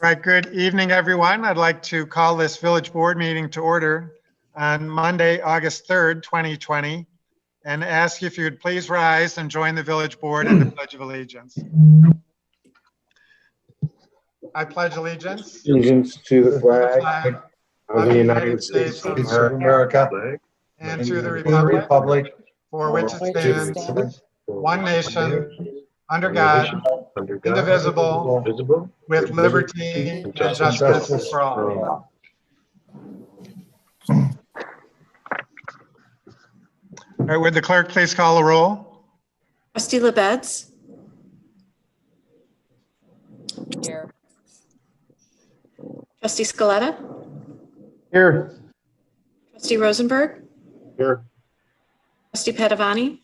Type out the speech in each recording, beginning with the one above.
Right, good evening, everyone. I'd like to call this village board meeting to order on Monday, August 3rd, 2020, and ask you if you would please rise and join the village board in the Pledge of Allegiance. I pledge allegiance Allegiance to the flag of the United States of America and to the republic for which it stands, one nation, under God, indivisible, with liberty and justice for all. All right, would the clerk please call a roll? Trustee LaBedz. Here. Trustee Scaletta. Here. Trustee Rosenberg. Here. Trustee Padovani.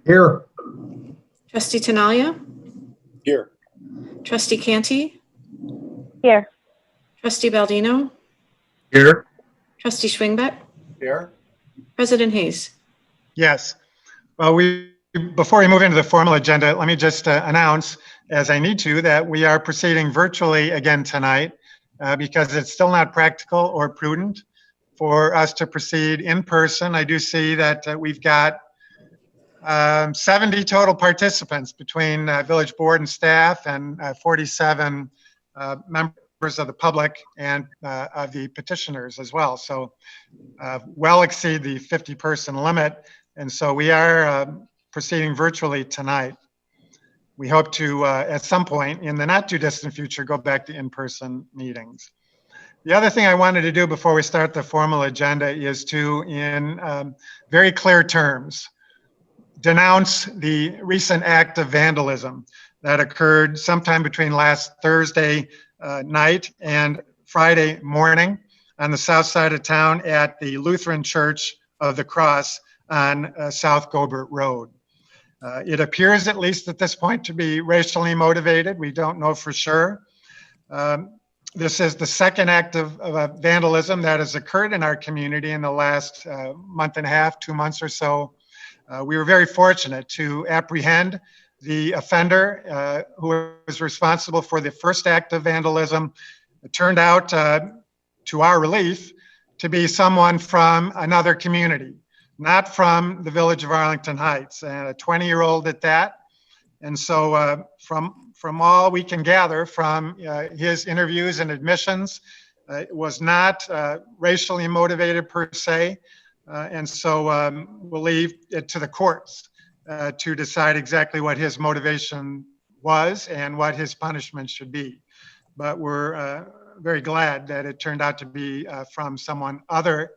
Here. Trustee Tinaglia. Here. Trustee Canty. Here. Trustee Baldino. Here. Trustee Schwingbeck. Here. President Hayes. Yes. Well, before we move into the formal agenda, let me just announce, as I need to, that we are proceeding virtually again tonight because it's still not practical or prudent for us to proceed in person. I do see that we've got 70 total participants between village board and staff and 47 members of the public and of the petitioners as well. So well exceed the 50-person limit. And so we are proceeding virtually tonight. We hope to, at some point in the not too distant future, go back to in-person meetings. The other thing I wanted to do before we start the formal agenda is to, in very clear terms, denounce the recent act of vandalism that occurred sometime between last Thursday night and Friday morning on the south side of town at the Lutheran Church of the Cross on South Gobert Road. It appears, at least at this point, to be racially motivated. We don't know for sure. This is the second act of vandalism that has occurred in our community in the last month and a half, 2 months or so. We were very fortunate to apprehend the offender who was responsible for the first act of vandalism. It turned out, to our relief, to be someone from another community, not from the village of Arlington Heights, and a 20-year-old at that. And so from all we can gather from his interviews and admissions, it was not racially motivated per se. And so we'll leave it to the courts to decide exactly what his motivation was and what his punishment should be. But we're very glad that it turned out to be from someone other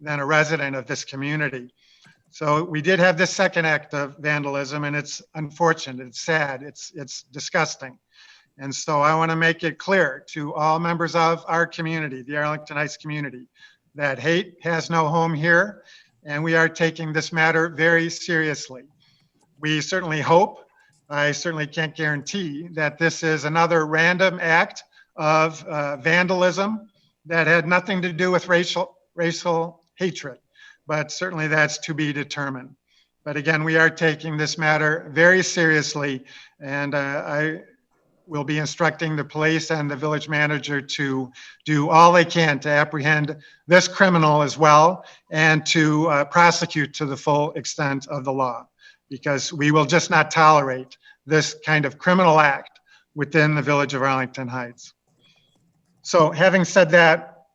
than a resident of this community. So we did have this second act of vandalism, and it's unfortunate, it's sad, it's disgusting. And so I want to make it clear to all members of our community, the Arlington Heights community, that hate has no home here, and we are taking this matter very seriously. We certainly hope, I certainly can't guarantee, that this is another random act of vandalism that had nothing to do with racial hatred, but certainly that's to be determined. But again, we are taking this matter very seriously, and I will be instructing the police and the village manager to do all they can to apprehend this criminal as well and to prosecute to the full extent of the law, because we will just not tolerate this kind of criminal act within the village of Arlington Heights. So having said that,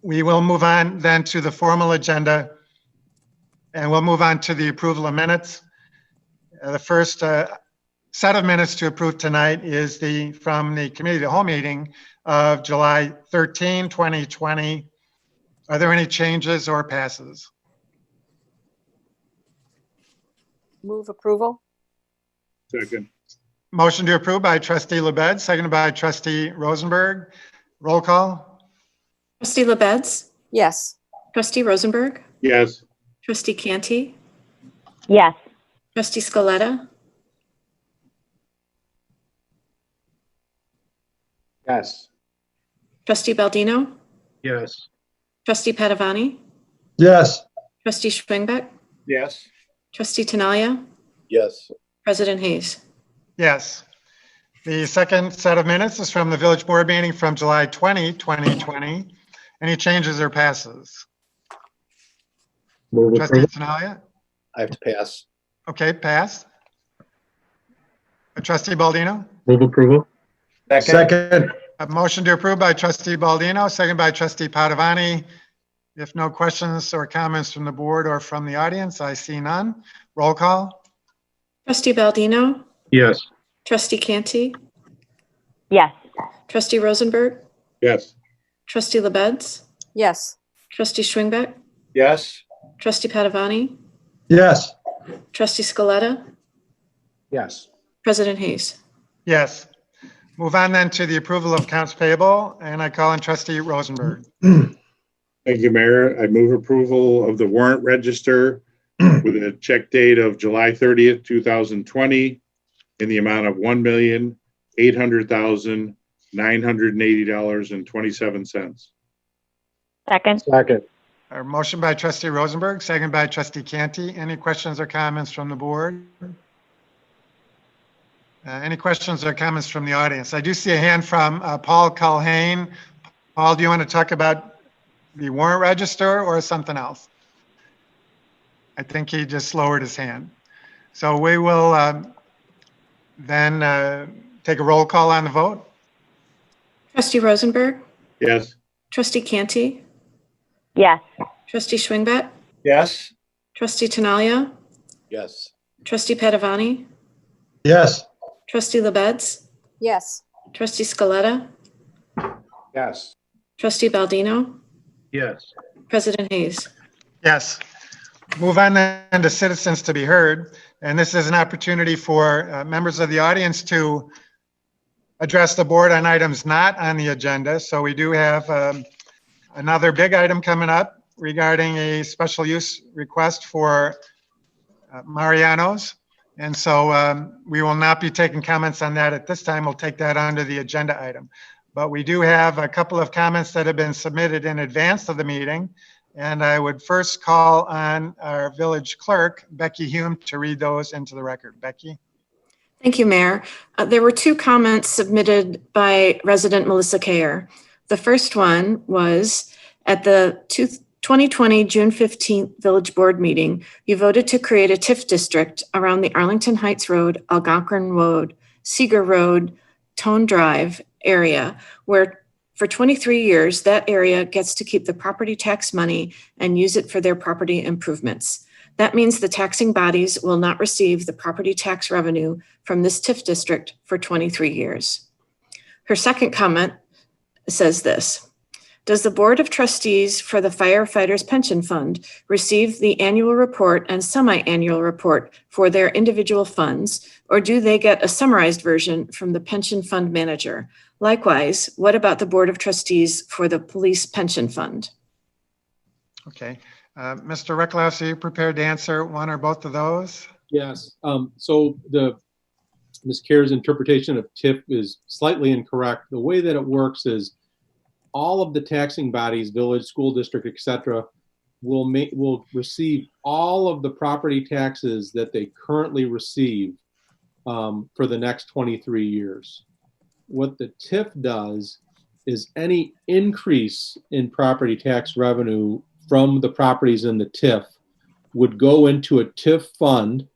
we will move on then to the formal agenda, and we'll move on to the approval of minutes. The first set of minutes to approve tonight is from the committee of the whole meeting of July 13, 2020. Are there any changes or passes? Move approval. Second. Motion to approve by Trustee LaBedz, seconded by Trustee Rosenberg. Roll call. Trustee LaBedz. Yes. Trustee Rosenberg. Yes. Trustee Canty. Yes. Trustee Scaletta. Yes. Trustee Baldino. Yes. Trustee Padovani. Yes. Trustee Schwingbeck. Yes. Trustee Tinaglia. Yes. President Hayes. Yes. The second set of minutes is from the village board meeting from July 20, 2020. Any changes or passes? Move Trustee approval. Tinaglia? I have to pass. Okay, passed. Trustee Baldino? Move approval. Second. A motion to approve by trustee Baldino, second by trustee Padovani. If no questions or comments from the board or from the audience, I see none. Roll call. Trustee Baldino, Yes. Trustee Canty, Yes. Trustee Rosenberg, Yes. Trustee LaBedz, Yes. Trustee Schwingbeck, Yes. Trustee Padovani, Yes. Trustee Scaletta, Yes. President Hayes. Yes. Move on then to the approval of accounts payable, and I call on trustee Rosenberg. Thank you, Mayor. I move approval of the warrant register with a check date of July 30th, 2020 in the amount of $1,800,980.27. Second. Second. Our motion by trustee Rosenberg, second by trustee Canty. Any questions or comments from the board? Any questions or comments from the audience? I do see a hand from Paul Culhane. Paul, do you want to talk about the warrant register or something else? I think he just lowered his hand. So we will then take a roll call on the vote. Trustee Rosenberg, Yes. Trustee Canty, Yes. Trustee Schwingbeck, Yes. Trustee Tinaglia, Yes. Trustee Padovani, Yes. Trustee LaBedz, Yes. Trustee Scaletta, Yes. Trustee Baldino, Yes. President Hayes. Yes. Move on then to citizens to be heard. And this is an opportunity for members of the audience to address the board on items not on the agenda. So we do have another big item coming up regarding a special use request for Mariano's. And so we will not be taking comments on that at this time. We'll take that under the agenda item. But we do have a couple of comments that have been submitted in advance of the meeting. And I would first call on our village clerk, Becky Hume, to read those into the record. Becky? Thank you, Mayor. There were two comments submitted by resident Melissa Kayer. The first one was at the 2020 June 15th Village Board meeting, you voted to create a TIF district around the Arlington Heights Road, Algonquin Road, Seeger Road, Tone Drive area, where for 23 years, that area gets to keep the property tax money and use it for their property improvements. That means the taxing bodies will not receive the property tax revenue from this TIF district for 23 years. Her second comment says this: does the Board of Trustees for the Firefighters Pension Fund receive the annual report and semi-annual report for their individual funds, or do they get a summarized version from the pension fund manager? Likewise, what about the Board of Trustees for the Police Pension Fund? Okay. Mr. Recklouse, are you prepared to answer one or both of those? Yes. So Ms. Kayer's interpretation of TIF is slightly incorrect. The way that it works is all of the taxing bodies, village, school district, etc., will receive all of the property taxes that they currently receive for the next 23 years. What the TIF does is any increase in property tax revenue from the properties in the TIF would go into a TIF fund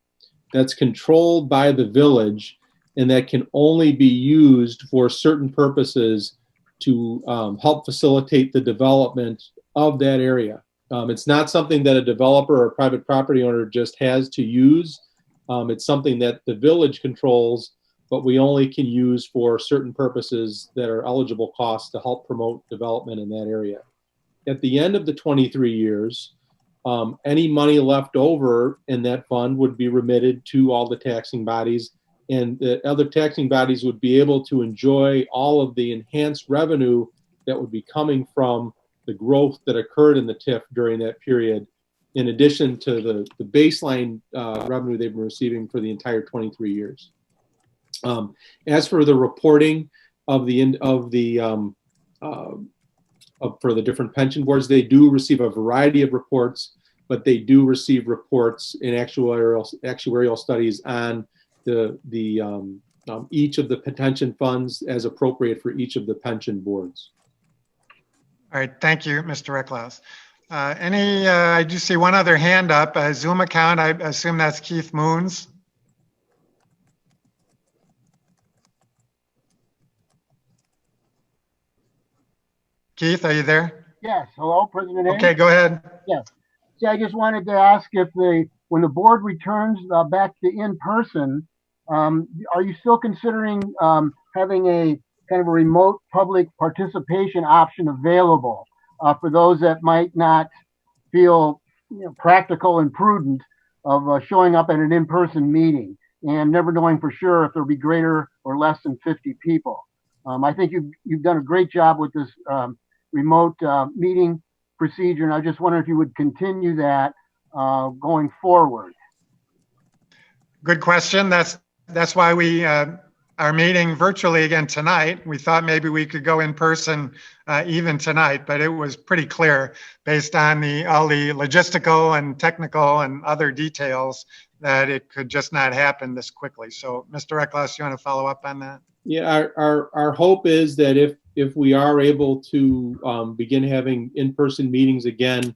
that's controlled by the village and that can only be used for certain purposes to help facilitate the development of that area. It's not something that a developer or a private property owner just has to use. It's something that the village controls, but we only can use for certain purposes that are eligible costs to help promote development in that area. At the end of the 23 years, any money left over in that fund would be remitted to all the taxing bodies, and the other taxing bodies would be able to enjoy all of the enhanced revenue that would be coming from the growth that occurred in the TIF during that period, in addition to the baseline revenue they've been receiving for the entire 23 years. As for the reporting of for the different pension boards, they do receive a variety of reports, but they do receive reports in actuarial studies on the each of the pension funds as appropriate for each of the pension boards. All right, thank you, Mr. Recklaus. I do see one other hand up, a Zoom account. I assume that's Keith Moons. Keith, are you there? Yes. Hello, President Haynes. Okay, go ahead. See, I just wanted to ask if when the board returns back to in-person, are you still considering having a kind of a remote public participation option available for those that might not feel practical and prudent of showing up at an in-person meeting and never knowing for sure if there'll be greater or less than 50 people? I think you've done a great job with this remote meeting procedure, and I just wonder if you would continue that going forward. Good question. That's why we are meeting virtually again tonight. We thought maybe we could go in person even tonight, but it was pretty clear based on all the logistical and technical and other details that it could just not happen this quickly. So, Mr. Recklaus, you want to follow up on that? Yeah, our hope is that if we are able to begin having in-person meetings again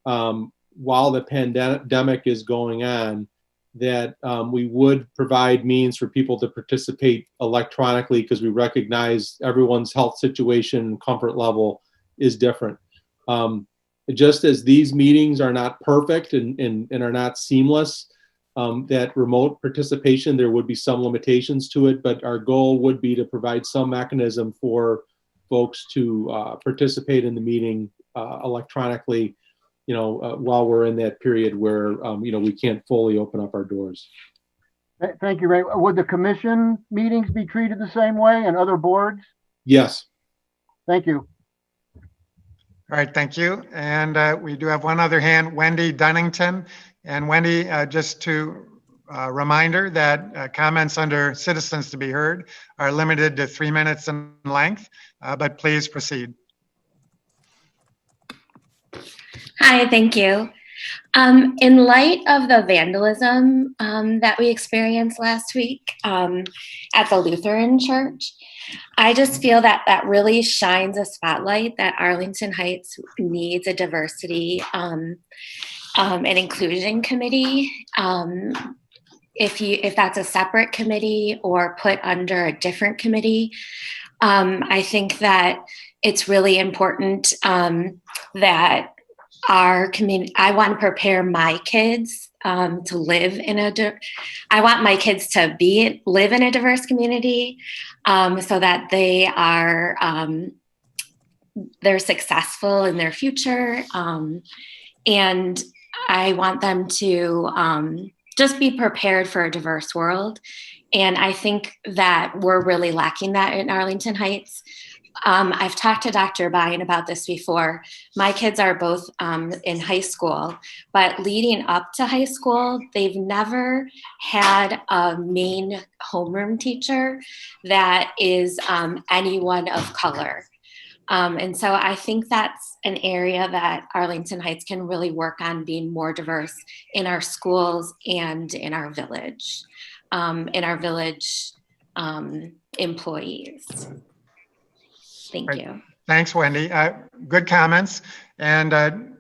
while the pandemic is going on, that we would provide means for people to participate electronically, because we recognize everyone's health situation and comfort level is different. Just as these meetings are not perfect and are not seamless, that remote participation, there would be some limitations to it, but our goal would be to provide some mechanism for folks to participate in the meeting electronically, while we're in that period where, we can't fully open up our doors. Thank you, Ray. Would the commission meetings be treated the same way and other boards? Yes. Thank you. All right, thank you. And we do have one other hand, Wendy Dunnington. And Wendy, just to reminder that comments under citizens to be heard are limited to 3 minutes in length, but please proceed. Hi, thank you. In light of the vandalism that we experienced last week at the Lutheran Church, I just feel that really shines a spotlight that Arlington Heights needs a diversity and inclusion committee. If that's a separate committee or put under a different committee, I think that it's really important that our community, I want to prepare my kids to live in I want my kids to live in a diverse community so that they are, they're successful in their future. And I want them to just be prepared for a diverse world. And I think that we're really lacking that in Arlington Heights. I've talked to Dr. Bine about this before. My kids are both in high school, but leading up to high school, they've never had a main homeroom teacher that is anyone of color. And so I think that's an area that Arlington Heights can really work on, being more diverse in our schools and in our village employees. Thank you. Thanks, Wendy. Good comments. And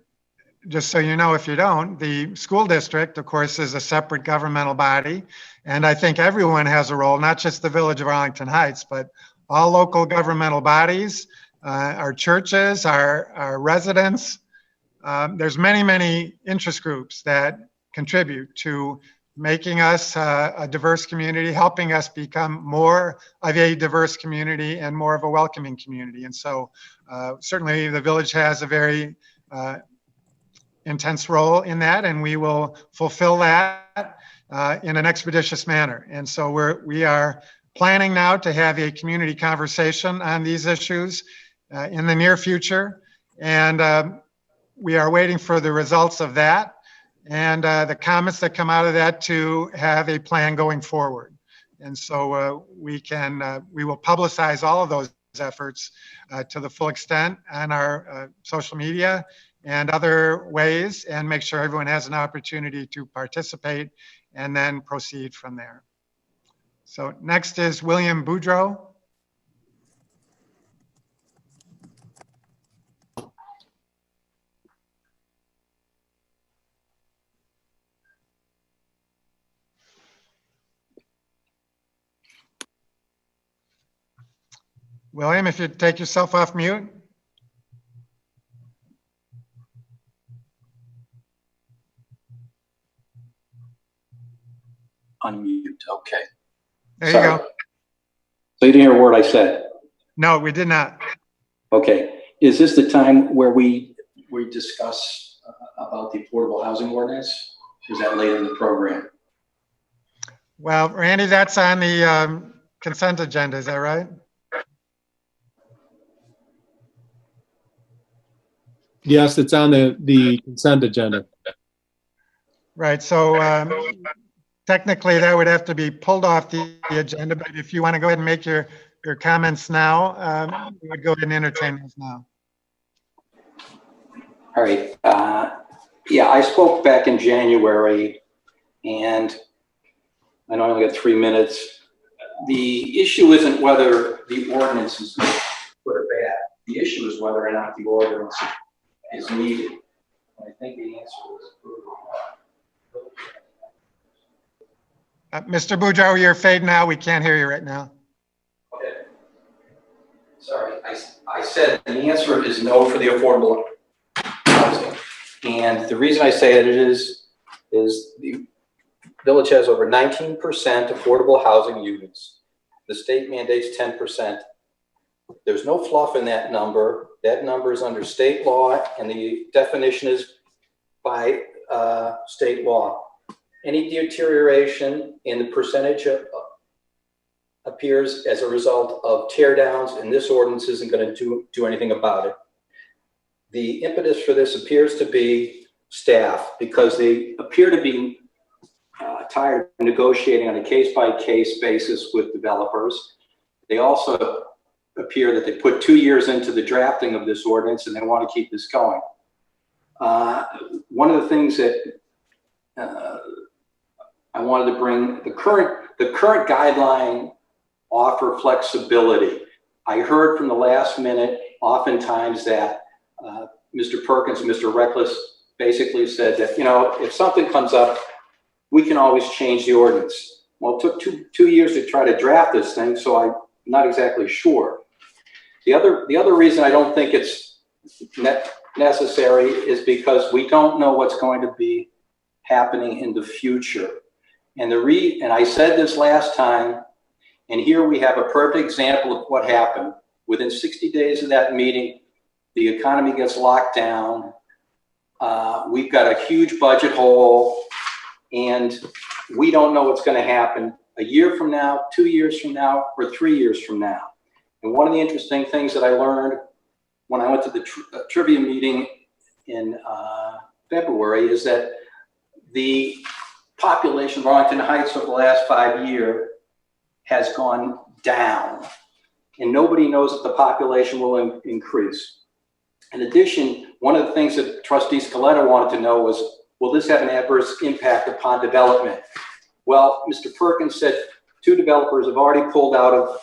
just so you know, if you don't, the school district, of course, is a separate governmental body. And I think everyone has a role, not just the village of Arlington Heights, but all local governmental bodies, our churches, our residents. There's many interest groups that contribute to making us a diverse community, helping us become more of a diverse community and more of a welcoming community. And so certainly the village has a very intense role in that, and we will fulfill that in an expeditious manner. And so we are planning now to have a community conversation on these issues in the near future. And we are waiting for the results of that and the comments that come out of that to have a plan going forward. And so we will publicize all of those efforts to the full extent on our social media and other ways, and make sure everyone has an opportunity to participate and then proceed from there. So next is William Boudreau. William, if you'd take yourself off mute. Unmute. Okay. There you Sorry. go. So you didn't hear a word I said. No, we did not. Okay. Is this the time where we discuss about the affordable housing ordinance? Is that later in the program? Well, Randy, that's on the consent agenda. Is that right? Yes, it's on the consent agenda. Right. So technically, that would have to be pulled off the agenda. But if you want to go ahead and make your comments now, we would go ahead and entertain those now. All right. Yeah, I spoke back in January, and I know I only got 3 minutes. The issue isn't whether the ordinance is good or bad. The issue is whether or not the ordinance is needed. I think the answer is Mr. Boudreau, you're fading out. We can't hear you right now. okay. Sorry, I said the answer is no for the affordable housing. And the reason I say it is the village has over 19% affordable housing units. The state mandates 10%. There's no fluff in that number. That number is under state law, and the definition is by state law. Any deterioration in the percentage appears as a result of tear downs, and this ordinance isn't going to do anything about it. The impetus for this appears to be staff, because they appear to be tired of negotiating on a case-by-case basis with developers. They also appear that they put 2 years into the drafting of this ordinance, and they want to keep this going. One of the things that I wanted to bring, the current guideline offer flexibility. I heard from the last minute oftentimes that Mr. Perkins, Mr. Reckless basically said that, you know, if something comes up, we can always change the ordinance. Well, it took two years to try to draft this thing, so I'm not exactly sure. The other reason I don't think it's necessary is because we don't know what's going to be happening in the future. And I said this last time, and here we have a perfect example of what happened. Within 60 days of that meeting, the economy gets locked down. We've got a huge budget hole, and we don't know what's going to happen a year from now, 2 years from now, or 3 years from now. And one of the interesting things that I learned when I went to the trivia meeting in February is that the population of Arlington Heights over the last 5 years has gone down, and nobody knows if the population will increase. In addition, one of the things that Trustee Scaletta wanted to know was, will this have an adverse impact upon development? Well, Mr. Perkins said 2 developers have already pulled out of,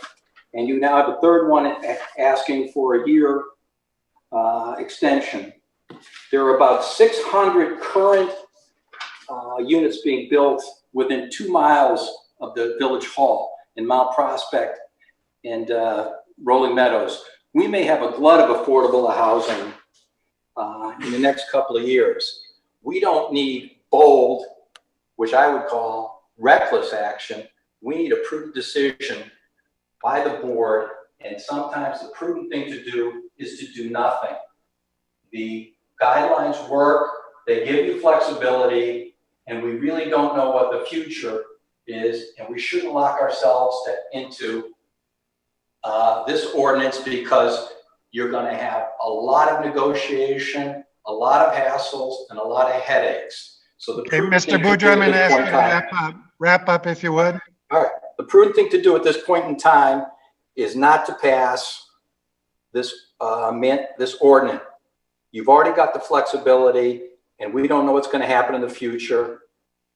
and you now have a third one asking for a year extension. There are about 600 current units being built within 2 miles of the Village Hall in Mount Prospect and Rolling Meadows. We may have a glut of affordable housing in the next couple of years. We don't need bold, which I would call reckless action. We need a prudent decision by the board, and sometimes the prudent thing to do is to do nothing. The guidelines work, they give you flexibility, and we really don't know what the future is, and we shouldn't lock ourselves into this ordinance, because you're going to have a lot of negotiation, a lot of hassles, and a lot of headaches. So the Mr. Boudreau, I'm going to ask you to wrap up if you would. All right. The prudent thing to do at this point in time is not to pass this ordinance. You've already got the flexibility, and we don't know what's going to happen in the future,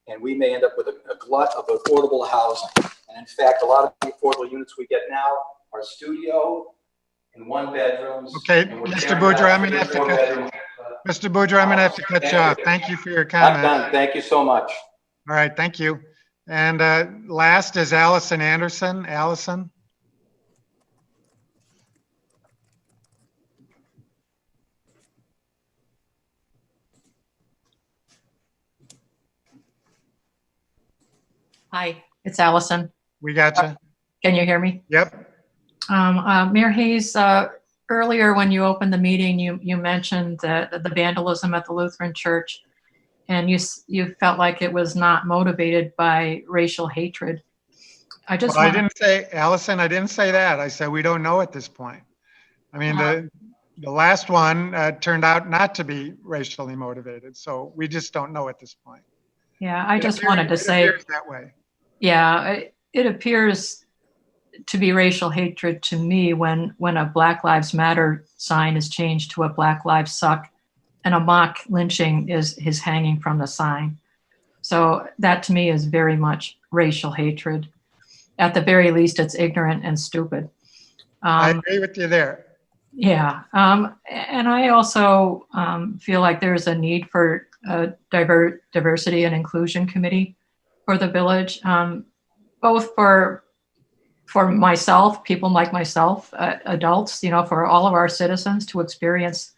and we may end up with a glut of affordable housing. And in fact, a lot of the affordable units we get now are studio and 1 bedrooms. Okay, and we're Mr. tearing Boudreaux, down I'm gonna have to 3 or 4 cut, bedroom, Mr. Boudreaux, I'm gonna have to cut you off. Thank you for your I'm comment. done. Thank you so much. All right, thank you. And last is Allison Anderson. Allison? Hi, it's Allison. We got you. Can you hear me? Yep. Mayor Hayes, earlier when you opened the meeting, you mentioned the vandalism at the Lutheran Church, and you felt like it was not motivated by racial hatred. I didn't say, Allison, I didn't say that. I said we don't know at this point. I mean, the last one turned out not to be racially motivated, so we just don't know at this point. Yeah, I just wanted to say that way. Yeah, it appears to be racial hatred to me when a Black Lives Matter sign is changed to a Black Lives Suck, and a mock lynching is hanging from the sign. So that to me is very much racial hatred. At the very least, it's ignorant and stupid. I agree with you there. Yeah, and I also feel like there's a need for a diversity and inclusion committee for the village, both for myself, people like myself, adults, for all of our citizens to experience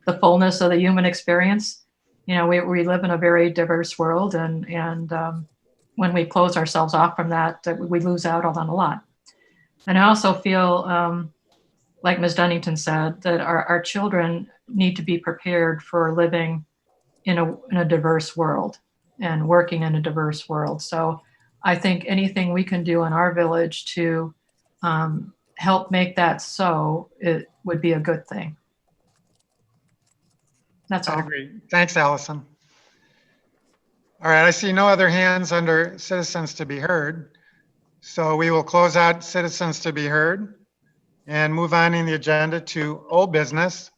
the fullness of the human experience. We live in a very diverse world, and when we close ourselves off from that, we lose out on a lot. And I also feel, like Ms. Dunnington said, that our children need to be prepared for living in a diverse world and working in a diverse world. So I think anything we can do in our village to help make that so, it would be a good thing. That's all. I agree. Thanks, Allison. All right, I see no other hands under citizens to be heard. So we will close out citizens to be heard and move on in the agenda to old business.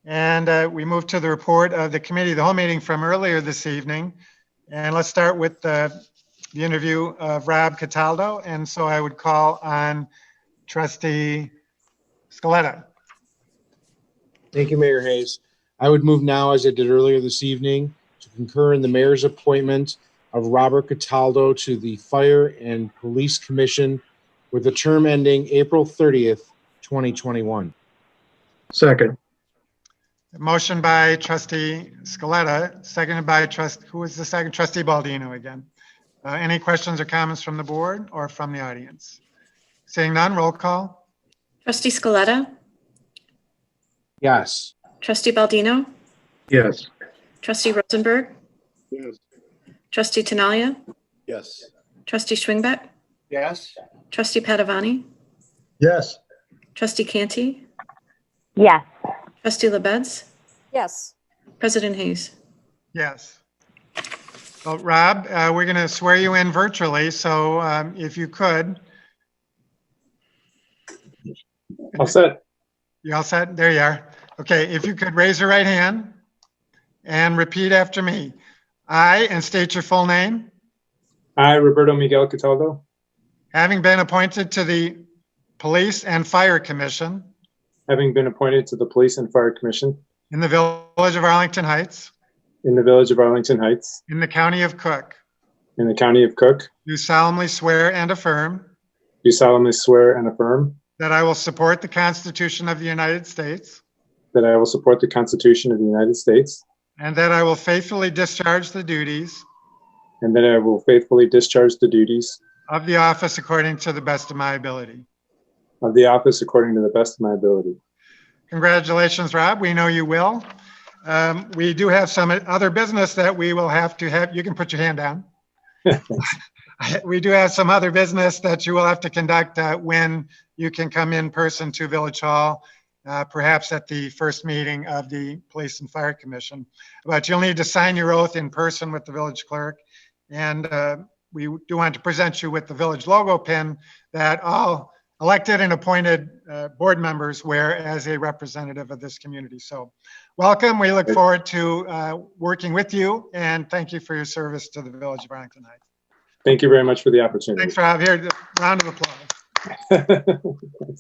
And we move to the report of the committee, the whole meeting from earlier this evening. And let's start with the interview of Rob Cataldo. And so I would call on Trustee Scaletta. Thank you, Mayor Hayes. I would move now, as I did earlier this evening, to concur in the mayor's appointment of Robert Cataldo to the Fire and Police Commission with a term ending April 30th, 2021. Second. Motion by Trustee Scaletta, seconded by who was the second? Trustee Baldino again. Any questions or comments from the board or from the audience? Seeing none, roll call. Trustee Scaletta, Yes. Trustee Baldino, Yes. Trustee Rosenberg, Yes. Trustee Tinaglia, Yes. Trustee Schwingbeck, Yes. Trustee Padovani, Yes. Trustee Canty, Yes. Trustee LaBedz, Yes. President Hayes. Yes. Well, Rob, we're going to swear you in virtually, so if you could. All set. You all set? There you are. Okay, if you could raise your right hand and repeat after me. I, and state your full name, I, Roberto Miguel Cataldo, having been appointed to the Police and Fire Commission having been appointed to the Police and Fire Commission in the Village of Arlington Heights, in the Village of Arlington Heights, in the County of Cook, in the County of Cook, do solemnly swear and affirm do solemnly swear and affirm that I will support the Constitution of the United States that I will support the Constitution of the United States and that I will faithfully discharge the duties and that I will faithfully discharge the duties of the office according to the best of my ability. of the office according to the best of my ability. Congratulations, Rob. We know you will. We do have some other business that we will have to have. You can put your hand down. We do have some other business that you will have to conduct when you can come in person to Village Hall, perhaps at the first meeting of the Police and Fire Commission. But you'll need to sign your oath in person with the village clerk. And we do want to present you with the village logo pin that all elected and appointed board members wear as a representative of this community. So welcome. We look forward to working with you, and thank you for your service to the Village of Arlington Heights. Thank you very much for the opportunity. Thanks, Rob. Here, round of applause.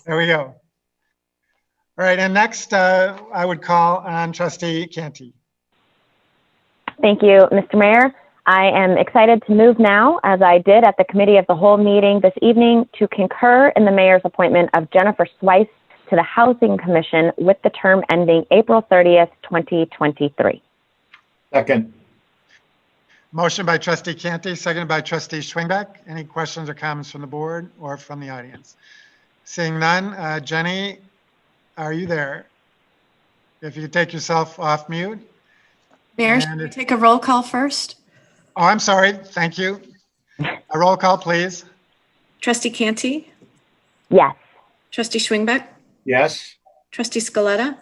There we go. All right, and next I would call on Trustee Canty. Thank you, Mr. Mayor. I am excited to move now, as I did at the Committee of the Whole meeting this evening, to concur in the Mayor's appointment of Jennifer Schweiz to the Housing Commission with the term ending April 30th, 2023. Second. Motion by Trustee Canty, seconded by Trustee Schwingbeck. Any questions or comments from the board or from the audience? Seeing none, Jenny, are you there? If you could take yourself off mute. Mayor, should we take a roll call first? Oh, I'm sorry. Thank you. A roll call, please. Trustee Canty, Yes. Trustee Schwingbeck, Yes. Trustee Scaletta,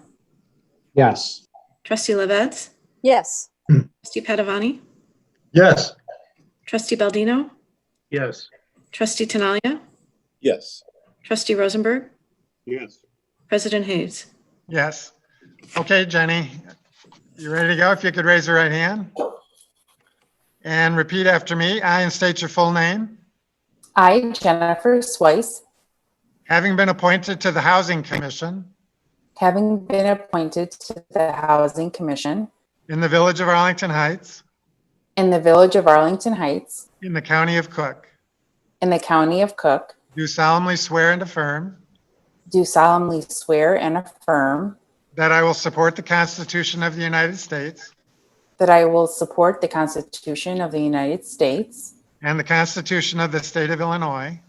Yes. Trustee LaBedz, Yes. Trustee Padovani, Yes. Trustee Baldino, Yes. Trustee Tinaglia, Yes. Trustee Rosenberg, Yes. President Hayes. Yes. Okay, Jenny, you ready to go? If you could raise your right hand and repeat after me. I, and state your full name. I, Jennifer Schweiz, Having been appointed to the Housing Commission having been appointed to the Housing Commission in the Village of Arlington Heights in the Village of Arlington Heights in the County of Cook, in the County of Cook, do solemnly swear and affirm do solemnly swear and affirm that I will support the Constitution of the United States that I will support the Constitution of the United States and the Constitution of the State of Illinois,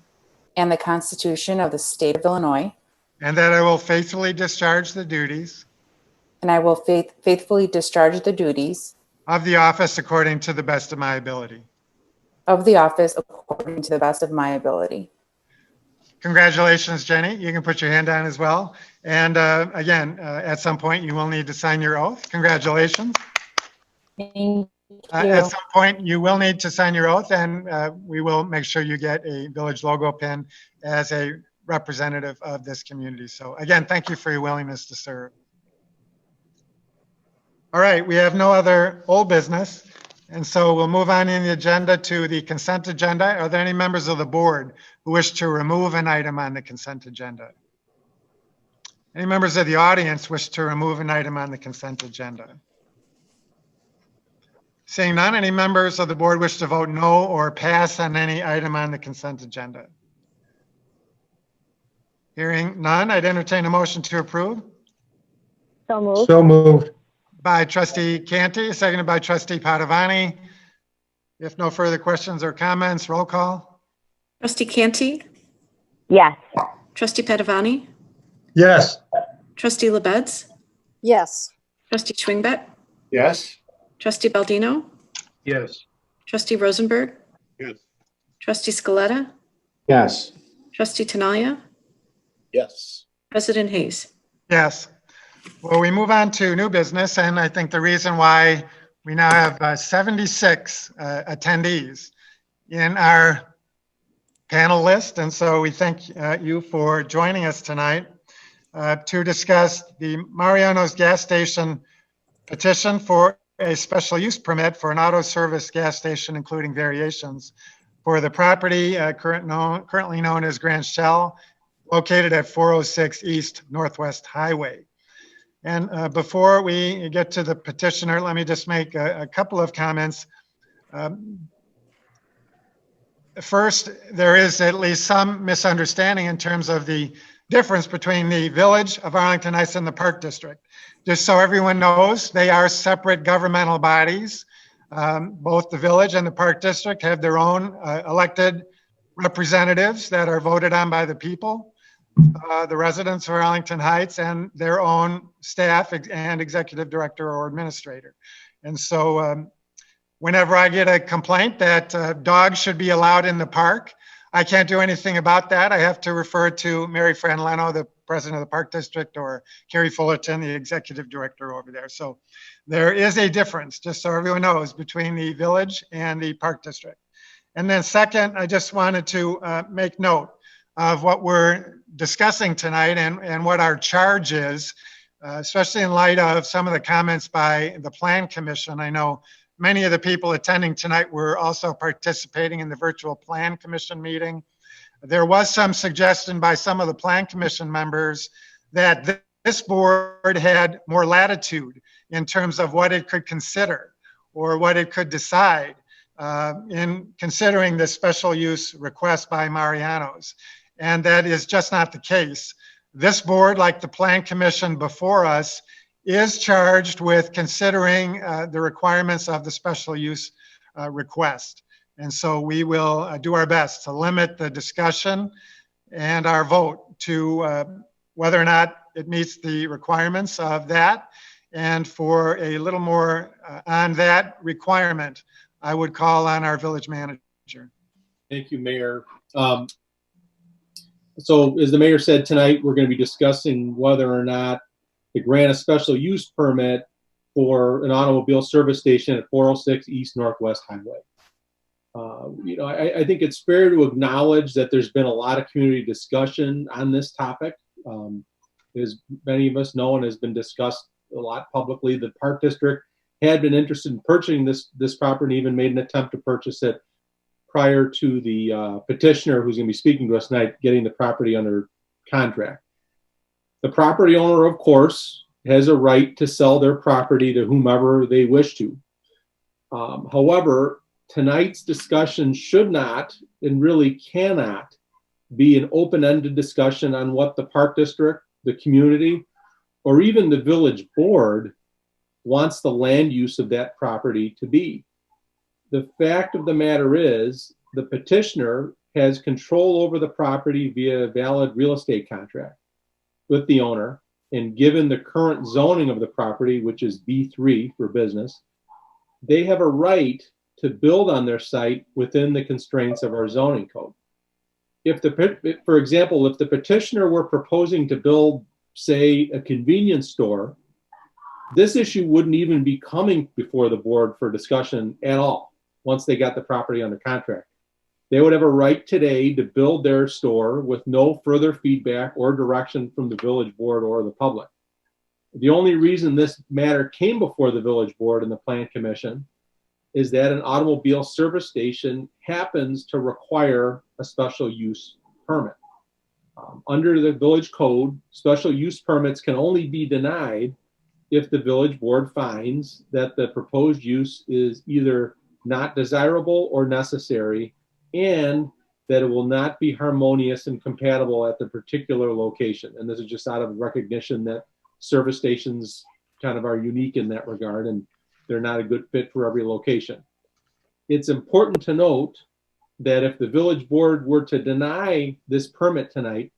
and the Constitution of the State of Illinois, and that I will faithfully discharge the duties and I will faithfully discharge the duties of the office according to the best of my ability. of the office according to the best of my ability. Congratulations, Jenny. You can put your hand down as well. And again, at some point, you will need to sign your oath. Congratulations. Thank you. At some point, you will need to sign your oath, and we will make sure you get a village logo pin as a representative of this community. So again, thank you for your willingness to serve. All right, we have no other old business. And so we'll move on in the agenda to the consent agenda. Are there any members of the board who wish to remove an item on the consent agenda? Any members of the audience wish to remove an item on the consent agenda? Seeing none, any members of the board wish to vote no or pass on any item on the consent agenda? Hearing none, I'd entertain a motion to approve. So moved. So moved. By Trustee Canty, seconded by Trustee Padovani. If no further questions or comments, roll call. Trustee Canty, Yes. Trustee Padovani, Yes. Trustee LaBedz, Yes. Trustee Schwingbeck, Yes. Trustee Baldino, Yes. Trustee Rosenberg, Yes. Trustee Scaletta, Yes. Trustee Tinaglia, Yes. President Hayes. Yes. Well, we move on to new business, and I think the reason why we now have 76 attendees in our panel list, and so we thank you for joining us tonight to discuss the Mariano's gas station petition for a special use permit for an auto service gas station, including variations for the property currently known as Grand Shell, located at 406 East Northwest Highway. And before we get to the petitioner, let me just make a couple of comments. First, there is at least some misunderstanding in terms of the difference between the Village of Arlington Heights and the Park District. Just so everyone knows, they are separate governmental bodies. Both the Village and the Park District have their own elected representatives that are voted on by the people. The residents of Arlington Heights and their own staff and executive director or administrator. And so whenever I get a complaint that dogs should be allowed in the park, I can't do anything about that. I have to refer to Mary Fran Leno, the president of the Park District, or Carrie Fullerton, the executive director over there. So there is a difference, just so everyone knows, between the Village and the Park District. And then second, I just wanted to make note of what we're discussing tonight and what our charge is, especially in light of some of the comments by the Plan Commission. I know many of the people attending tonight were also participating in the virtual Plan Commission meeting. There was some suggestion by some of the Plan Commission members that this board had more latitude in terms of what it could consider or what it could decide in considering this special use request by Mariano's. And that is just not the case. This board, like the Plan Commission before us, is charged with considering the requirements of the special use request. And so we will do our best to limit the discussion and our vote to whether or not it meets the requirements of that. And for a little more on that requirement, I would call on our village manager. Thank you, Mayor. So as the mayor said tonight, we're going to be discussing whether or not to grant a special use permit for an automobile service station at 406 East Northwest Highway. You know, I think it's fair to acknowledge that there's been a lot of community discussion on this topic. As many of us know and has been discussed a lot publicly, the Park District had been interested in purchasing this property, even made an attempt to purchase it prior to the petitioner who's going to be speaking to us tonight getting the property under contract. The property owner, of course, has a right to sell their property to whomever they wish to. However, tonight's discussion should not and really cannot be an open-ended discussion on what the Park District, the community, or even the village board wants the land use of that property to be. The fact of the matter is the petitioner has control over the property via a valid real estate contract with the owner, and given the current zoning of the property, which is B3 for business, they have a right to build on their site within the constraints of our zoning code. For example, if the petitioner were proposing to build, say, a convenience store, this issue wouldn't even be coming before the board for discussion at all once they got the property under contract. They would have a right today to build their store with no further feedback or direction from the village board or the public. The only reason this matter came before the village board and the Plan Commission is that an automobile service station happens to require a special use permit. Under the village code, special use permits can only be denied if the village board finds that the proposed use is either not desirable or necessary, and that it will not be harmonious and compatible at the particular location. And this is just out of recognition that service stations kind of are unique in that regard, and they're not a good fit for every location. It's important to note that if the village board were to deny this permit tonight,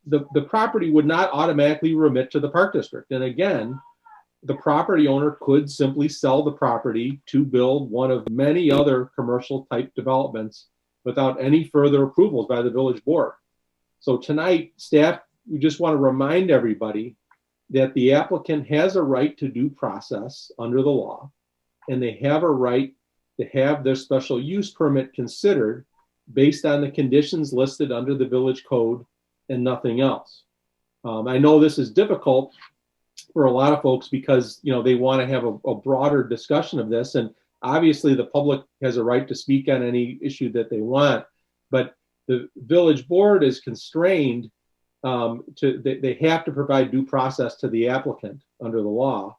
the property would not automatically remit to the Park District. And again, the property owner could simply sell the property to build one of many other commercial type developments without any further approvals by the village board. So tonight, staff, we just want to remind everybody that the applicant has a right to due process under the law, and they have a right to have their special use permit considered based on the conditions listed under the village code and nothing else. I know this is difficult for a lot of folks because, you know, they want to have a broader discussion of this, and obviously the public has a right to speak on any issue that they want, but the village board is constrained they have to provide due process to the applicant under the law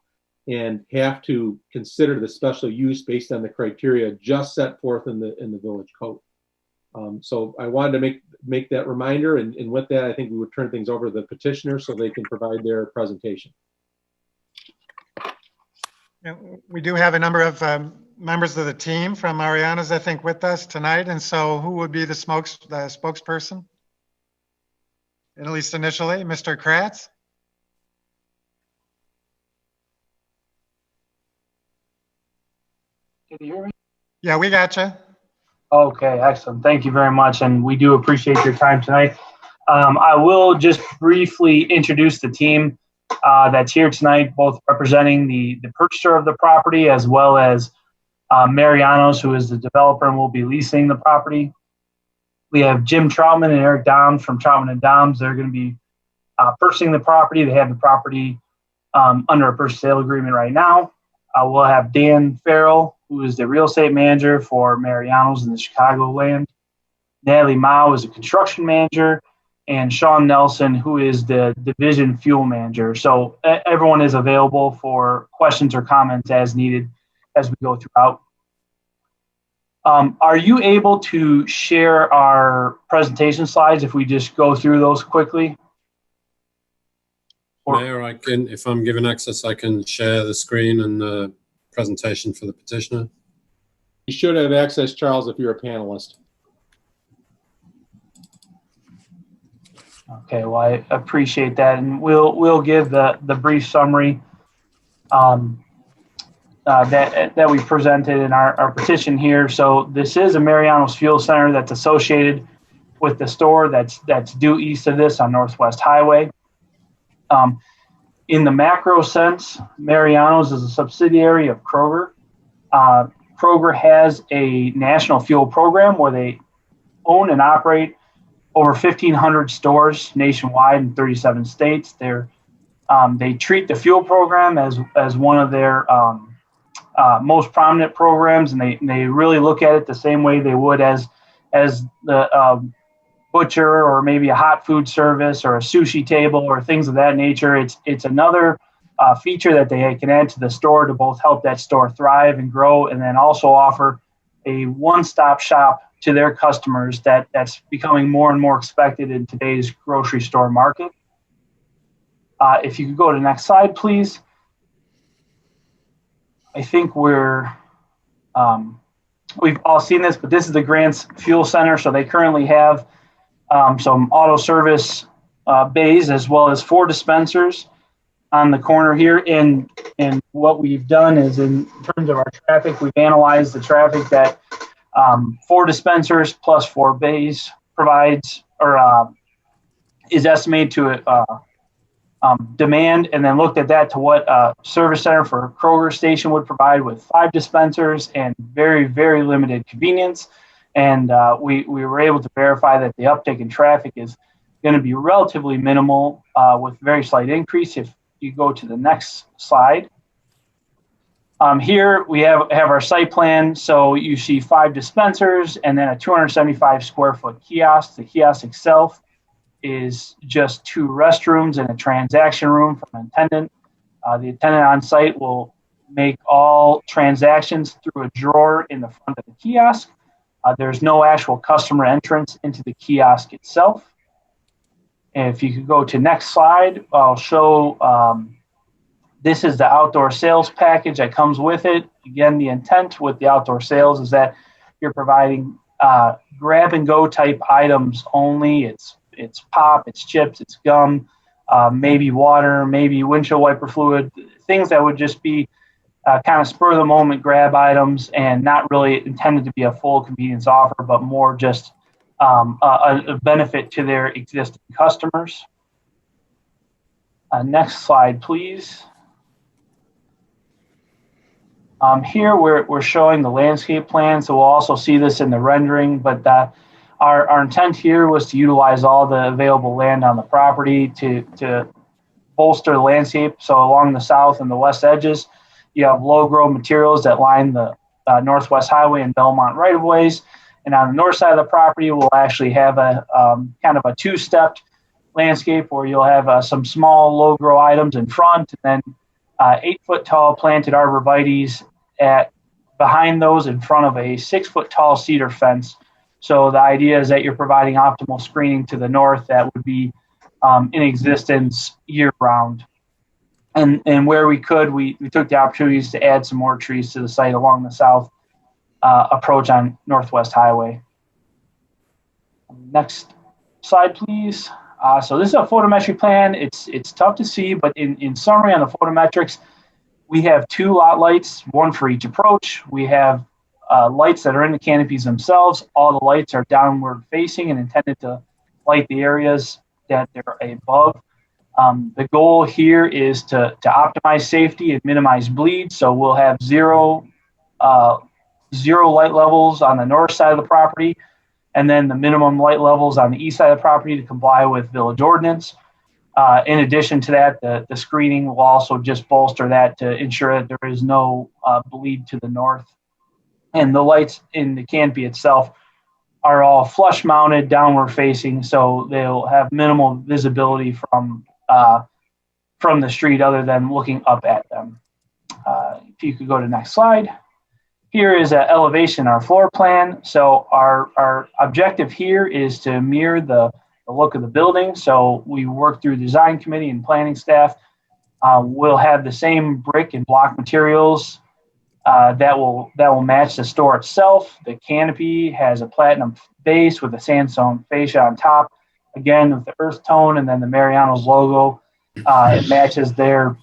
and have to consider the special use based on the criteria just set forth in the village code. So I wanted to make that reminder, and with that, I think we would turn things over to the petitioner so they can provide their presentation. We do have a number of members of the team from Mariano's, I think, with us tonight. And so who would be the spokesperson? At least initially, Mr. Kratz. Can you hear me? Yeah, we got you. Okay, excellent. Thank you very much. And we do appreciate your time tonight. I will just briefly introduce the team that's here tonight, both representing the purchaser of the property as well as Mariano's, who is the developer and will be leasing the property. We have Jim Troutman and Eric Dom from Troutman and Doms. They're going to be purchasing the property. They have the property under a purchase sale agreement right now. We'll have Dan Farrell, who is the real estate manager for Mariano's in the Chicagoland. Natalie Mao is a construction manager, and Sean Nelson, who is the division fuel manager. So everyone is available for questions or comments as needed as we go throughout. Are you able to share our presentation slides if we just go through those quickly? Mayor, I can, if I'm given access, I can share the screen and the presentation for the petitioner. You should have access, Charles, if you're a panelist. Okay, well, I appreciate that, and we'll give the brief summary that we presented in our petition here. So this is a Mariano's Fuel Center that's associated with the store that's due east of this on Northwest Highway. In the macro sense, Mariano's is a subsidiary of Kroger. Kroger has a national fuel program where they own and operate over 1,500 stores nationwide in 37 states. They treat the fuel program as one of their most prominent programs, and they really look at it the same way they would as the butcher or maybe a hot food service or a sushi table or things of that nature. It's another feature that they can add to the store to both help that store thrive and grow, and then also offer a one-stop shop to their customers that's becoming more and more expected in today's grocery store market. If you could go to the next slide, please. I think we've all seen this, but this is the Grants Fuel Center. So they currently have some auto service bays as well as 4 dispensers on the corner here. And what we've done is, in terms of our traffic, we've analyzed the traffic that 4 dispensers plus 4 bays provides, or is estimated to demand, and then looked at that to what a service center for Kroger station would provide with 5 dispensers and very, very limited convenience. And we were able to verify that the uptick in traffic is going to be relatively minimal with very slight increase. If you go to the next slide. Here we have our site plan. So you see 5 dispensers and then a 275 square foot kiosk. The kiosk itself is just 2 restrooms and a transaction room for an attendant. The attendant on site will make all transactions through a drawer in the front of the kiosk. There's no actual customer entrance into the kiosk itself. And if you could go to next slide, I'll show this is the outdoor sales package that comes with it. Again, the intent with the outdoor sales is that you're providing grab and go type items only. It's pop, it's chips, it's gum, maybe water, maybe windshield wiper fluid, things that would just be kind of spur of the moment grab items and not really intended to be a full convenience offer, but more just a benefit to their existing customers. Next slide, please. Here we're showing the landscape plan, so we'll also see this in the rendering, but our intent here was to utilize all the available land on the property to bolster the landscape. So along the south and the west edges, you have low-grow materials that line the Northwest Highway and Belmont right-of-ways. And on the north side of the property, we'll actually have a kind of a 2-stepped landscape where you'll have some small low-grow items in front, and then 8-foot-tall planted arborvitaes behind those in front of a 6-foot-tall cedar fence. So the idea is that you're providing optimal screening to the north that would be in existence year-round. And where we could, we took the opportunities to add some more trees to the site along the south approach on Northwest Highway. Next slide, please. So this is a photometry plan. It's tough to see, but in summary on the photometrics, we have 2 lot lights, 1 for each approach. We have lights that are in the canopies themselves. All the lights are downward facing and intended to light the areas that they're above. The goal here is to optimize safety and minimize bleed. So we'll have zero light levels on the north side of the property, and then the minimum light levels on the east side of the property to comply with village ordinance. In addition to that, the screening will also just bolster that to ensure that there is no bleed to the north. And the lights in the canopy itself are all flush mounted, downward facing, so they'll have minimal visibility from the street other than looking up at them. If you could go to the next slide. Here is an elevation, our floor plan. So our objective here is to mirror the look of the building. So we work through design committee and planning staff. We'll have the same brick and block materials that will match the store itself. The canopy has a platinum base with a sandstone fascia on top. Again, with the earth tone and then the Mariano's logo. It matches their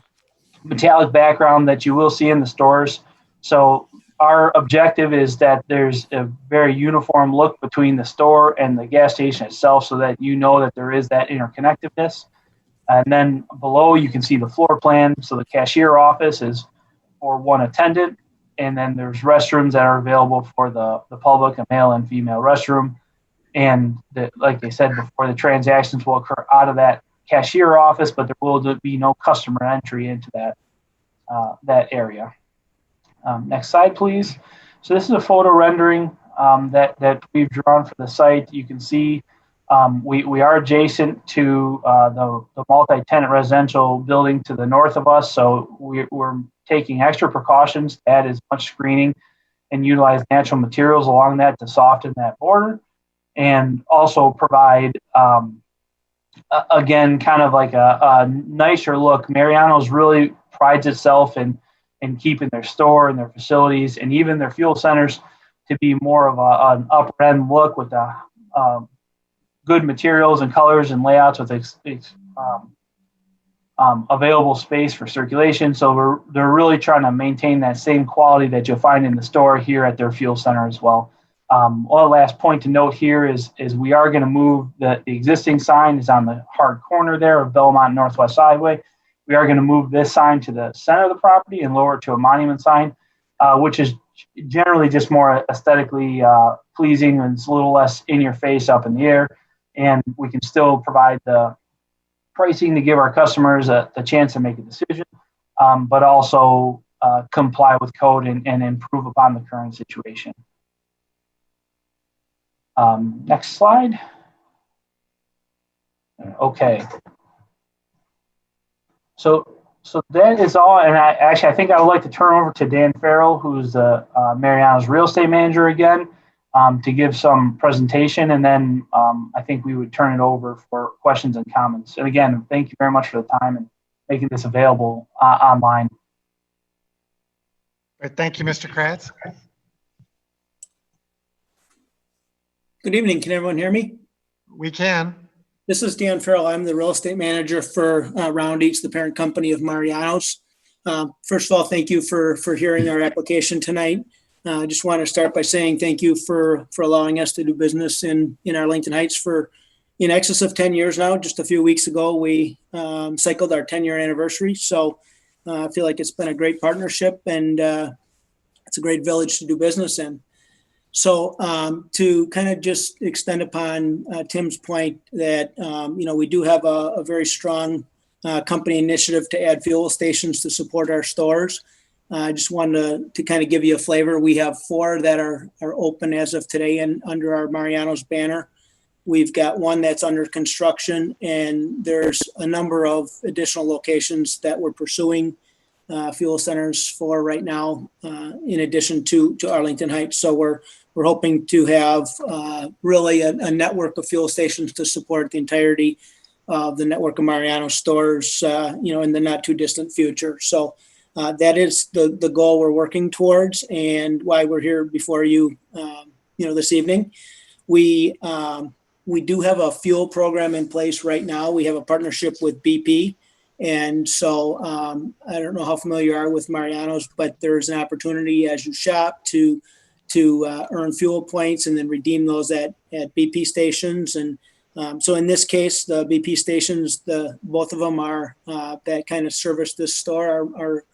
metallic background that you will see in the stores. So our objective is that there's a very uniform look between the store and the gas station itself so that you know that there is that interconnectedness. And then below you can see the floor plan. So the cashier office is for one attendant. And then there's restrooms that are available for the public, a male and female restroom. And like they said before, the transactions will occur out of that cashier office, but there will be no customer entry into that area. Next slide, please. So this is a photo rendering that we've drawn for the site. You can see we are adjacent to the multi-tenant residential building to the north of us. So we're taking extra precautions to add as much screening and utilize natural materials along that to soften that border, and also provide, again, kind of like a nicer look. Mariano's really prides itself in keeping their store and their facilities and even their fuel centers to be more of an upper end look with the good materials and colors and layouts with available space for circulation. So they're really trying to maintain that same quality that you'll find in the store here at their fuel center as well. One last point to note here is we are going to move the existing sign is on the hard corner there of Belmont Northwest Highway. We are going to move this sign to the center of the property and lower it to a monument sign, which is generally just more aesthetically pleasing and it's a little less in your face up in the air. And we can still provide the pricing to give our customers the chance to make a decision, but also comply with code and improve upon the current situation. Next slide. Okay. So that is all, and I think I would like to turn over to Dan Farrell, who's the Mariano's real estate manager again, to give some presentation, and then I think we would turn it over for questions and comments. And again, thank you very much for the time and making this available online. All right, thank you, Mr. Kratz. Good evening. Can everyone hear me? We can. This is Dan Farrell. I'm the real estate manager for Round Eats, the parent company of Mariano's. First of all, thank you for hearing our application tonight. I just want to start by saying thank you for allowing us to do business in Arlington Heights for in excess of 10 years now. Just a few weeks ago, we cycled our 10-year anniversary. So I feel like it's been a great partnership and it's a great village to do business in. So to kind of just extend upon Tim's point that, we do have a very strong company initiative to add fuel stations to support our stores. I just wanted to kind of give you a flavor. We have 4 that are open as of today and under our Mariano's banner. We've got 1 that's under construction, and there's a number of additional locations that we're pursuing fuel centers for right now, in addition to Arlington Heights. So we're hoping to have really a network of fuel stations to support the entirety of the network of Mariano stores, in the not too distant future. So that is the goal we're working towards and why we're here before you, this evening. We do have a fuel program in place right now. We have a partnership with BP. And so I don't know how familiar you are with Mariano's, but there's an opportunity as you shop to earn fuel points and then redeem those at BP stations. And so in this case, the BP stations, both of them are that kind of service this store are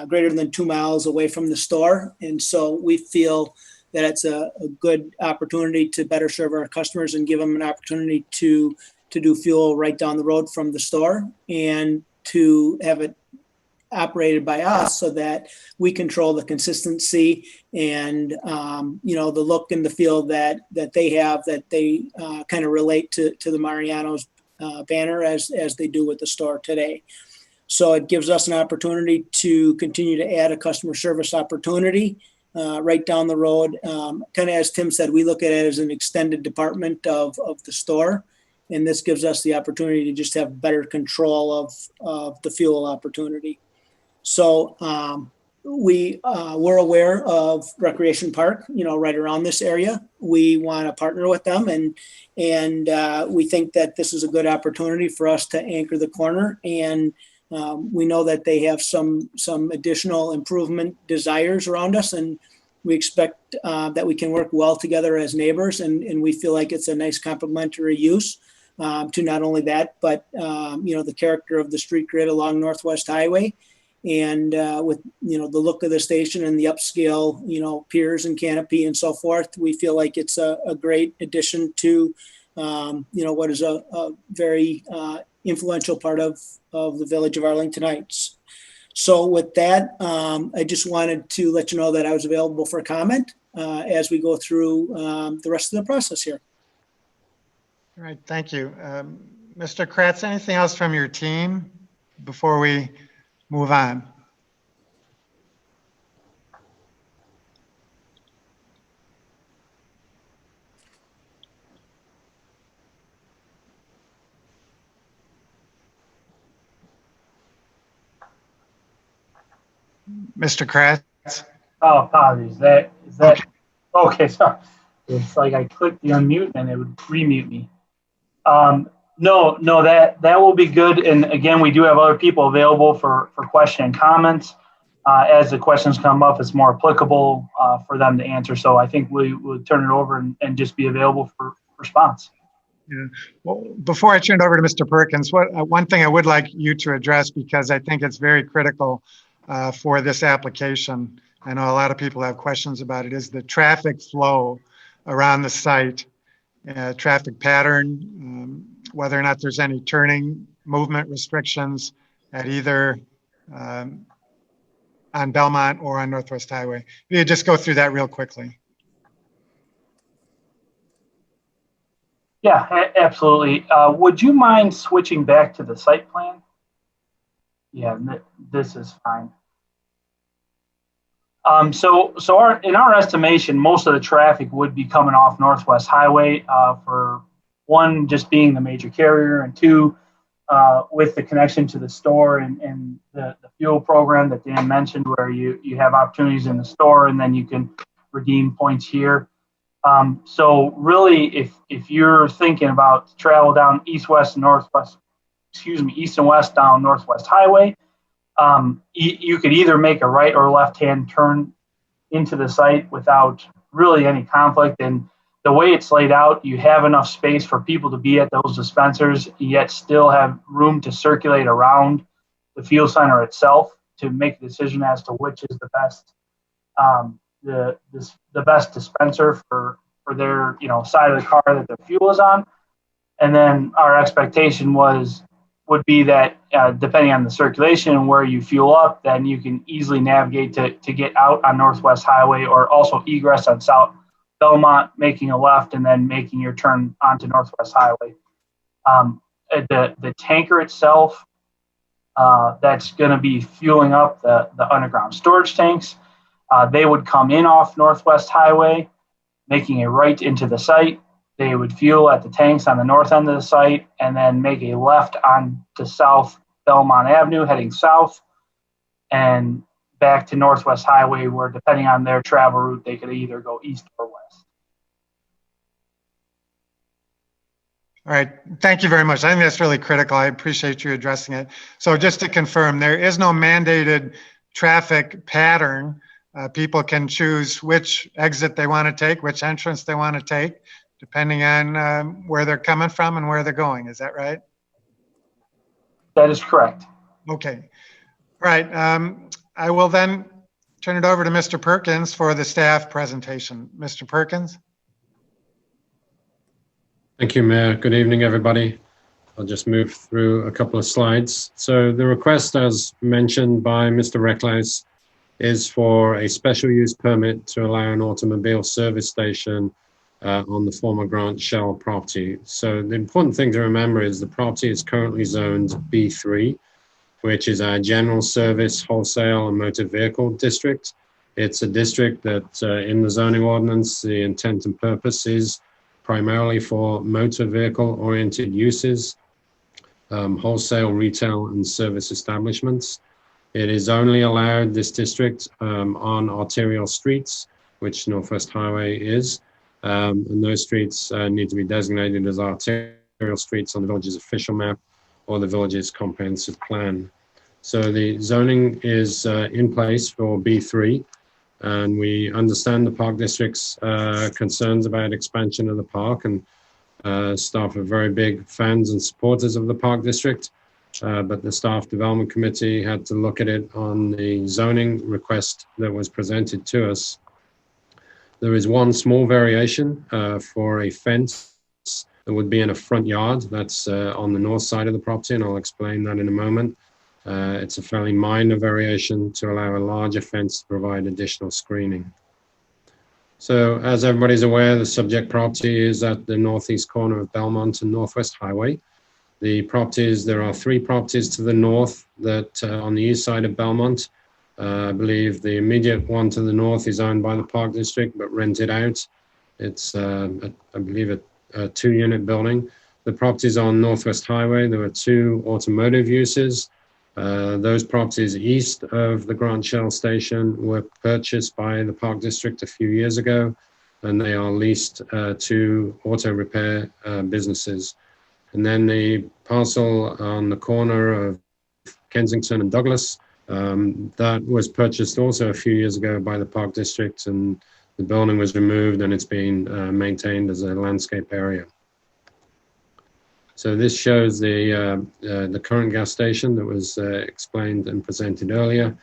greater than 2 miles away from the store. And so we feel that it's a good opportunity to better serve our customers and give them an opportunity to do fuel right down the road from the store and to have it operated by us so that we control the consistency and, the look and the feel that they have, that they kind of relate to the Mariano's banner as they do with the store today. So it gives us an opportunity to continue to add a customer service opportunity right down the road. Kind of as Tim said, we look at it as an extended department of the store. And this gives us the opportunity to just have better control of the fuel opportunity. So we're aware of Recreation Park, right around this area. We want to partner with them, and we think that this is a good opportunity for us to anchor the corner. And we know that they have some additional improvement desires around us, and we expect that we can work well together as neighbors. And we feel like it's a nice complementary use to not only that, but the character of the street grid along Northwest Highway. And with, the look of the station and the upscale, piers and canopy and so forth, we feel like it's a great addition to, what is a very influential part of the village of Arlington Heights. So with that, I just wanted to let you know that I was available for comment as we go through the rest of the process here. All right, thank you. Mr. Kratz, anything else from your team before we move on? Mr. Kratz? Oh, apologies. Is that okay? Sorry. It's like I clicked the unmute and it would remute me. No, that will be good. And again, we do have other people available for question and comments. As the questions come up, it's more applicable for them to answer. So I think we will turn it over and just be available for response. Yeah. Well, before I turn it over to Mr. Perkins, one thing I would like you to address, because I think it's very critical for this application. I know a lot of people have questions about it, is the traffic flow around the site, traffic pattern, whether or not there's any turning movement restrictions at either on Belmont or on Northwest Highway. If you just go through that real quickly. Yeah, absolutely. Would you mind switching back to the site plan? Yeah, this is fine. So in our estimation, most of the traffic would be coming off Northwest Highway for one, just being the major carrier, and two, with the connection to the store and the fuel program that Dan mentioned, where you have opportunities in the store and then you can redeem points here. So really, if you're thinking about travel down east and west down Northwest Highway, you could either make a right or left-hand turn into the site without really any conflict. And the way it's laid out, you have enough space for people to be at those dispensers, yet still have room to circulate around the fuel center itself to make a decision as to which is the best the best dispenser for their side of the car that the fuel is on. And then our expectation would be that depending on the circulation and where you fuel up, then you can easily navigate to get out on Northwest Highway, or also egress on South Belmont, making a left and then making your turn onto Northwest Highway. The tanker itself, that's going to be fueling up the underground storage tanks. They would come in off Northwest Highway, making a right into the site. They would fuel at the tanks on the north end of the site and then make a left on to South Belmont Avenue, heading south, and back to Northwest Highway, where depending on their travel route, they could either go east or west. All right, thank you very much. I think that's really critical. I appreciate you addressing it. So just to confirm, there is no mandated traffic pattern. People can choose which exit they want to take, which entrance they want to take, depending on where they're coming from and where they're going. Is that right? That is correct. Okay. All right. I will then turn it over to Mr. Perkins for the staff presentation. Mr. Perkins? Thank you, Mayor. Good evening, everybody. I'll just move through a couple of slides. So the request, as mentioned by Mr. Recklaus, is for a special use permit to allow an automobile service station on the former Grant Shell property. So the important thing to remember is the property is currently zoned B3, which is our general service, wholesale, and motor vehicle district. It's a district that in the zoning ordinance, the intent and purpose is primarily for motor vehicle oriented uses, wholesale, retail, and service establishments. It is only allowed, this district, on arterial streets, which Northwest Highway is. And those streets need to be designated as arterial streets on the village's official map or the village's comprehensive plan. So the zoning is in place for B3, and we understand the Park District's concerns about expansion of the park, and staff are very big fans and supporters of the Park District, but the Staff Development Committee had to look at it on the zoning request that was presented to us. There is one small variation for a fence that would be in a front yard. That's on the north side of the property, and I'll explain that in a moment. It's a fairly minor variation to allow a larger fence to provide additional screening. So as everybody's aware, the subject property is at the northeast corner of Belmont and Northwest Highway. The properties, there are 3 properties to the north that on the east side of Belmont. I believe the immediate one to the north is owned by the Park District but rented out. It's, I believe, a 2-unit building. The properties on Northwest Highway, there were 2 automotive uses. Those properties east of the Grant Shell station were purchased by the Park District a few years ago, and they are leased to auto repair businesses. And then the parcel on the corner of Kensington and Douglas, that was purchased also a few years ago by the Park District, and the building was removed and it's being maintained as a landscape area. So this shows the current gas station that was explained and presented earlier.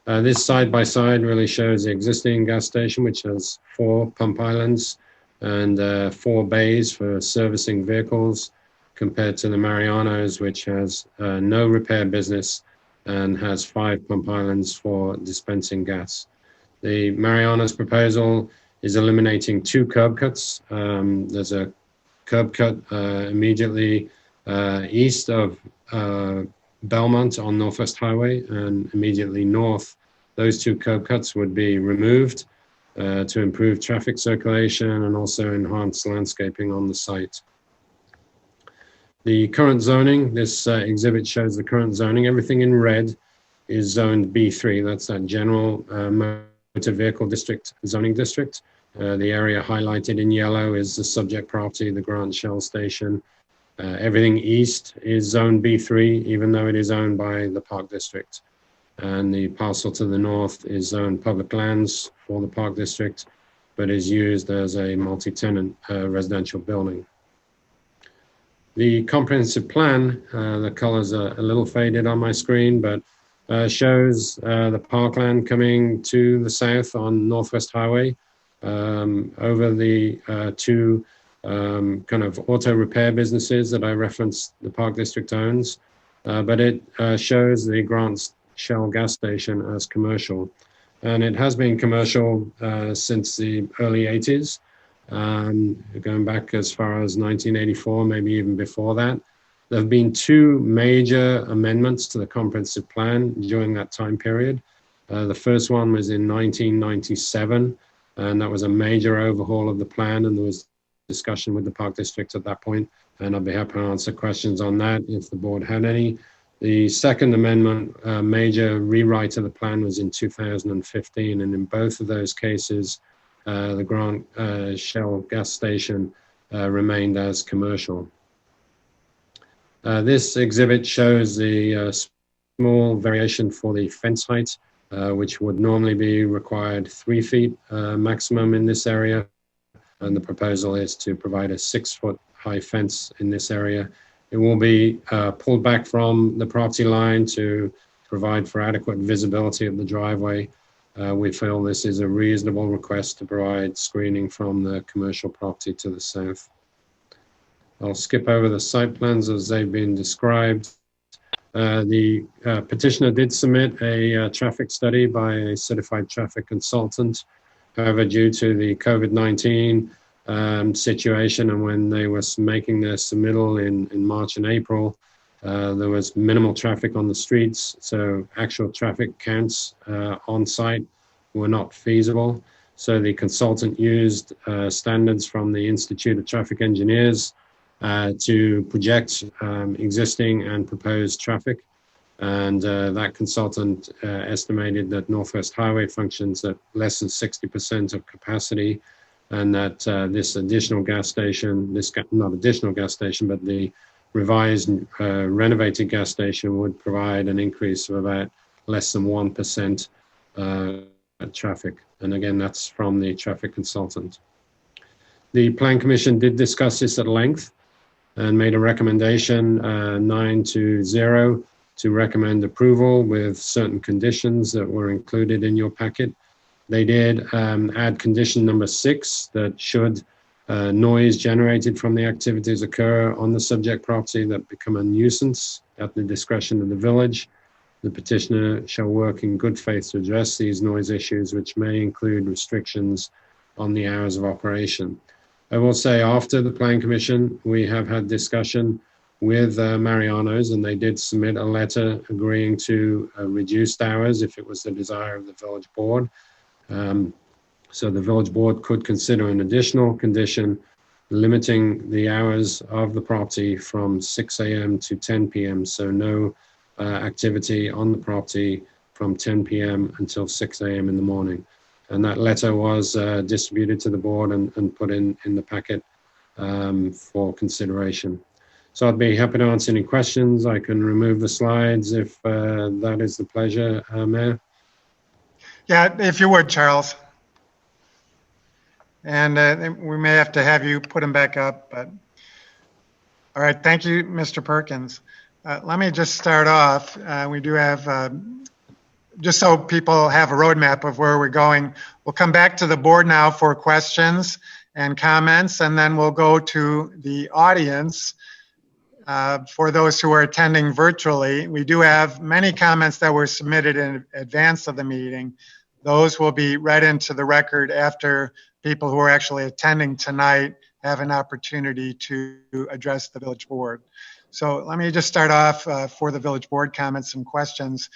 This side-by-side really shows the existing gas station, which has 4 pump islands and 4 bays for servicing vehicles, compared to the Mariano's, which has no repair business and has 5 pump islands for dispensing gas. The Mariano's proposal is eliminating 2 curb cuts. There's a curb cut immediately east of Belmont on Northwest Highway, and immediately north. Those 2 curb cuts would be removed to improve traffic circulation and also enhance landscaping on the site. The current zoning, this exhibit shows the current zoning. Everything in red is zoned B3. That's that general motor vehicle district, zoning district. The area highlighted in yellow is the subject property, the Grant Shell station. Everything east is zone B3, even though it is owned by the Park District. And the parcel to the north is zoned public lands for the Park District, but is used as a multi-tenant residential building. The comprehensive plan, the colors are a little faded on my screen, but shows the parkland coming to the south on Northwest Highway, over the 2 kind of auto repair businesses that I referenced the Park District owns, but it shows the Grant Shell gas station as commercial. And it has been commercial since the early 80s, going back as far as 1984, maybe even before that. There have been 2 major amendments to the comprehensive plan during that time period. The first one was in 1997, and that was a major overhaul of the plan, and there was discussion with the Park District at that point, and I'd be happy to answer questions on that if the board had any. The second amendment, major rewrite of the plan, was in 2015, and in both of those cases, the Grant Shell gas station remained as commercial. This exhibit shows the small variation for the fence height, which would normally be required 3 feet maximum in this area. And the proposal is to provide a 6-foot high fence in this area. It will be pulled back from the property line to provide for adequate visibility of the driveway. We feel this is a reasonable request to provide screening from the commercial property to the south. I'll skip over the site plans as they've been described. The petitioner did submit a traffic study by a certified traffic consultant. However, due to the COVID-19 situation and when they were making their submittal in March and April, there was minimal traffic on the streets, so actual traffic counts on site were not feasible. So the consultant used standards from the Institute of Traffic Engineers to project existing and proposed traffic. And that consultant estimated that Northwest Highway functions at less than 60% of capacity, and that this additional gas station, not additional gas station, but the revised renovated gas station would provide an increase of about less than 1% traffic. And again, that's from the traffic consultant. The Plan Commission did discuss this at length and made a recommendation 9-0 to recommend approval with certain conditions that were included in your packet. They did add condition number 6 that should noise generated from the activities occur on the subject property that become a nuisance at the discretion of the village, the petitioner shall work in good faith to address these noise issues, which may include restrictions on the hours of operation. I will say after the Plan Commission, we have had discussion with Mariano's, and they did submit a letter agreeing to reduced hours if it was the desire of the village board. So the village board could consider an additional condition limiting the hours of the property from 6 a.m. to 10 p.m. So no activity on the property from 10 p.m. until 6 a.m. in the morning. And that letter was distributed to the board and put in the packet for consideration. So I'd be happy to answer any questions. I can remove the slides if that is the pleasure, Mayor. Yeah, if you would, Charles. And we may have to have you put them back up, but all right. Thank you, Mr. Perkins. Let me just start off. We do have, just so people have a roadmap of where we're going, we'll come back to the board now for questions and comments, and then we'll go to the audience. For those who are attending virtually, we do have many comments that were submitted in advance of the meeting. Those will be read into the record after people who are actually attending tonight have an opportunity to address the village board. So let me just start off for the village board comments and questions.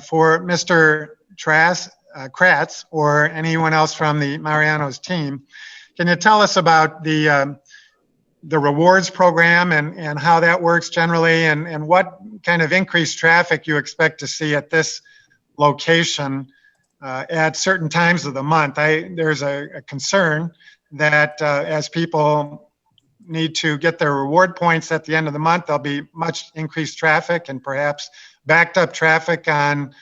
For Mr. Kratz or anyone else from the Mariano's team, can you tell us about the rewards program and how that works generally, and what kind of increased traffic you expect to see at this location at certain times of the month? There's a concern that as people need to get their reward points at the end of the month, there'll be much increased traffic and perhaps backed up traffic on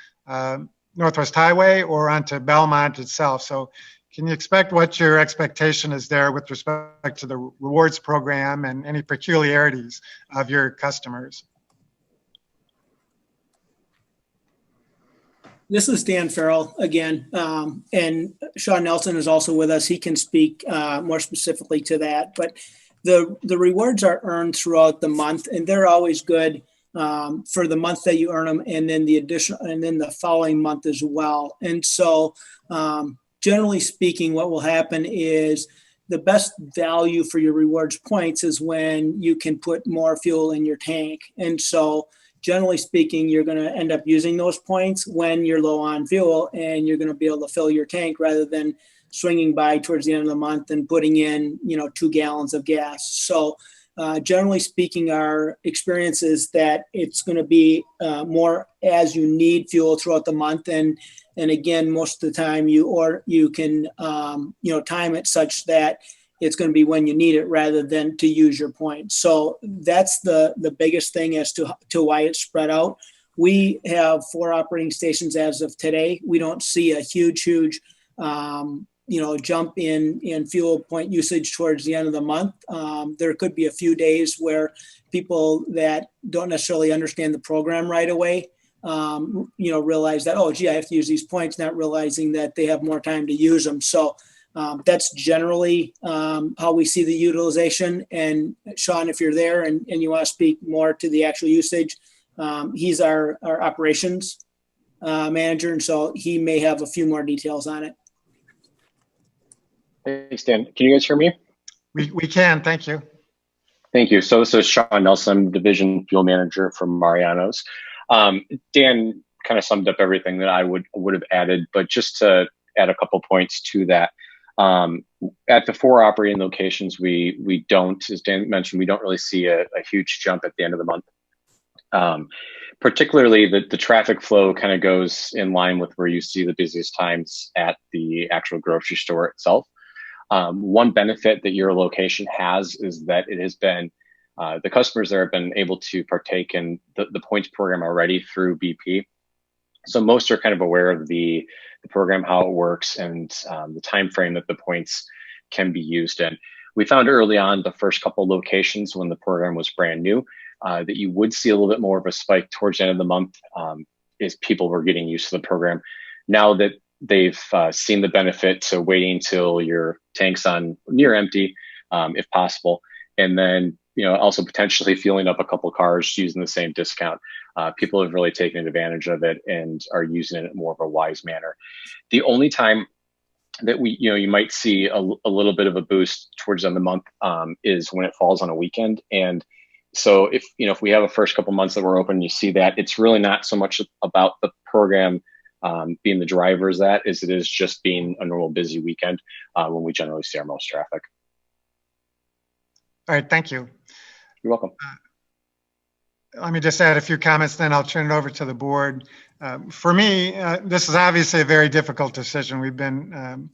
Northwest Highway or onto Belmont itself. So can you expect what your expectation is there with respect to the rewards program and any peculiarities of your customers? This is Dan Farrell again, and Sean Nelson is also with us. He can speak more specifically to that. But the rewards are earned throughout the month, and they're always good for the month that you earn them, and then the following month as well. And so, generally speaking, what will happen is the best value for your rewards points is when you can put more fuel in your tank. And so, generally speaking, you're going to end up using those points when you're low on fuel, and you're going to be able to fill your tank rather than swinging by towards the end of the month and putting in, 2 gallons of gas. So generally speaking, our experience is that it's going to be more as you need fuel throughout the month. And again, most of the time you can, time it such that it's going to be when you need it rather than to use your points. So that's the biggest thing as to why it's spread out. We have 4 operating stations as of today. We don't see a huge, jump in fuel point usage towards the end of the month. There could be a few days where people that don't necessarily understand the program right away, realize that, oh, gee, I have to use these points, not realizing that they have more time to use them. So That's generally how we see the utilization. And Sean, if you're there and you want to speak more to the actual usage, he's our operations manager, and so he may have a few more details on it. Thanks, Dan. Can you guys hear me? We can, thank you. Thank you. So this is Sean Nelson, I'm Division Fuel Manager for Mariano's. Dan kind of summed up everything that I would have added, but just to add a couple points to that. At the 4 operating locations, we don't, as Dan mentioned, we don't really see a huge jump at the end of the month. Particularly the traffic flow kind of goes in line with where you see the busiest times at the actual grocery store itself. One benefit that your location has is that it has been, the customers there have been able to partake in the points program already through BP. So most are kind of aware of the program, how it works, and the time frame that the points can be used in. We found early on, the first couple locations when the program was brand new, that you would see a little bit more of a spike towards the end of the month as people were getting used to the program. Now that they've seen the benefit to waiting till your tank's on near empty, if possible, and then also potentially fueling up a couple cars using the same discount. People have really taken advantage of it and are using it in more of a wise manner. The only time that you might see a little bit of a boost towards the end of the month is when it falls on a weekend. And so if we have a first couple months that we're open, you see that it's really not so much about the program being the drivers as it is just being a normal busy weekend when we generally see our most traffic. All right, thank you. You're welcome. Let me just add a few comments, then I'll turn it over to the board. For me, this is obviously a very difficult decision. We've been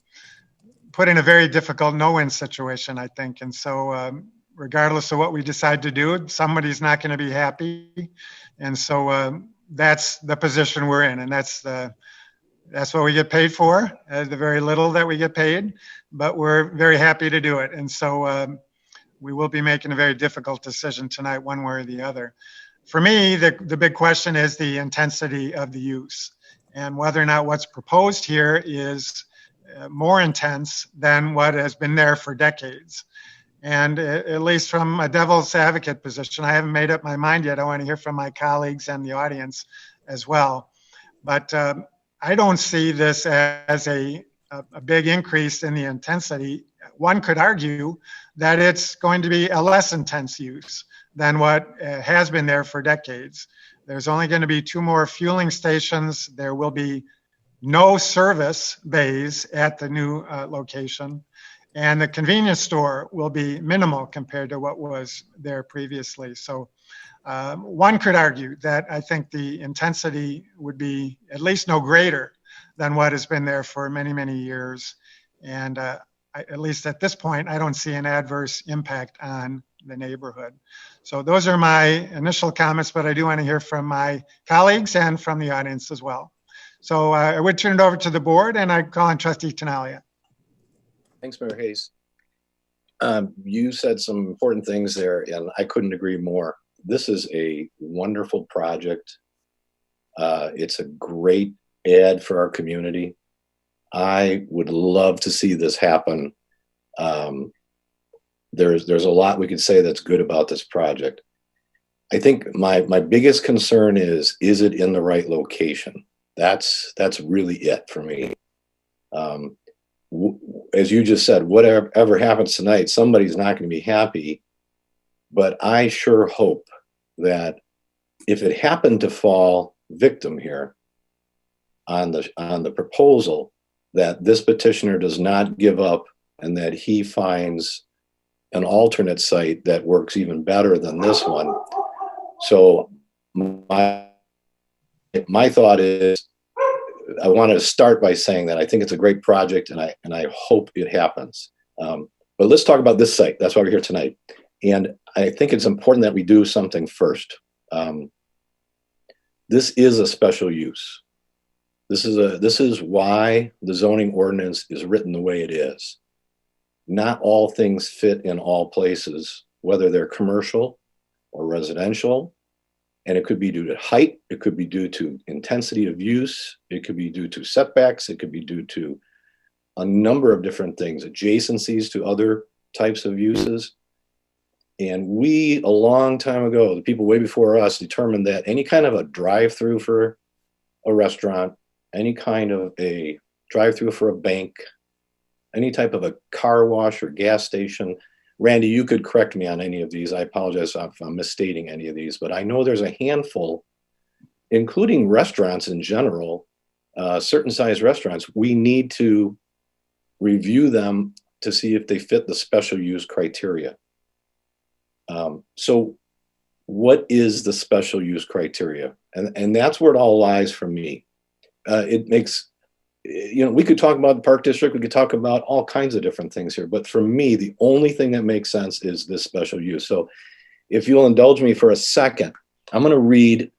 put in a very difficult no-win situation, I think. And so regardless of what we decide to do, somebody's not going to be happy. And so that's the position we're in. And that's what we get paid for, the very little that we get paid, but we're very happy to do it. And so we will be making a very difficult decision tonight, one way or the other. For me, the big question is the intensity of the use and whether or not what's proposed here is more intense than what has been there for decades. And at least from a devil's advocate position, I haven't made up my mind yet. I want to hear from my colleagues and the audience as well. But I don't see this as a big increase in the intensity. One could argue that it's going to be a less intense use than what has been there for decades. There's only going to be 2 more fueling stations. There will be no service bays at the new location. And the convenience store will be minimal compared to what was there previously. So one could argue that I think the intensity would be at least no greater than what has been there for many, many years. And at least at this point, I don't see an adverse impact on the neighborhood. So those are my initial comments, but I do want to hear from my colleagues and from the audience as well. So I would turn it over to the board, and I call on Trustee Tinaglia. Thanks, Mayor Hayes. You said some important things there, and I couldn't agree more. This is a wonderful project. It's a great ad for our community. I would love to see this happen. There's a lot we could say that's good about this project. I think my biggest concern is it in the right location? That's really it for me. As you just said, whatever happens tonight, somebody's not going to be happy. But I sure hope that if it happened to fall victim here on the proposal, that this petitioner does not give up and that he finds an alternate site that works even better than this one. So my thought is, I want to start by saying that I think it's a great project, and I hope it happens. But let's talk about this site. That's why we're here tonight. And I think it's important that we do something first. This is a special use. This is why the zoning ordinance is written the way it is. Not all things fit in all places, whether they're commercial or residential. And it could be due to height, it could be due to intensity of use, it could be due to setbacks, it could be due to a number of different things, adjacencies to other types of uses. And we, a long time ago, the people way before us, determined that any kind of a drive-through for a restaurant, any kind of a drive-through for a bank, any type of a car wash or gas station. Randy, you could correct me on any of these. I apologize if I'm misstating any of these, but I know there's a handful, including restaurants in general, certain size restaurants. We need to review them to see if they fit the special use criteria. So what is the special use criteria? And that's where it all lies for me. It makes, you know, we could talk about the park district, we could talk about all kinds of different things here, but for me, the only thing that makes sense is this special use. So if you'll indulge me for a second, I'm going to read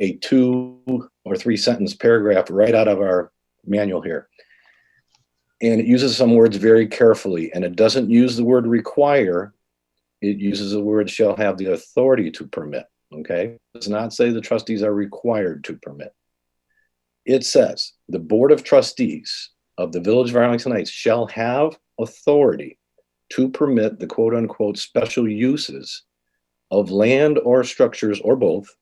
a 2 or 3 sentence paragraph right out of our manual here. And it uses some words very carefully, and it doesn't use the word require. It uses the word shall have the authority to permit, okay? It does not say the trustees are required to permit. It says the Board of Trustees of the Village of Arlington Heights shall have authority to permit the quote unquote special uses of land or structures or both,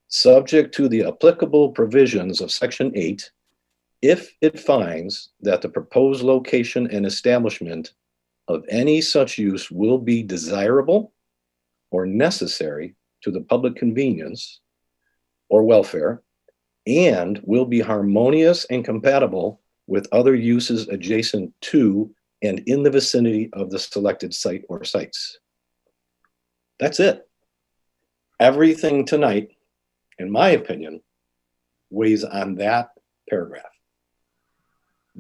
subject to the applicable provisions of Section 8, if it finds that the proposed location and establishment of any such use will be desirable or necessary to the public convenience or welfare, and will be harmonious and compatible with other uses adjacent to and in the vicinity of the selected site or sites. That's it. Everything tonight, in my opinion, weighs on that paragraph.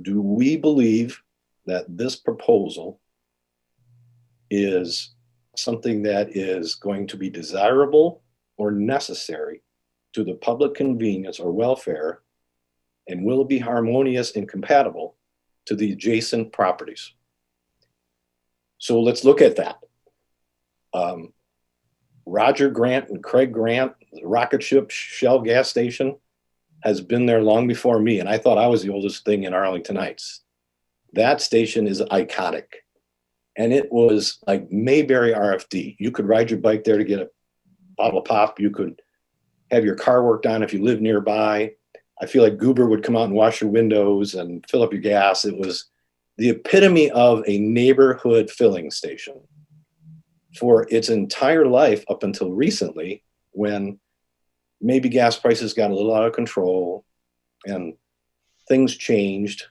Do we believe that this proposal is something that is going to be desirable or necessary to the public convenience or welfare, and will be harmonious and compatible to the adjacent properties? So let's look at that. Roger Grant and Craig Grant, the rocket ship Shell gas station, has been there long before me, and I thought I was the oldest thing in Arlington Heights. That station is iconic. And it was like Mayberry RFD. You could ride your bike there to get a bottle of pop. You could have your car worked on if you live nearby. I feel like Goober would come out and wash your windows and fill up your gas. It was the epitome of a neighborhood filling station for its entire life up until recently, when maybe gas prices got a little out of control and things changed.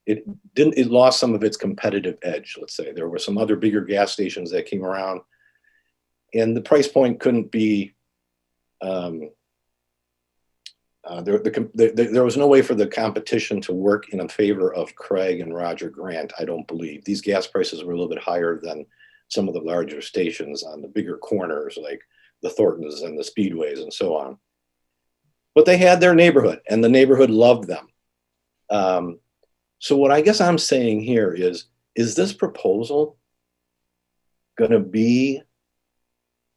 It lost some of its competitive edge, let's say. There were some other bigger gas stations that came around, and the price point couldn't be, there was no way for the competition to work in favor of Craig and Roger Grant, I don't believe. These gas prices were a little bit higher than some of the larger stations on the bigger corners, like the Thorntons and the Speedways and so on. But they had their neighborhood, and the neighborhood loved them. So what I guess I'm saying here is this proposal going to be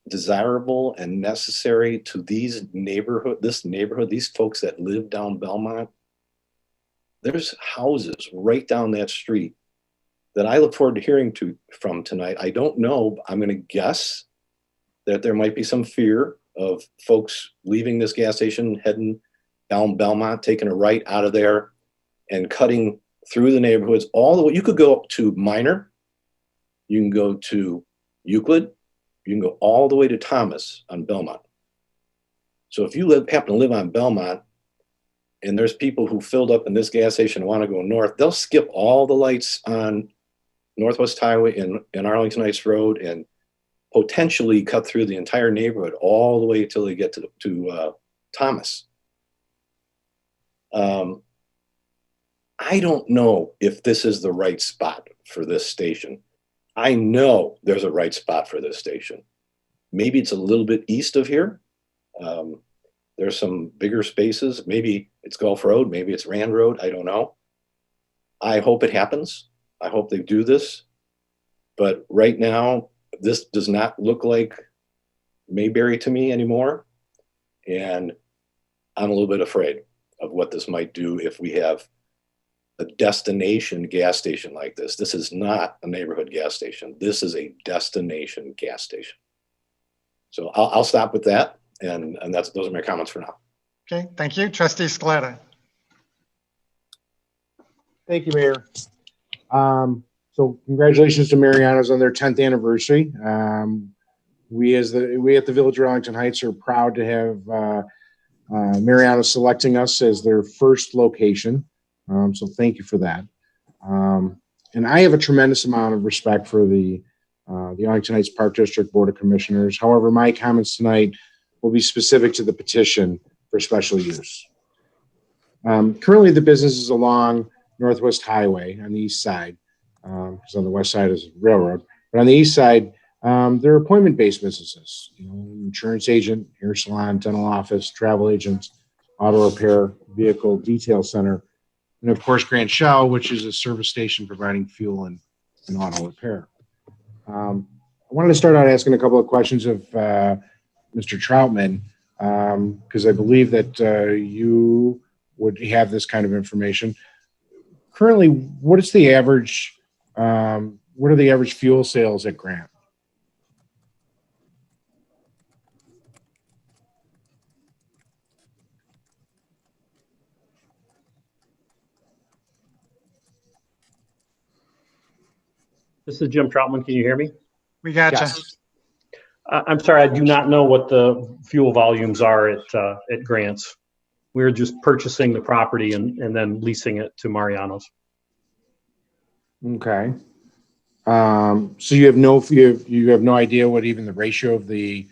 desirable and necessary to this neighborhood, these folks that live down Belmont? There's houses right down that street that I look forward to hearing from tonight. I don't know. I'm going to guess that there might be some fear of folks leaving this gas station, heading down Belmont, taking a right out of there and cutting through the neighborhoods all the way. You could go up to Minor, you can go to Euclid, you can go all the way to Thomas on Belmont. So if you happen to live on Belmont and there's people who filled up in this gas station and want to go north, they'll skip all the lights on Northwest Highway and Arlington Heights Road and potentially cut through the entire neighborhood all the way until they get to Thomas. I don't know if this is the right spot for this station. I know there's a right spot for this station. Maybe it's a little bit east of here. There's some bigger spaces. Maybe it's Gulf Road, maybe it's Rand Road, I don't know. I hope it happens. I hope they do this. But right now, this does not look like Mayberry to me anymore. And I'm a little bit afraid of what this might do if we have a destination gas station like this. This is not a neighborhood gas station. This is a destination gas station. So I'll stop with that, and those are my comments for now. Okay, thank you. Trustee Scaletta. Thank you, Mayor. So congratulations to Mariano's on their 10th anniversary. We at the Village of Arlington Heights are proud to have Mariano selecting us as their first location. So thank you for that. And I have a tremendous amount of respect for the Arlington Heights Park District Board of Commissioners. However, my comments tonight will be specific to the petition for special use. Currently, the business is along Northwest Highway on the east side, because on the west side is railroad. But on the east side, they're appointment-based businesses. Insurance agent, hair salon, dental office, travel agent, auto repair, vehicle detail center, and of course Grand Shell, which is a service station providing fuel and auto repair. I wanted to start out asking a couple of questions of Mr. Troutman, because I believe that you would have this kind of information. Currently, what is the average? What are the average fuel sales at Grant? This is Jim Troutman. Can you hear me? We got you. Yes. I'm sorry, I do not know what the fuel volumes are at Grants. We're just purchasing the property and then leasing it to Mariano's. Okay. So you have no idea what even the ratio of the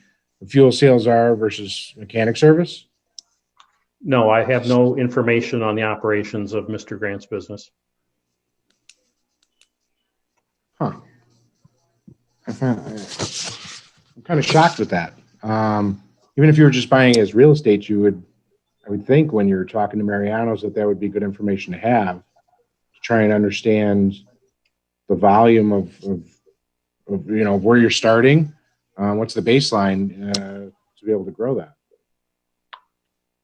fuel sales are versus mechanic service? No, I have no information on the operations of Mr. Grant's business. Huh. I'm kind of shocked with that. Even if you were just buying as real estate, I would think when you're talking to Mariano's that would be good information to have to try and understand the volume of where you're starting, what's the baseline to be able to grow that.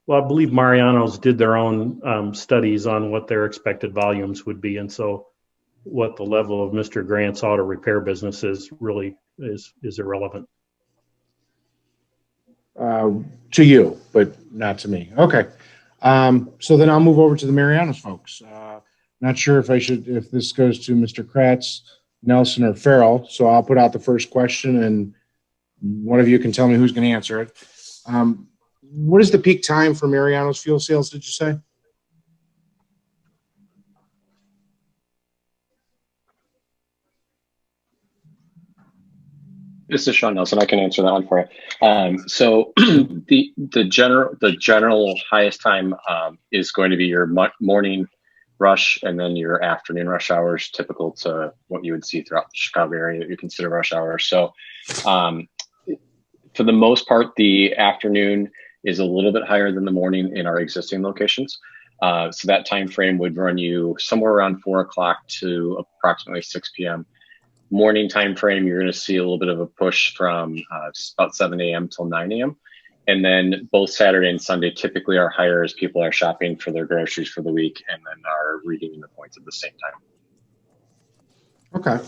Well, I believe Mariano's did their own studies on what their expected volumes would be, and so what the level of Mr. Grant's auto repair business is really is irrelevant. To you, but not to me. Okay. So then I'll move over to the Mariano's folks. Not sure if this goes to Mr. Kratz, Nelson, or Farrell. So I'll put out the first question and one of you can tell me who's going to answer it. What is the peak time for Mariano's fuel sales, did you say? This is Sean Nelson. I can answer that one for you. So the general highest time is going to be your morning rush and then your afternoon rush hours, typical to what you would see throughout the Chicago area that you consider rush hours. So for the most part, the afternoon is a little bit higher than the morning in our existing locations. So that time frame would run you somewhere around 4 o'clock to approximately 6 p.m. Morning time frame, you're going to see a little bit of a push from about 7 a.m. till 9 a.m. And then both Saturday and Sunday typically are higher as people are shopping for their groceries for the week and then are redeeming the points at the same time. Okay.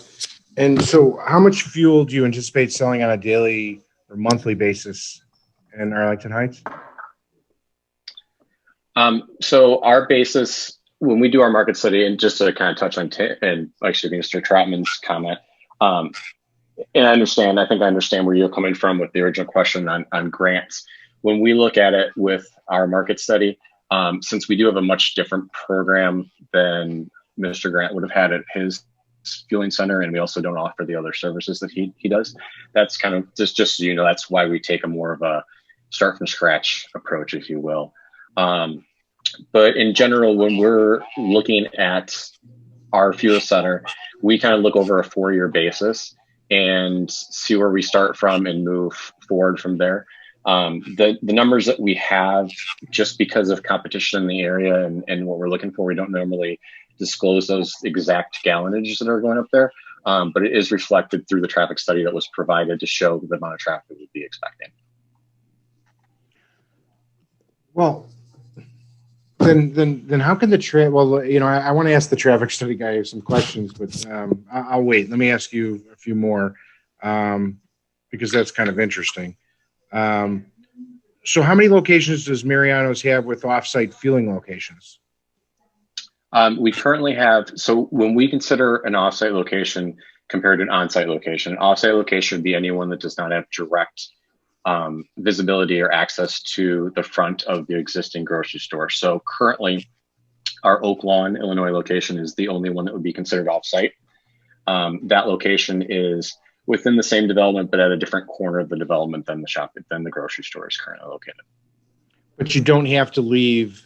And so how much fuel do you anticipate selling on a daily or monthly basis in Arlington Heights? So our basis, when we do our market study, and just to kind of touch on Mr. Troutman's comment, and I think I understand where you're coming from with the original question on grants. When we look at it with our market study, since we do have a much different program than Mr. Grant would have had at his fueling center, and we also don't offer the other services that he does, that's kind of just so you know, that's why we take a more of a start from scratch approach, if you will. But in general, when we're looking at our fuel center, we kind of look over a 4-year basis and see where we start from and move forward from there. The numbers that we have, just because of competition in the area and what we're looking for, we don't normally disclose those exact gallonages that are going up there, but it is reflected through the traffic study that was provided to show the amount of traffic we'd be expecting. Well, Then how can the well, you know, I want to ask the traffic study guy some questions, but I'll wait. Let me ask you a few more because that's kind of interesting. So how many locations does Mariano's have with off-site fueling locations? We currently have, so when we consider an off-site location compared to an on-site location, an off-site location would be anyone that does not have direct visibility or access to the front of the existing grocery store. So currently, our Oak Lawn, Illinois location is the only one that would be considered off-site. That location is within the same development, but at a different corner of the development than the grocery store is currently located. But you don't have to leave.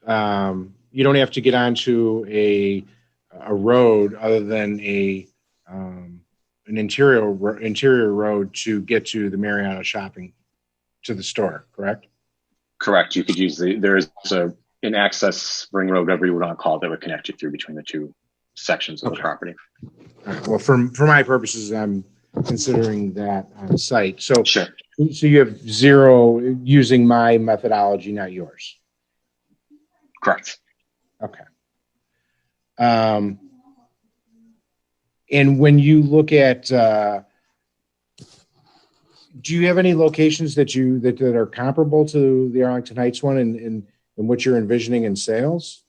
You don't have to get onto a road other than an interior road to get to the Mariano shopping to the store, correct? Correct. You could use there's an access ring road, whatever you would want to call it, that would connect you through between the two sections of the property. All right. Well, for my purposes, I'm considering that on site. So, sure. So you have zero using my methodology, not yours. Correct. Okay. And when you look at, do you have any locations that are comparable to the Arlington Heights one and what you're envisioning in sales?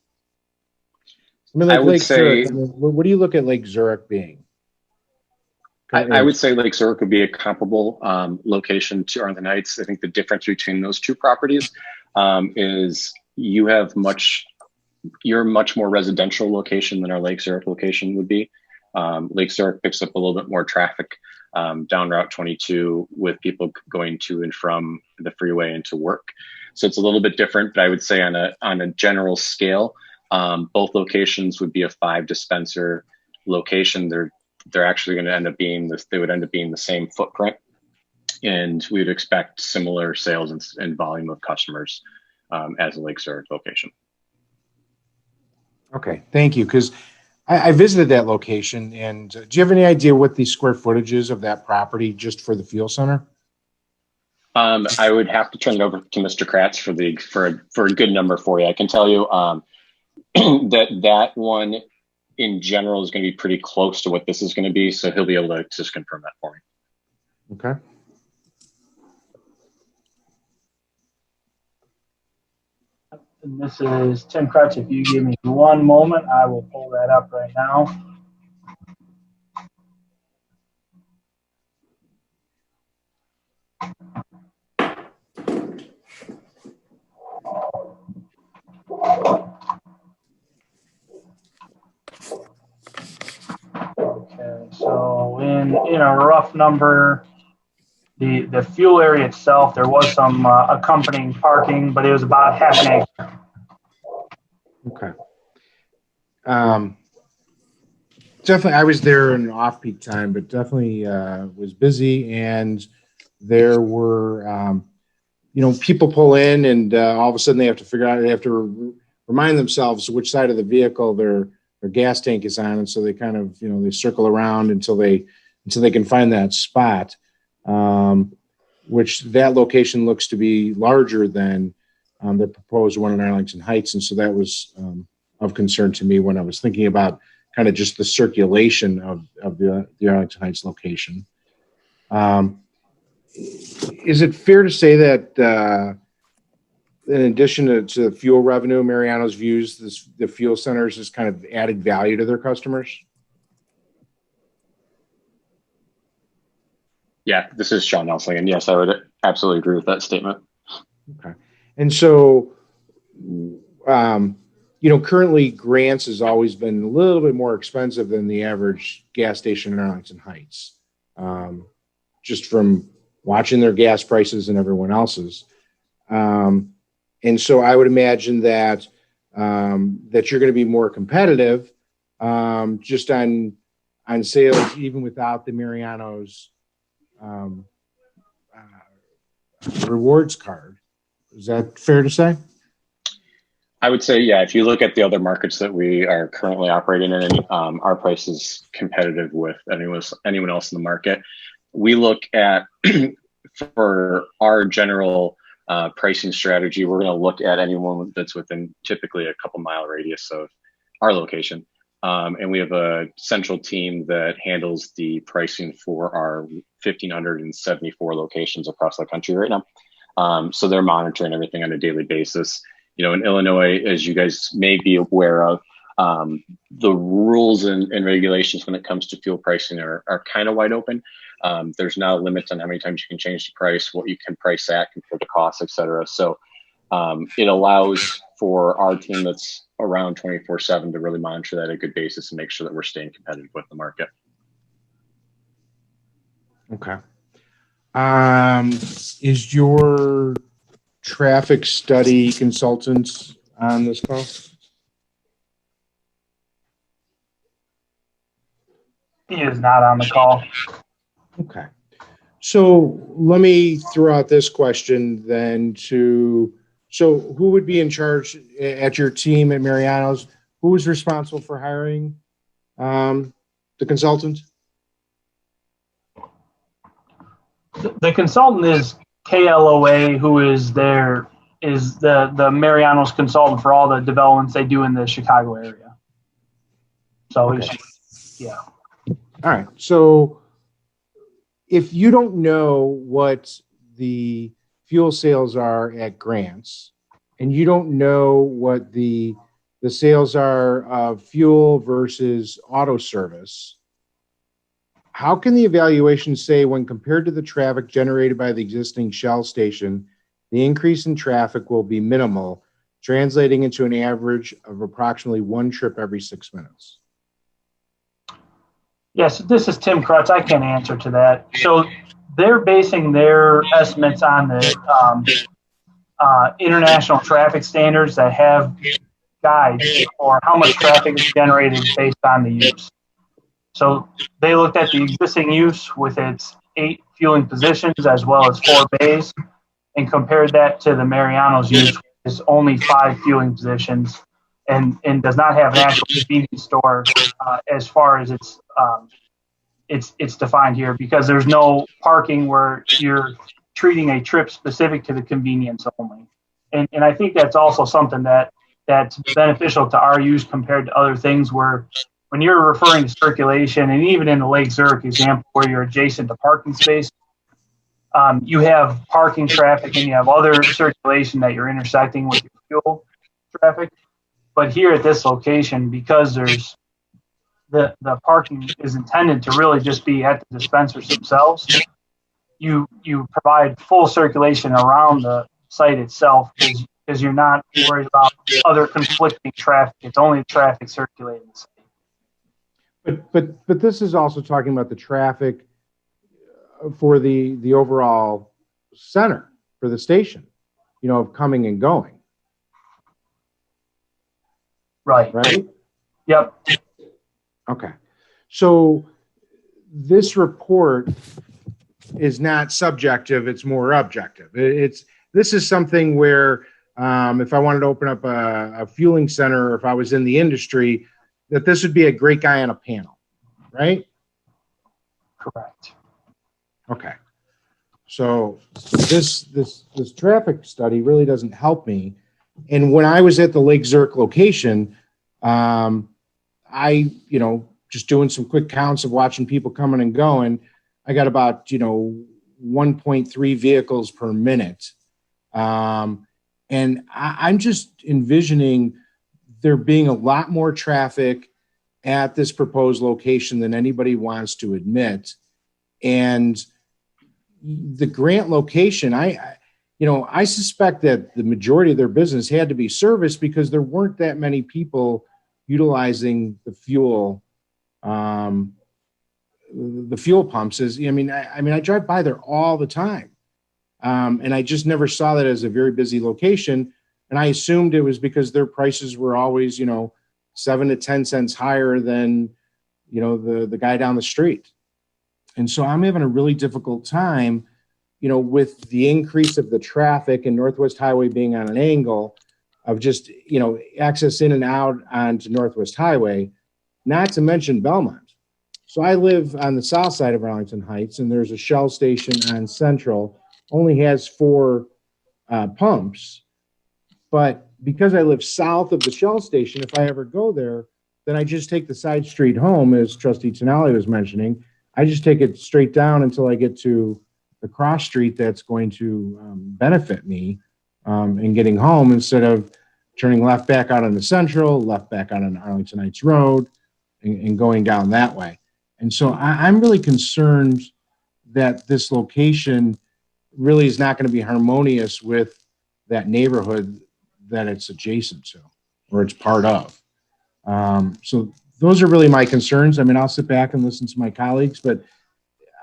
I mean, like I would Lake say, Zurich, I mean, what do you look at Lake Zurich being? I would say Lake Zurich would be a comparable location to Arlington Heights. I think the difference between those two properties is you're a much more residential location than our Lake Zurich location would be. Lake Zurich picks up a little bit more traffic down Route 22 with people going to and from the freeway into work. So it's a little bit different, but I would say on a general scale, both locations would be a 5 dispenser location. They're actually going to end up being they would end up being the same footprint, and we would expect similar sales and volume of customers as a Lake Zurich location. Okay, thank you. Because I visited that location, and do you have any idea what the square footage is of that property just for the fuel center? I would have to turn it over to Mr. Kratz for a good number for you. I can tell you that one in general is going to be pretty close to what this is going to be, so he'll be able to just confirm that for me. Okay. And this is Tim Kratz. If you give me one moment, I will pull that up right now. Okay, so in a rough number, the fuel area itself, there was some accompanying parking, but it was about half an acre. Okay. Definitely, I was there in off-peak time, but definitely was busy, and there were, people pull in, and all of a sudden they have to remind themselves which side of the vehicle their gas tank is on, and so they kind of, they circle around until they can find that spot, which that location looks to be larger than the proposed one in Arlington Heights, and so that was of concern to me when I was thinking about kind of just the circulation of the Arlington Heights location. Is it fair to say that in addition to fuel revenue, Mariano's views the fuel centers as kind of added value to their customers? Yeah, this is Sean Nelson, and yes, I would absolutely agree with that statement. Okay. And so, currently Grants has always been a little bit more expensive than the average gas station in Arlington Heights, just from watching their gas prices and everyone else's. And so I would imagine that you're going to be more competitive just on sales, even without the Mariano's rewards card. Is that fair to say? I would say, yeah, if you look at the other markets that we are currently operating in, our price is competitive with anyone else in the market. We look at, for our general pricing strategy. We're going to look at anyone that's within typically a couple mile radius of our location. And we have a central team that handles the pricing for our 1,574 locations across the country right now. So they're monitoring everything on a daily basis. You know, in Illinois, as you guys may be aware of, the rules and regulations when it comes to fuel pricing are kind of wide open. There's now limits on how many times you can change the price, what you can price at compared to costs, et cetera. So it allows for our team that's around 24/7 to really monitor that at a good basis and make sure that we're staying competitive with the market. Okay. Is your traffic study consultant on this call? He is not on the call. Okay. So let me throw out this question then so who would be in charge at your team at Mariano's? Who is responsible for hiring the consultant? The consultant is KLOA, who is the Mariano's consultant for all the developments they do in the Chicago area. So okay. Yeah. All right. So if you don't know what the fuel sales are at Grants, and you don't know what the sales are of fuel versus auto service, how can the evaluation say when compared to the traffic generated by the existing Shell station, the increase in traffic will be minimal, translating into an average of approximately one trip every 6 minutes? Yes, this is Tim Krutz. I can answer to that. So they're basing their estimates on the international traffic standards that have guides for how much traffic is generated based on the use. So they looked at the existing use with its 8 fueling positions as well as 4 bays and compared that to the Mariano's use, which is only 5 fueling positions and does not have an actual convenience store as far as it's defined here, because there's no parking where you're treating a trip specific to the convenience only. And I think that's also something that's beneficial to our use compared to other things where when you're referring to circulation, and even in the Lake Zurich example where you're adjacent to parking space, you have parking traffic and you have other circulation that you're intersecting with your fuel traffic. But here at this location, because there's the parking is intended to really just be at the dispensers themselves, you provide full circulation around the site itself because you're not worried about other conflicting traffic. It's only traffic circulating the site. But this is also talking about the traffic for the overall center for the station, of coming and going. Right. Yep. Okay. So this report is not subjective, it's more objective. This is something where if I wanted to open up a fueling center, or if I was in the industry, that this would be a great guy on a panel, right? Correct. Okay. So this traffic study really doesn't help me. And when I was at the Lake Zurich location, I, just doing some quick counts of watching people coming and going, I got about, 1.3 vehicles per minute. And I'm just envisioning there being a lot more traffic at this proposed location than anybody wants to admit. And the Grant location, I suspect that the majority of their business had to be service because there weren't that many people utilizing the fuel pumps. I drive by there all the time. And I just never saw that as a very busy location. And I assumed it was because their prices were always, 7 to 10 cents higher than, the guy down the street. And so I'm having a really difficult time, with the increase of the traffic and Northwest Highway being on an angle of just, access in and out onto Northwest Highway, not to mention Belmont. So I live on the south side of Arlington Heights, and there's a Shell station on Central, only has 4 pumps. But because I live south of the Shell station, if I ever go there, then I just take the side street home, as Trustee Tinaglia was mentioning. I just take it straight down until I get to the cross street that's going to benefit me in getting home, instead of turning left back out on the Central, left back out on Arlington Heights Road, and going down that way. And so I'm really concerned that this location really is not going to be harmonious with that neighborhood that it's adjacent to or it's part of. So those are really my concerns. I mean, I'll sit back and listen to my colleagues, but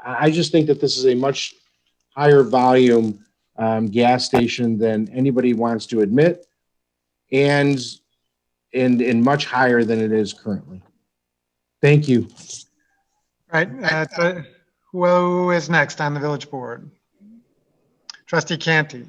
I just think that this is a much higher volume gas station than anybody wants to admit, and much higher than it is currently. Thank you. Right. Who is next on the village board? Trustee Canty.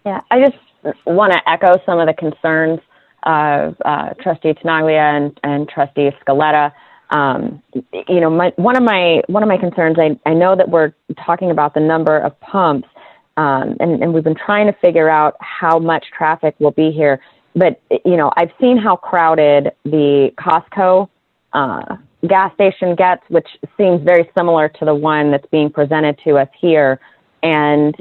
Yeah, I just want to echo some of the concerns of Trustee Tinaglia and Trustee Scaletta. You know, one of my concerns, I know that we're talking about the number of pumps, and we've been trying to figure out how much traffic will be here. But, you know, I've seen how crowded the Costco gas station gets, which seems very similar to the one that's being presented to us here. And,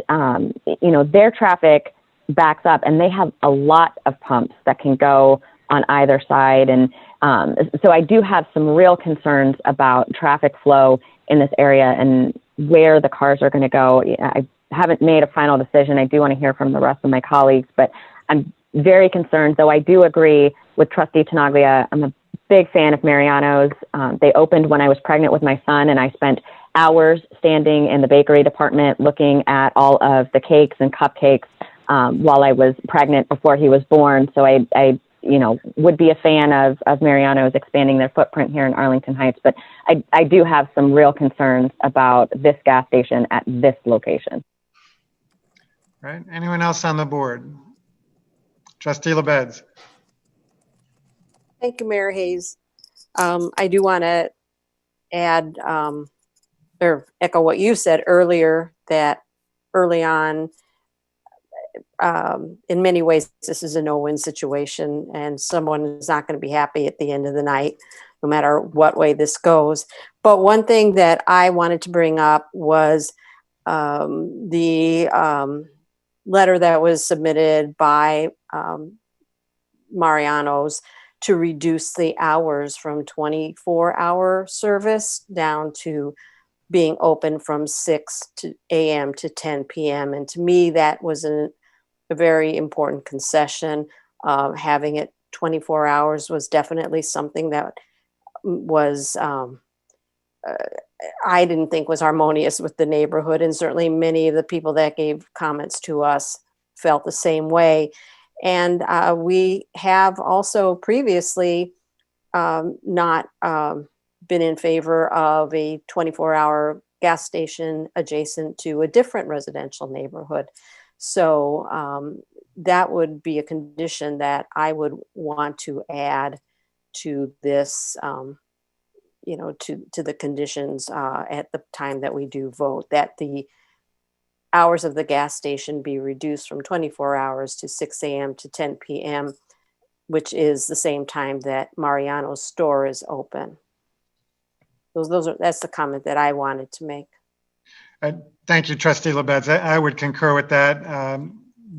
you know, their traffic backs up, and they have a lot of pumps that can go on either side. And so I do have some real concerns about traffic flow in this area and where the cars are going to go. I haven't made a final decision. I do want to hear from the rest of my colleagues, but I'm very concerned, though I do agree with Trustee Tinaglia. I'm a big fan of Mariano's. They opened when I was pregnant with my son, and I spent hours standing in the bakery department looking at all of the cakes and cupcakes while I was pregnant before he was born. So I you know, would be a fan of Mariano's expanding their footprint here in Arlington Heights, but I do have some real concerns about this gas station at this location. Right. Anyone else on the board? Trustee LaBedz. Thank you, Mayor Hayes. I do want to add or echo what you said earlier, that early on, in many ways, this is a no-win situation, and someone is not going to be happy at the end of the night, no matter what way this goes. But one thing that I wanted to bring up was the letter that was submitted by Mariano's to reduce the hours from 24-hour service down to being open from 6 a.m. to 10 p.m. And to me, that was a very important concession. Having it 24 hours was definitely something that was, I didn't think was harmonious with the neighborhood. And certainly many of the people that gave comments to us felt the same way. And we have also previously not been in favor of a 24-hour gas station adjacent to a different residential neighborhood. So that would be a condition that I would want to add to this, you know, to the conditions at the time that we do vote, that the hours of the gas station be reduced from 24 hours to 6 a.m. to 10 p.m., which is the same time that Mariano's store is open. That's the comment that I wanted to make. Thank you, Trustee LaBedz. I would concur with that.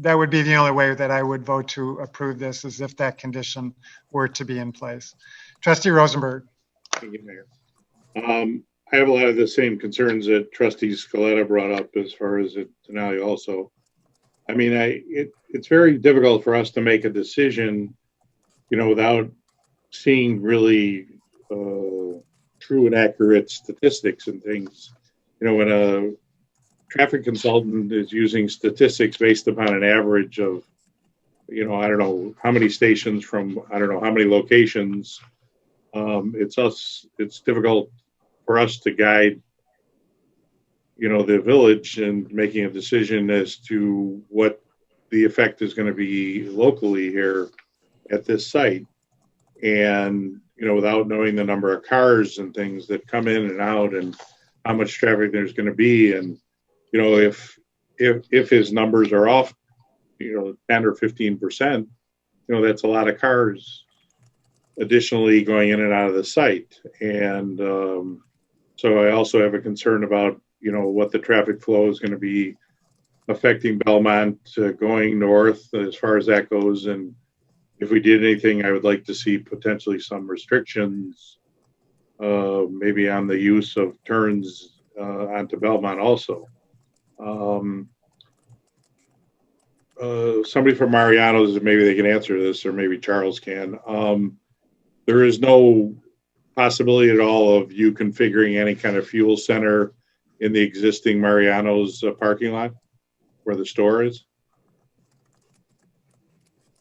That would be the only way that I would vote to approve this, is if that condition were to be in place. Trustee Rosenberg. Thank you, Mayor. I have a lot of the same concerns that Trustee Scaletta brought up as far as Tinaglia also. I mean, it's very difficult for us to make a decision, you know, without seeing really true and accurate statistics and things. You know, when a traffic consultant is using statistics based upon an average of, you know, I don't know how many stations from, I don't know how many locations, it's difficult for us to guide, you know, the village and making a decision as to what the effect is going to be locally here at this site. And, you know, without knowing the number of cars and things that come in and out and how much traffic there's going to be. And, you know, if if his numbers are off, 10 or 15%, that's a lot of cars additionally going in and out of the site. And so I also have a concern about, what the traffic flow is going to be affecting Belmont going north as far as that goes. And if we did anything, I would like to see potentially some restrictions, maybe on the use of turns onto Belmont also. Somebody from Mariano's, maybe they can answer this, or maybe Charles can. There is no possibility at all of you configuring any kind of fuel center in the existing Mariano's parking lot where the store is?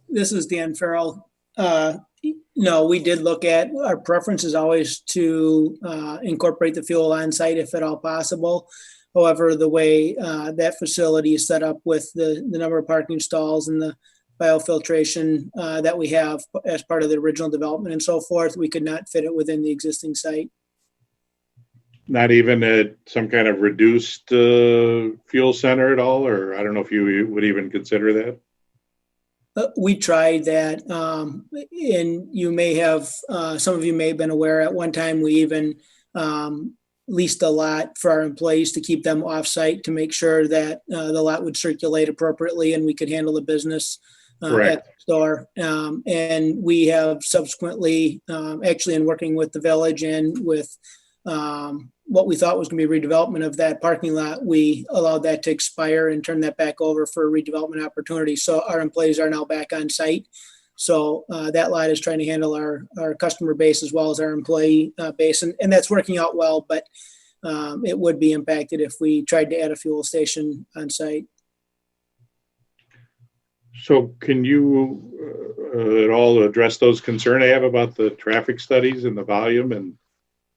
This is Dan Farrell. No, we did look at, our preference is always to incorporate the fuel on site if at all possible. However, the way that facility is set up with the number of parking stalls and the biofiltration that we have as part of the original development and so forth, we could not fit it within the existing site. Not even at some kind of reduced fuel center at all? Or I don't know if you would even consider that. We tried that, and you may have, some of you may have been aware, at one time we even leased a lot for our employees to keep them off-site to make sure that the lot would circulate appropriately and we could handle the business at the store. And we have subsequently, actually in working with the village and with what we thought was going to be redevelopment of that parking lot, we allowed that to expire and turn that back over for a redevelopment opportunity. So our employees are now back on site. So that lot is trying to handle our customer base as well as our employee base. And that's working out well, but it would be impacted if we tried to add a fuel station on site. So can you at all address those concerns I have about the traffic studies and the volume and,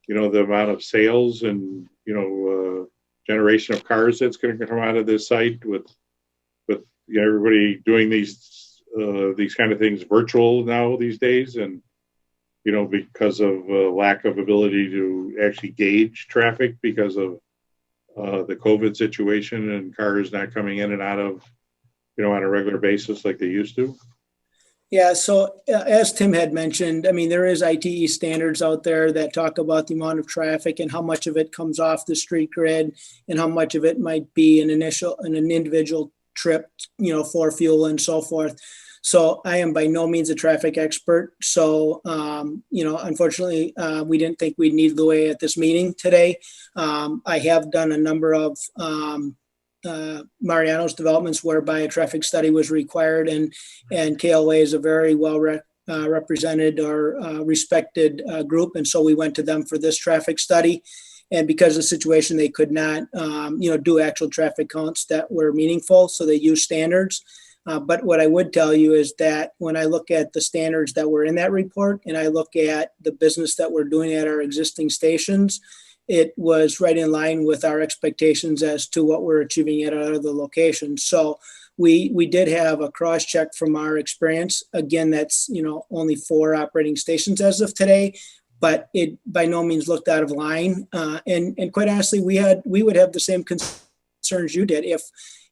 the amount of sales and, generation of cars that's going to come out of this site with everybody doing these kind of things virtual now these days, and because of lack of ability to actually gauge traffic because of the COVID situation and cars not coming in and out of on a regular basis like they used to. Yeah, so as Tim had mentioned, I mean, there is ITE standards out there that talk about the amount of traffic and how much of it comes off the street grid and how much of it might be an individual trip, for fuel and so forth. So I am by no means a traffic expert. So, unfortunately, we didn't think we'd need the way at this meeting today. I have done a number of Mariano's developments whereby a traffic study was required, and KLA is a very well represented or respected group, and so we went to them for this traffic study. And because of the situation, they could not, do actual traffic counts that were meaningful, so they used standards. But what I would tell you is that when I look at the standards that were in that report, and I look at the business that we're doing at our existing stations, it was right in line with our expectations as to what we're achieving at our other locations. So we did have a cross check from our experience. Again, that's, only 4 operating stations as of today, but it by no means looked out of line. And quite honestly, we would have the same concerns you did.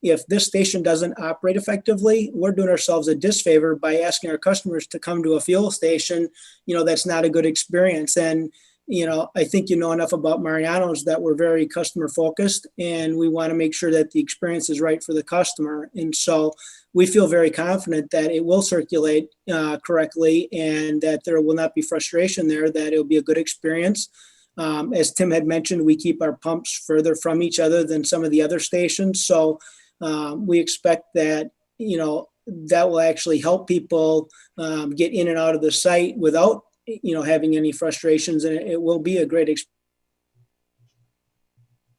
If this station doesn't operate effectively, we're doing ourselves a disfavor by asking our customers to come to a fuel station, that's not a good experience. And I think enough about Mariano's that we're very customer focused, and we want to make sure that the experience is right for the customer. And so we feel very confident that it will circulate correctly and that there will not be frustration there, that it'll be a good experience. As Tim had mentioned, we keep our pumps further from each other than some of the other stations. So we expect that, that will actually help people get in and out of the site without having any frustrations, and it will be a great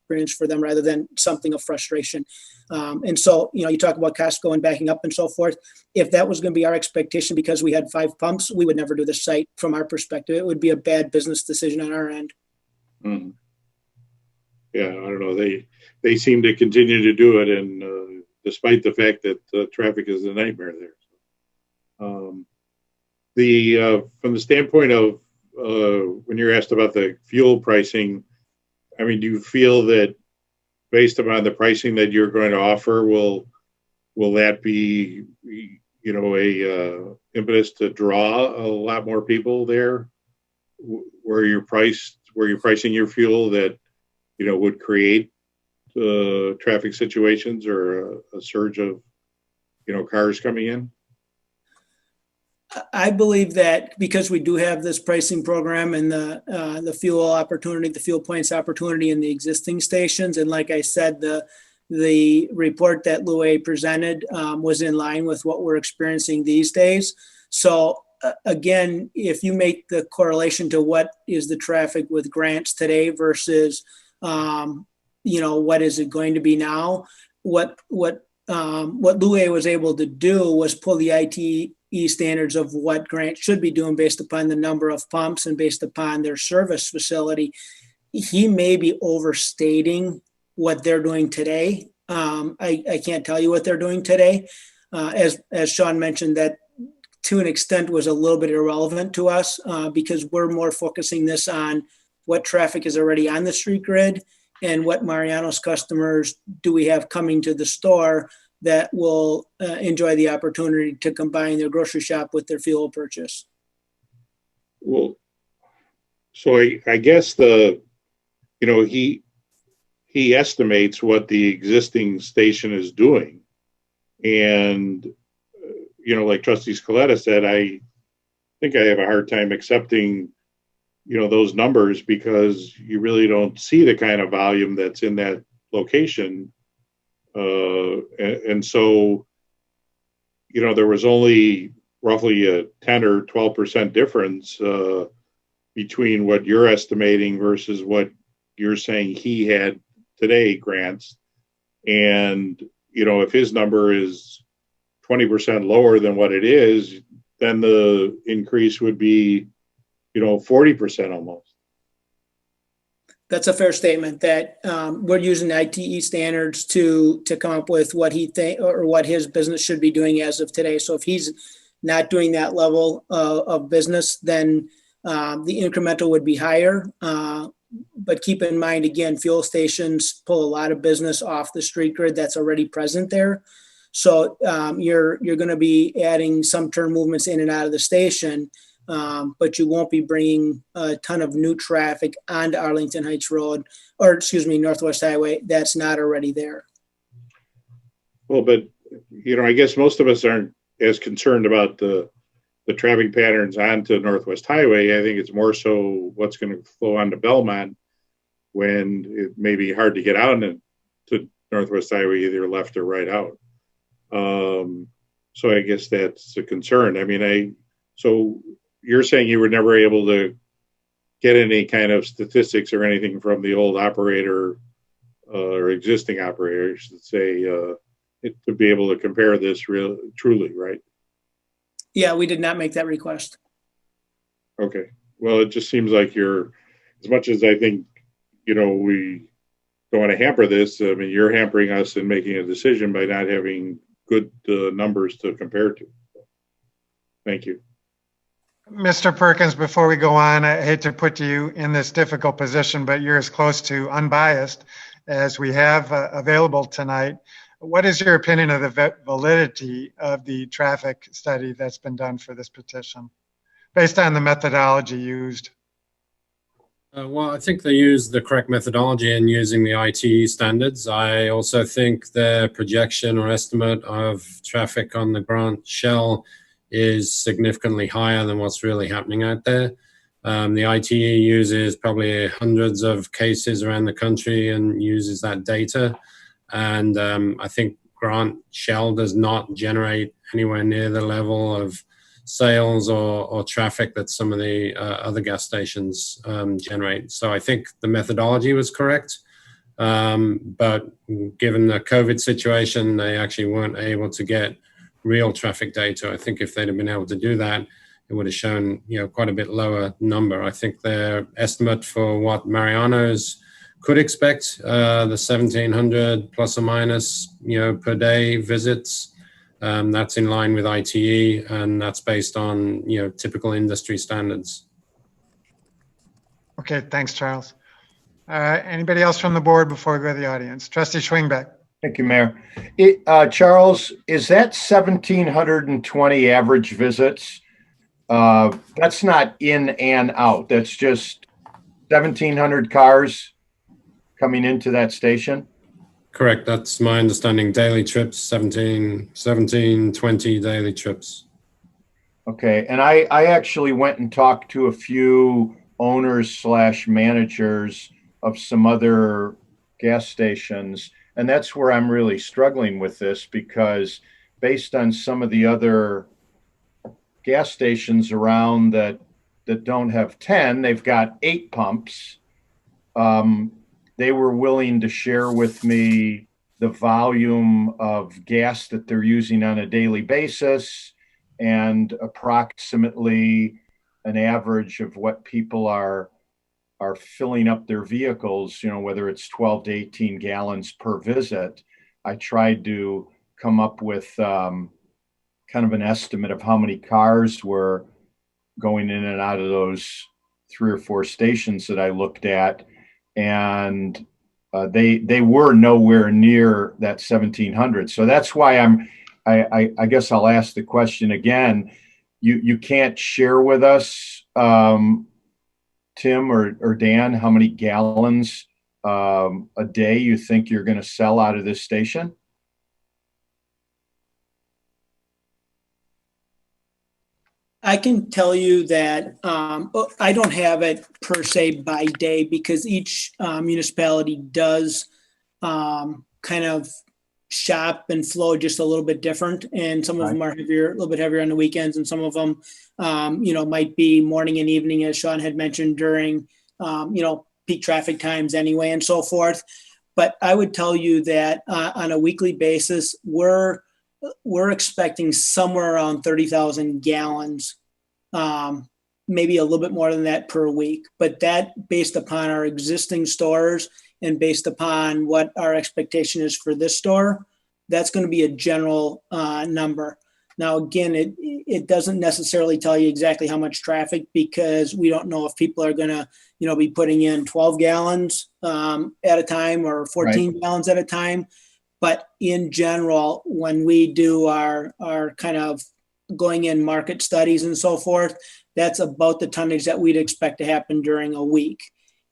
experience for them rather than something of frustration. And so, you talk about Costco and backing up and so forth. If that was going to be our expectation because we had 5 pumps, we would never do the site from our perspective. It would be a bad business decision on our end. Mm-hmm. Yeah, I don't know. They seem to continue to do it, and despite the fact that traffic is a nightmare there. From the standpoint of when you're asked about the fuel pricing, I mean, do you feel that based upon the pricing that you're going to offer, will that be, you know, a impetus to draw a lot more people there, where you're pricing your fuel that, you know, would create traffic situations or a surge of, you know, cars coming in? I believe that because we do have this pricing program and the fuel opportunity, the fuel points opportunity in the existing stations, and like I said, the report that Louis presented was in line with what we're experiencing these days. So again, if you make the correlation to what is the traffic with grants today versus, you know, what is it going to be now? What Louis was able to do was pull the ITE standards of what grants should be doing based upon the number of pumps and based upon their service facility. He may be overstating what they're doing today. I can't tell you what they're doing today. As Sean mentioned, that to an extent was a little bit irrelevant to us because we're more focusing this on what traffic is already on the street grid and what Mariano's customers do we have coming to the store that will enjoy the opportunity to combine their grocery shop with their fuel purchase. Well, so I guess he estimates what the existing station is doing. And, you know, like Trustee Scaletta said, I think I have a hard time accepting, you know, those numbers because you really don't see the kind of volume that's in that location. And so, you know, there was only roughly a 10 or 12% difference between what you're estimating versus what you're saying he had today grants. And, you know, if his number is 20% lower than what it is, then the increase would be, you know, 40% almost. That's a fair statement that we're using ITE standards to come up with what he think or what his business should be doing as of today. So if he's not doing that level of business, then the incremental would be higher. But keep in mind, again, fuel stations pull a lot of business off the street grid that's already present there. So you're going to be adding some turn movements in and out of the station. But you won't be bringing a ton of new traffic onto Arlington Heights Road, or excuse me, Northwest Highway, that's not already there. Well, but, you know, I guess most of us aren't as concerned about the traffic patterns onto Northwest Highway. I think it's more so what's going to flow onto Belmont when it may be hard to get out to Northwest Highway, either left or right out. So I guess that's a concern. I mean, so you're saying you were never able to get any kind of statistics or anything from the old operator or existing operator, I should say, to be able to compare this truly, right? Yeah, we did not make that request. Okay. Well, it just seems like as much as I think, you know, we don't want to hamper this, I mean, you're hampering us in making a decision by not having good numbers to compare to. Thank you. Mr. Perkins, before we go on, I hate to put you in this difficult position, but you're as close to unbiased as we have available tonight. What is your opinion of the validity of the traffic study that's been done for this petition, based on the methodology used? Well, I think they used the correct methodology in using the ITE standards. I also think their projection or estimate of traffic on the Grant Shell is significantly higher than what's really happening out there. The ITE uses probably hundreds of cases around the country and uses that data. And I think Grant Shell does not generate anywhere near the level of sales or traffic that some of the other gas stations generate. So I think the methodology was correct. But given the COVID situation, they actually weren't able to get real traffic data. I think if they'd have been able to do that, it would have shown, you know, quite a bit lower number. I think their estimate for what Mariano's could expect, the 1,700 plus or minus, you know, per day visits, that's in line with ITE, and that's based on, you know, typical industry standards. Okay, thanks, Charles. Anybody else from the board before we go to the audience? Trustee Schwingbeck. Thank you, Mayor. Charles, is that 1,720 average visits? That's not in and out. That's just 1,700 cars coming into that station? Correct. That's my understanding. Daily trips, 17, 20 daily trips. Okay. And I actually went and talked to a few owners / managers of some other gas stations. And that's where I'm really struggling with this, because based on some of the other gas stations around that don't have 10, they've got 8 pumps. They were willing to share with me the volume of gas that they're using on a daily basis and approximately an average of what people are filling up their vehicles, whether it's 12 to 18 gallons per visit. I tried to come up with kind of an estimate of how many cars were going in and out of those 3 or 4 stations that I looked at. And they were nowhere near that 1,700. So that's why I guess I'll ask the question again. You can't share with us, Tim or Dan, how many gallons a day you think you're going to sell out of this station? I can tell you that I don't have it per se by day, because each municipality does kind of shop and flow just a little bit different. And some of them are heavier, a little bit heavier on the weekends, and some of them, might be morning and evening, as Sean had mentioned, during, peak traffic times anyway, and so forth. But I would tell you that on a weekly basis, we're expecting somewhere around 30,000 gallons, maybe a little bit more than that per week. But that based upon our existing stores and based upon what our expectation is for this store, that's going to be a general number. Now, again, it doesn't necessarily tell you exactly how much traffic, because we don't know if people are going to, be putting in 12 gallons at a time or 14 gallons at a time. But in general, when we do our kind of going in market studies and so forth, that's about the tonnage that we'd expect to happen during a week.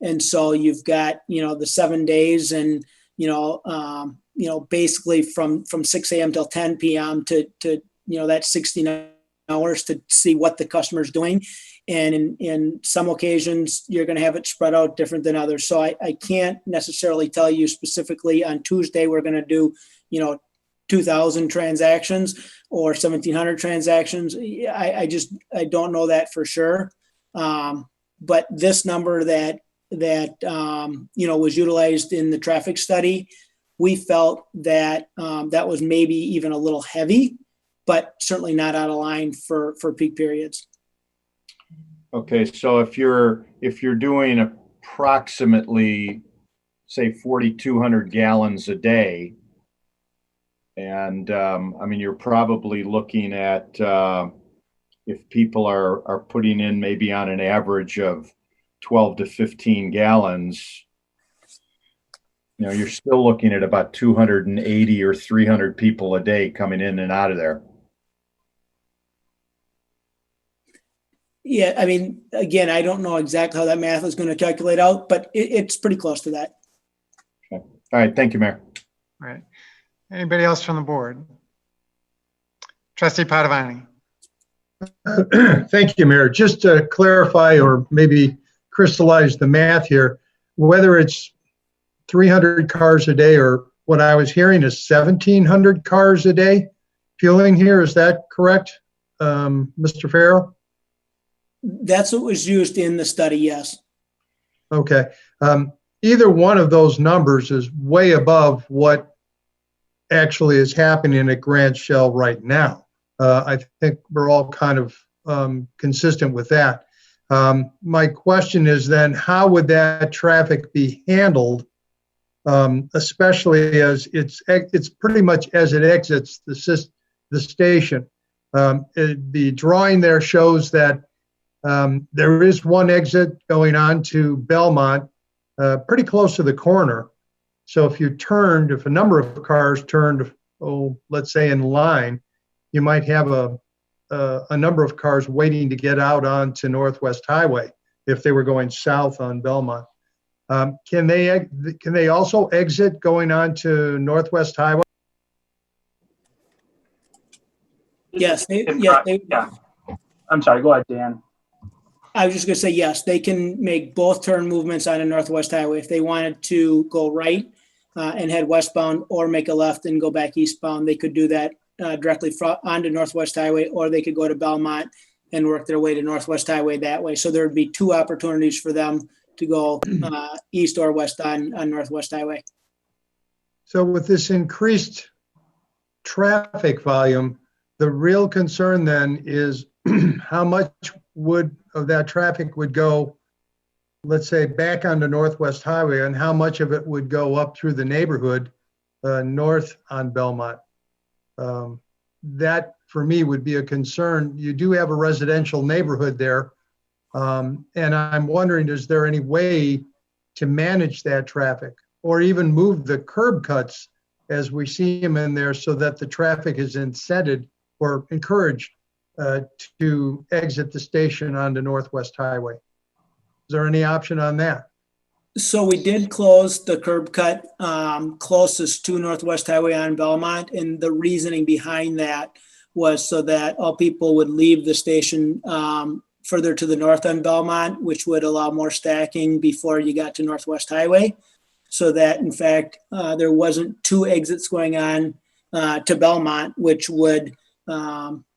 And so you've got, the 7 days and, basically from 6 a.m. till 10 p.m. to that's 16 hours to see what the customer's doing. And in some occasions, you're going to have it spread out different than others. So I can't necessarily tell you specifically on Tuesday, we're going to do, 2,000 transactions or 1,700 transactions. I don't know that for sure. But this number that was utilized in the traffic study, we felt that that was maybe even a little heavy, but certainly not out of line for peak periods. Okay, so if you're doing approximately, say, 4,200 gallons a day, and you're probably looking at if people are putting in maybe on an average of 12 to 15 gallons, you're still looking at about 280 or 300 people a day coming in and out of there. Yeah, again, I don't know exactly how that math is going to calculate out, but it's pretty close to that. Okay. All right. Thank you, Mayor. All right. Anybody else from the board? Trustee Padovani. Thank you, Mayor. Just to clarify or maybe crystallize the math here, whether it's 300 cars a day or what I was hearing is 1,700 cars a day fueling here. Is that correct, Mr. Farrell? That's what was used in the study, yes. Okay. Either one of those numbers is way above what actually is happening at Grand Shell right now. I think we're all kind of consistent with that. My question is then, how would that traffic be handled, especially as it's pretty much as it exits the station? The drawing there shows that there is one exit going on to Belmont, pretty close to the corner. So if a number of cars turned, let's say in line, you might have a number of cars waiting to get out onto Northwest Highway if they were going south on Belmont. Can they also exit going on to Northwest Highway? Yes. Yeah. I'm sorry. Go ahead, Dan. I was just going to say, yes, they can make both turn movements on a Northwest Highway. If they wanted to go right and head westbound, or make a left and go back eastbound, they could do that directly onto Northwest Highway, or they could go to Belmont and work their way to Northwest Highway that way. So there would be two opportunities for them to go east or west on Northwest Highway. So with this increased traffic volume, the real concern then is how much of that traffic would go, let's say, back onto Northwest Highway, and how much of it would go up through the neighborhood north on Belmont. That for me would be a concern. You do have a residential neighborhood there. And I'm wondering, is there any way to manage that traffic, or even move the curb cuts as we see them in there, so that the traffic is incented or encouraged to exit the station onto Northwest Highway? Is there any option on that? So we did close the curb cut closest to Northwest Highway on Belmont, and the reasoning behind that was so that all people would leave the station further to the north on Belmont, which would allow more stacking before you got to Northwest Highway, so that in fact there wasn't two exits going on to Belmont, which would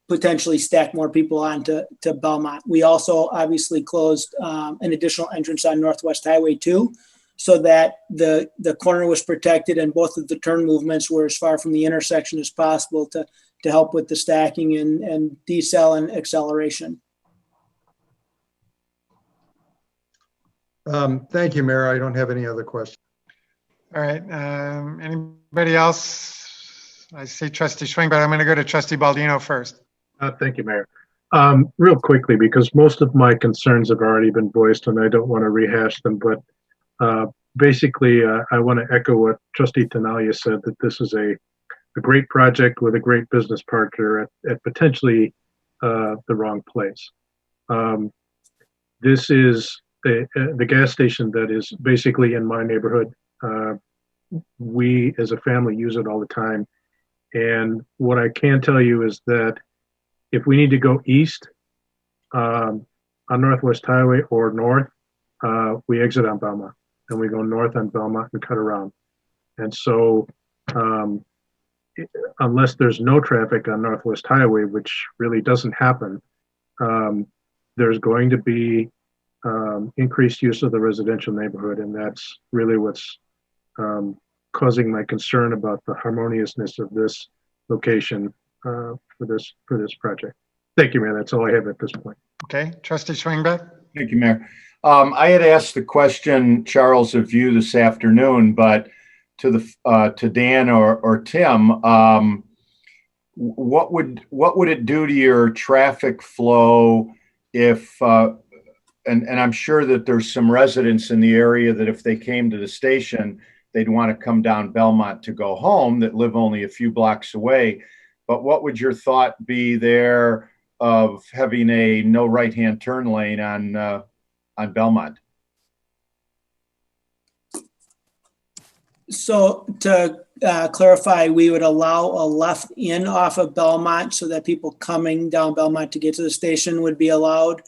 potentially stack more people onto Belmont. We also obviously closed an additional entrance on Northwest Highway too, so that the corner was protected and both of the turn movements were as far from the intersection as possible to help with the stacking and decel and acceleration. Thank you, Mayor. I don't have any other questions. All right. Anybody else? I see Trustee Schwingbeck, but I'm going to go to Trustee Baldino first. Thank you, Mayor. Real quickly, because most of my concerns have already been voiced and I don't want to rehash them, but basically I want to echo what Trustee Tinaglia said, that this is a great project with a great business partner at potentially the wrong place. This is the gas station that is basically in my neighborhood. We as a family use it all the time. And what I can tell you is that if we need to go east on Northwest Highway or north, we exit on Belmont and we go north on Belmont and cut around. And so unless there's no traffic on Northwest Highway, which really doesn't happen, there's going to be increased use of the residential neighborhood. And that's really what's causing my concern about the harmoniousness of this location for this project. Thank you, Mayor. That's all I have at this point. Okay, Trustee Schwingbeck. Thank you, Mayor. I had asked the question, Charles, of you this afternoon, but to Dan or Tim, what would it do to your traffic flow if and I'm sure that there's some residents in the area that if they came to the station, they'd want to come down Belmont to go home that live only a few blocks away. But what would your thought be there of having a no right-hand turn lane on Belmont? So to clarify, we would allow a left in off of Belmont so that people coming down Belmont to get to the station would be allowed.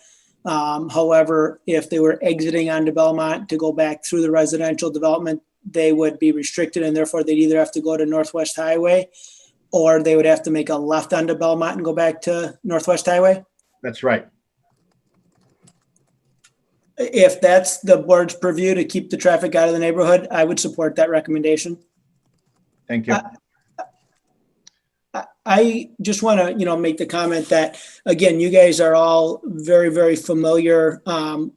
However, if they were exiting onto Belmont to go back through the residential development, they would be restricted, and therefore they'd either have to go to Northwest Highway or they would have to make a left onto Belmont and go back to Northwest Highway. That's right. If that's the board's purview to keep the traffic out of the neighborhood, I would support that recommendation. Thank you. I just want to, make the comment that, again, you guys are all very, very familiar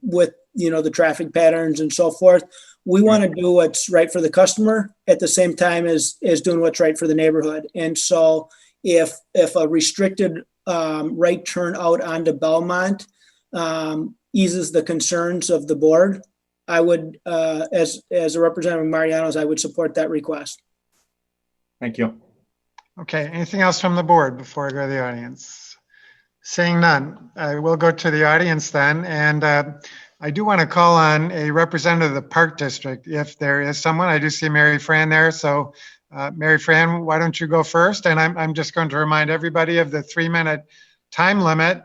with, the traffic patterns and so forth. We want to do what's right for the customer at the same time as doing what's right for the neighborhood. And so if a restricted right turn out onto Belmont eases the concerns of the board, I would, as a representative of Mariano's, I would support that request. Thank you. Okay, anything else from the board before I go to the audience? Seeing none, I will go to the audience then. And I do want to call on a representative of the Park District. If there is someone, I do see Mary Fran there. So Mary Fran, why don't you go first? And I'm just going to remind everybody of the 3-minute time limit.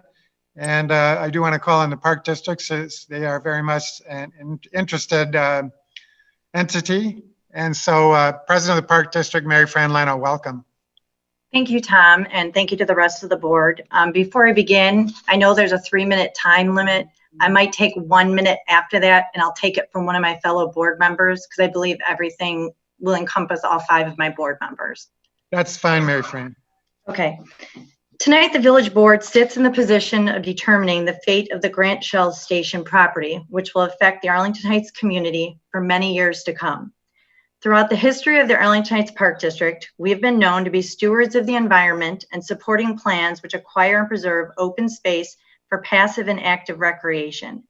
And I do want to call on the Park District since they are very much an interested entity. And so President of the Park District, Mary Fran Leno, welcome. Thank you, Tom, and thank you to the rest of the board. Before I begin, I know there's a 3-minute time limit. I might take 1 minute after that, and I'll take it from one of my fellow board members because I believe everything will encompass all 5 of my board members. That's fine, Mary Fran. Okay. Tonight, the village board sits in the position of determining the fate of the Grant Shell Station property, which will affect the Arlington Heights community for many years to come. Throughout the history of the Arlington Heights Park District, we have been known to be stewards of the environment and supporting plans which acquire and preserve open space for passive and active recreation.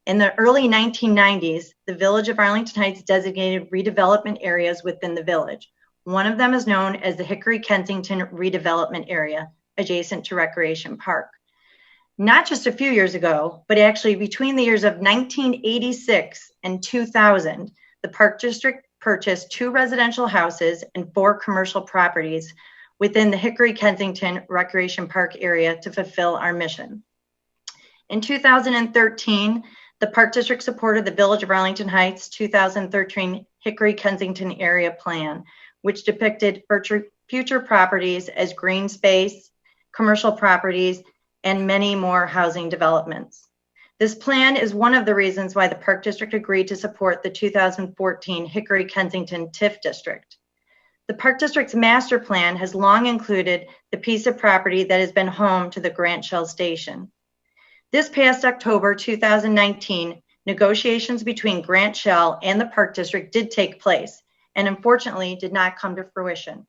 In the early 1990s, the village of Arlington Heights designated redevelopment areas within the village. One of them is known as the Hickory-Kensington Redevelopment Area, adjacent to Recreation Park. Not just a few years ago, but actually between the years of 1986 and 2000, the Park District purchased 2 residential houses and 4 commercial properties within the Hickory-Kensington Recreation Park area to fulfill our mission. In 2013, the Park District supported the Village of Arlington Heights 2013 Hickory-Kensington Area Plan, which depicted future properties as green space, commercial properties, and many more housing developments. This plan is one of the reasons why the Park District agreed to support the 2014 Hickory-Kensington TIF District. The Park District's master plan has long included the piece of property that has been home to the Grant Shell Station. This past October 2019, negotiations between Grant Shell and the Park District did take place, and unfortunately did not come to fruition.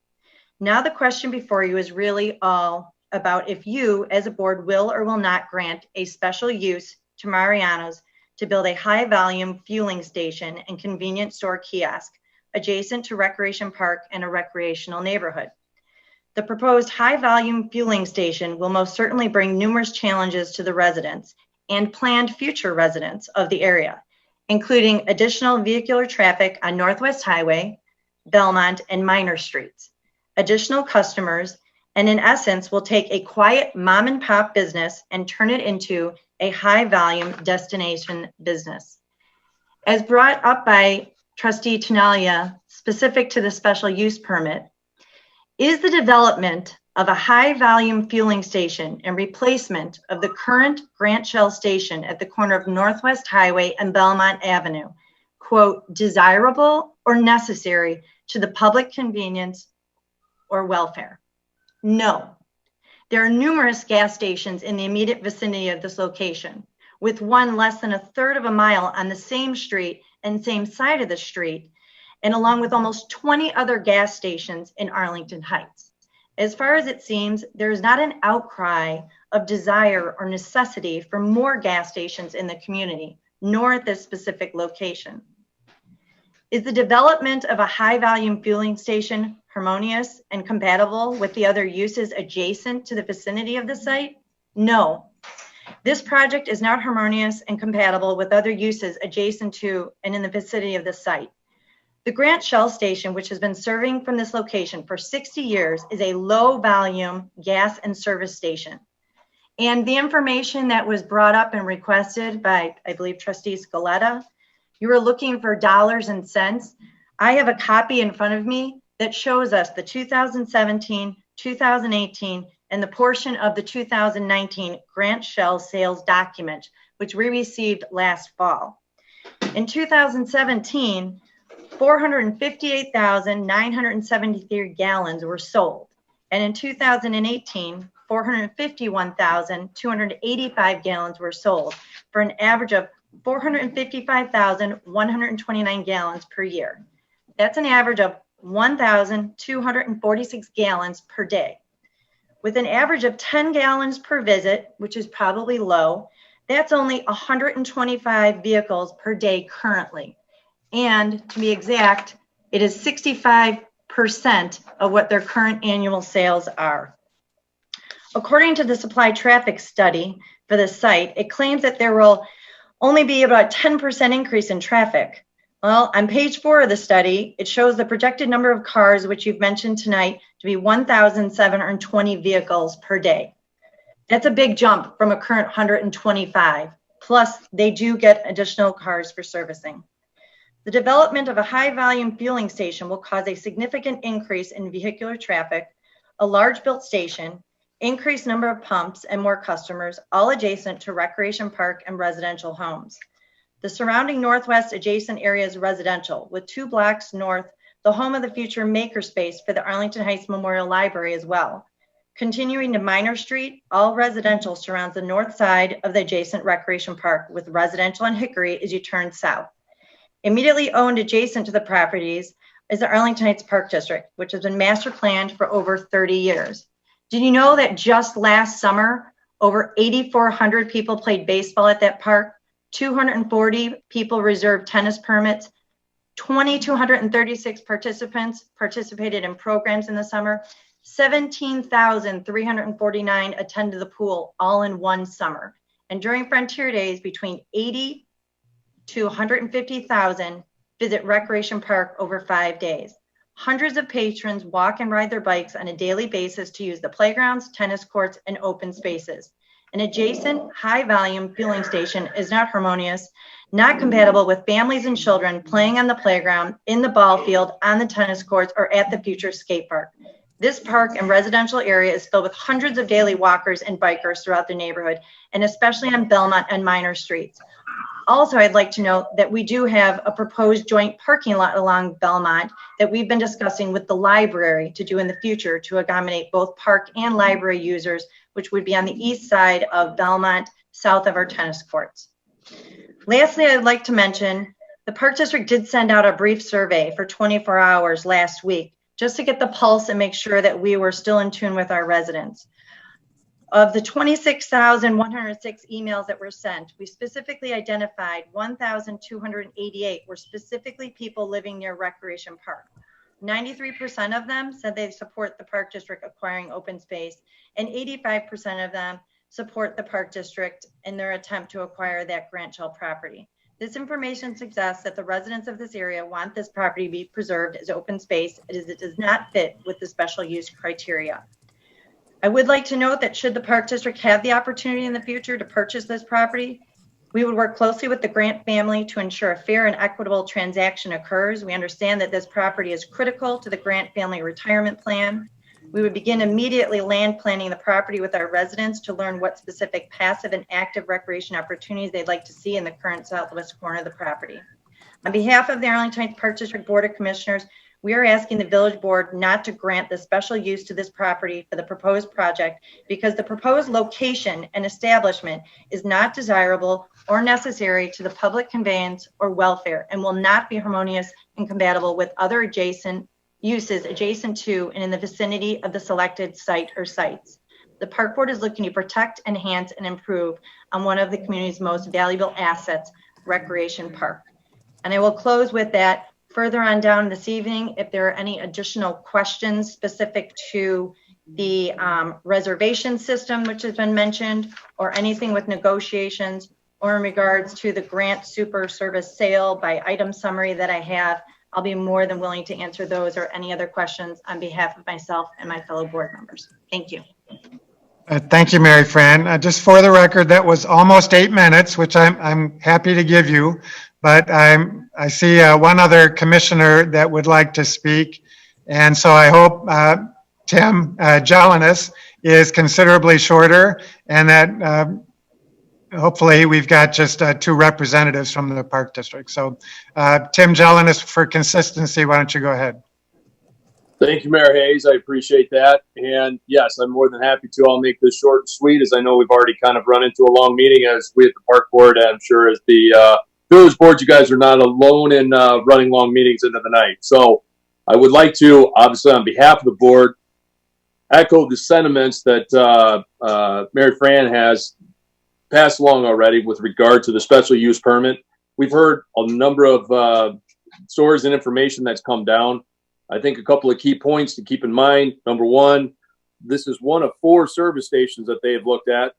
Now the question before you is really all about if you, as a board, will or will not grant a special use to Mariano's to build a high-volume fueling station and convenience store kiosk adjacent to Recreation Park and a recreational neighborhood. The proposed high-volume fueling station will most certainly bring numerous challenges to the residents and planned future residents of the area, including additional vehicular traffic on Northwest Highway, Belmont, and Minor Streets, additional customers, and in essence will take a quiet mom-and-pop business and turn it into a high-volume destination business. As brought up by Trustee Tinaglia, specific to the special use permit, is the development of a high-volume fueling station and replacement of the current Grant Shell Station at the corner of Northwest Highway and Belmont Avenue, quote, desirable or necessary to the public convenience or welfare? No. There are numerous gas stations in the immediate vicinity of this location, with one less than 1/3 of a mile on the same street and same side of the street, and along with almost 20 other gas stations in Arlington Heights. As far as it seems, there is not an outcry of desire or necessity for more gas stations in the community, nor at this specific location. Is the development of a high-volume fueling station harmonious and compatible with the other uses adjacent to the vicinity of the site? No. This project is not harmonious and compatible with other uses adjacent to and in the vicinity of the site. The Grant Shell Station, which has been serving from this location for 60 years, is a low-volume gas and service station. And the information that was brought up and requested by, I believe, Trustee Scaletta, you were looking for dollars and cents. I have a copy in front of me that shows us the 2017, 2018, and the portion of the 2019 Grant Shell sales document, which we received last fall. In 2017, 458,973 gallons were sold. And in 2018, 451,285 gallons were sold for an average of 455,129 gallons per year. That's an average of 1,246 gallons per day. With an average of 10 gallons per visit, which is probably low, That's only 125 vehicles per day currently. And to be exact, it is 65% of what their current annual sales are. According to the supply traffic study for the site, it claims that there will only be about 10% increase in traffic. Well, on page 4 of the study, it shows the projected number of cars, which you've mentioned tonight, to be 1,720 vehicles per day. That's a big jump from a current 125. Plus, they do get additional cars for servicing. The development of a high-volume fueling station will cause a significant increase in vehicular traffic, a large built station, increased number of pumps, and more customers, all adjacent to Recreation Park and residential homes. The surrounding northwest adjacent area is residential, with 2 blocks north, the home of the future makerspace for the Arlington Heights Memorial Library as well. Continuing to Minor Street, all residential surrounds the north side of the adjacent Recreation Park, with residential on Hickory as you turn south. Immediately owned adjacent to the properties is the Arlington Heights Park District, which has been master planned for over 30 years. Did you know that just last summer, over 8,400 people played baseball at that park? 240 people reserved tennis permits. 2,236 participants participated in programs in the summer. 17,349 attended the pool all in one summer. And during Frontier Days, between 80 to 150,000 visit Recreation Park over 5 days. Hundreds of patrons walk and ride their bikes on a daily basis to use the playgrounds, tennis courts, and open spaces. An adjacent high-volume fueling station is not harmonious, not compatible with families and children playing on the playground, in the ball field, on the tennis courts, or at the future skate park. This park and residential area is filled with hundreds of daily walkers and bikers throughout the neighborhood, and especially on Belmont and Minor Streets. Also, I'd like to note that we do have a proposed joint parking lot along Belmont that we've been discussing with the library to do in the future to accommodate both park and library users, which would be on the east side of Belmont, south of our tennis courts. Lastly, I'd like to mention the Park District did send out a brief survey for 24 hours last week just to get the pulse and make sure that we were still in tune with our residents. Of the 26,106 emails that were sent, we specifically identified 1,288 were specifically people living near Recreation Park. 93% of them said they support the Park District acquiring open space, and 85% of them support the Park District in their attempt to acquire that Grant Shell property. This information suggests that the residents of this area want this property to be preserved as open space as it does not fit with the special use criteria. I would like to note that should the Park District have the opportunity in the future to purchase this property, we would work closely with the Grant family to ensure a fair and equitable transaction occurs. We understand that this property is critical to the Grant family retirement plan. We would begin immediately land planning the property with our residents to learn what specific passive and active recreation opportunities they'd like to see in the current southwest corner of the property. On behalf of the Arlington Heights Park District Board of Commissioners, we are asking the village board not to grant the special use to this property for the proposed project because the proposed location and establishment is not desirable or necessary to the public conveyance or welfare and will not be harmonious and compatible with other adjacent uses adjacent to and in the vicinity of the selected site or sites. The park board is looking to protect, enhance, and improve on one of the community's most valuable assets, Recreation Park. And I will close with that. Further on down this evening, if there are any additional questions specific to the reservation system, which has been mentioned, or anything with negotiations, or in regards to the grant super service sale by item summary that I have, I'll be more than willing to answer those or any other questions on behalf of myself and my fellow board members. Thank you. Thank you, Mary Fran. Just for the record, that was almost 8 minutes, which I'm happy to give you. But I see one other commissioner that would like to speak. And so I hope Tim Jelinas is considerably shorter and that hopefully we've got just 2 representatives from the Park District. So Tim Jelinas, for consistency, why don't you go ahead? Thank you, Mayor Hayes. I appreciate that. And yes, I'm more than happy to. I'll make this short and sweet, as I know we've already kind of run into a long meeting as we at the Park Board, I'm sure as the Village Board, you guys are not alone in running long meetings into the night. So I would like to, obviously on behalf of the board, echo the sentiments that Mary Fran has passed along already with regard to the special use permit. We've heard a number of stories and information that's come down. I think a couple of key points to keep in mind. Number one, this is one of 4 service stations that they have looked at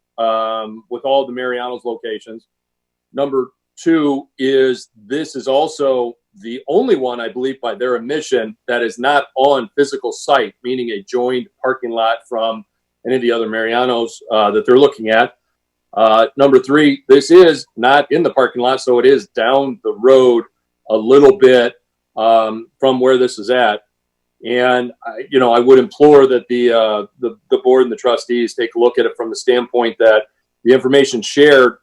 with all the Mariano's locations. Number 2 is this is also the only one, I believe, by their admission that is not on physical site, meaning a joined parking lot from any of the other Mariano's that they're looking at. Number 3, this is not in the parking lot, so it is down the road a little bit from where this is at. And I would implore that the board and the trustees take a look at it from the standpoint that the information shared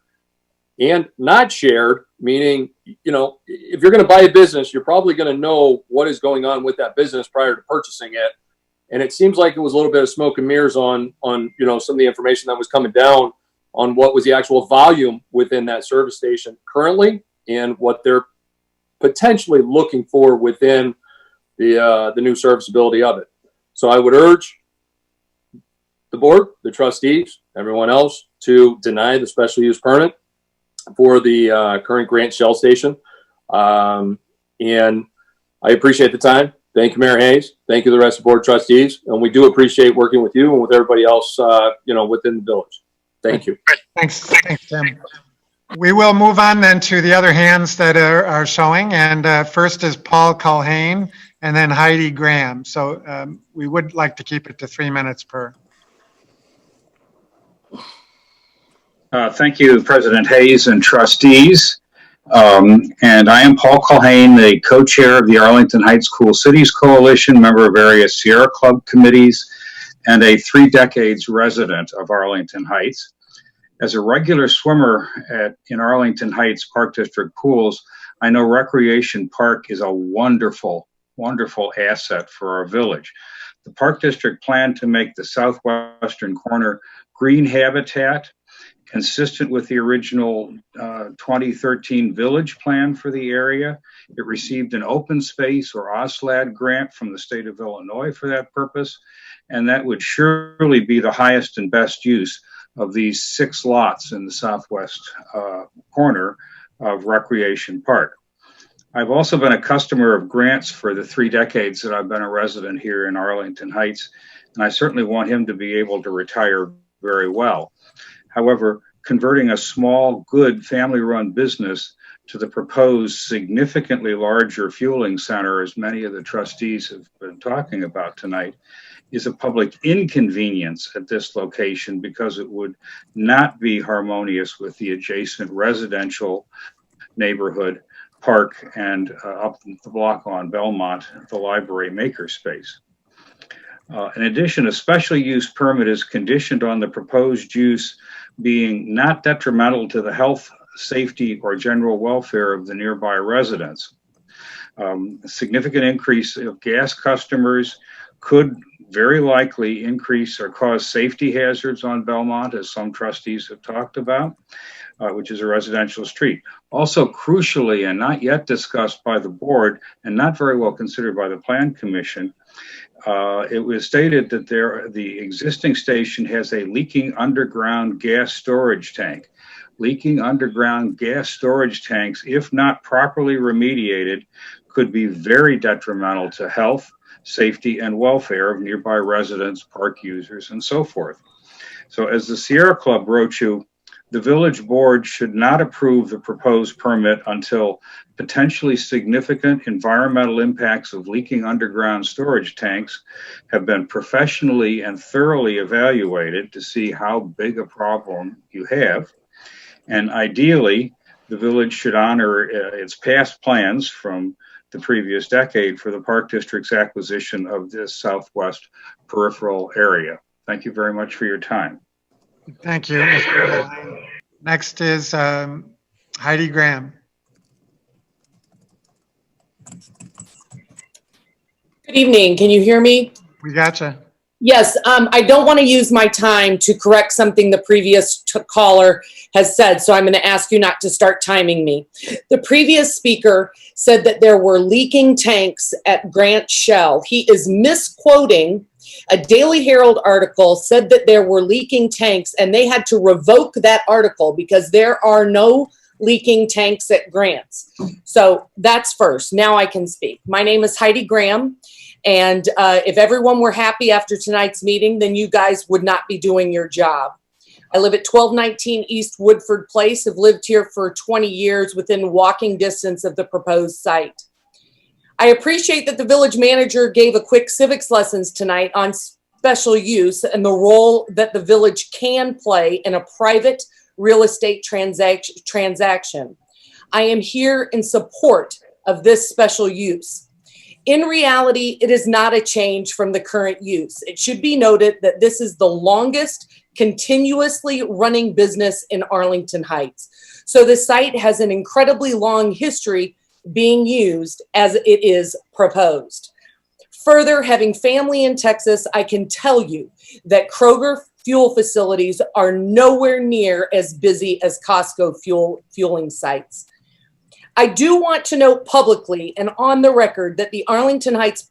and not shared, meaning, if you're going to buy a business, you're probably going to know what is going on with that business prior to purchasing it. And it seems like it was a little bit of smoke and mirrors on some of the information that was coming down on what was the actual volume within that service station currently and what they're potentially looking for within the new serviceability of it. So I would urge the board, the trustees, everyone else to deny the special use permit for the current Grant Shell Station. And I appreciate the time. Thank you, Mayor Hayes. Thank you, the rest of the board trustees. And we do appreciate working with you and with everybody else, within the village. Thank you. Thanks, Tim. We will move on then to the other hands that are showing. And first is Paul Culhane and then Heidi Graham. So we would like to keep it to 3 minutes per. Thank you, President Hayes and trustees. And I am Paul Culhane, the co-chair of the Arlington Heights Cool Cities Coalition, member of various Sierra Club committees, and a 3 decades resident of Arlington Heights. As a regular swimmer in Arlington Heights Park District pools, I know Recreation Park is a wonderful, wonderful asset for our village. The Park District planned to make the southwestern corner green habitat, consistent with the original 2013 village plan for the area. It received an open space or OSLAD grant from the state of Illinois for that purpose, and that would surely be the highest and best use of these 6 lots in the southwest corner of Recreation Park. I've also been a customer of grants for the 3 decades that I've been a resident here in Arlington Heights, and I certainly want him to be able to retire very well. However, converting a small, good, family-run business to the proposed significantly larger fueling center, as many of the trustees have been talking about tonight, is a public inconvenience at this location because it would not be harmonious with the adjacent residential neighborhood, park, and up the block on Belmont, the library makerspace. In addition, a special use permit is conditioned on the proposed use being not detrimental to the health, safety, or general welfare of the nearby residents. A significant increase of gas customers could very likely increase or cause safety hazards on Belmont, as some trustees have talked about, which is a residential street. Also, crucially, and not yet discussed by the board and not very well considered by the Plan Commission, it was stated that the existing station has a leaking underground gas storage tank. Leaking underground gas storage tanks, if not properly remediated, could be very detrimental to health, safety, and welfare of nearby residents, park users, and so forth. So as the Sierra Club wrote you, the village board should not approve the proposed permit until potentially significant environmental impacts of leaking underground storage tanks have been professionally and thoroughly evaluated to see how big a problem you have. And ideally, the village should honor its past plans from the previous decade for the Park District's acquisition of this southwest peripheral area. Thank you very much for your time. Thank you, Mr. Culhane. Next is Heidi Graham. Good evening. Can you hear me? We gotcha. Yes. I don't want to use my time to correct something the previous caller has said, so I'm going to ask you not to start timing me. The previous speaker said that there were leaking tanks at Grant Shell. He is misquoting A Daily Herald article said that there were leaking tanks, and they had to revoke that article because there are no leaking tanks at Grants. So that's first. Now I can speak. My name is Heidi Graham. And if everyone were happy after tonight's meeting, then you guys would not be doing your job. I live at 1219 East Woodford Place. I've lived here for 20 years within walking distance of the proposed site. I appreciate that the village manager gave a quick civics lessons tonight on special use and the role that the village can play in a private real estate transaction. I am here in support of this special use. In reality, it is not a change from the current use. It should be noted that this is the longest continuously running business in Arlington Heights. So the site has an incredibly long history being used as it is proposed. Further, having family in Texas, I can tell you that Kroger fuel facilities are nowhere near as busy as Costco fueling sites. I do want to note publicly and on the record that the Arlington Heights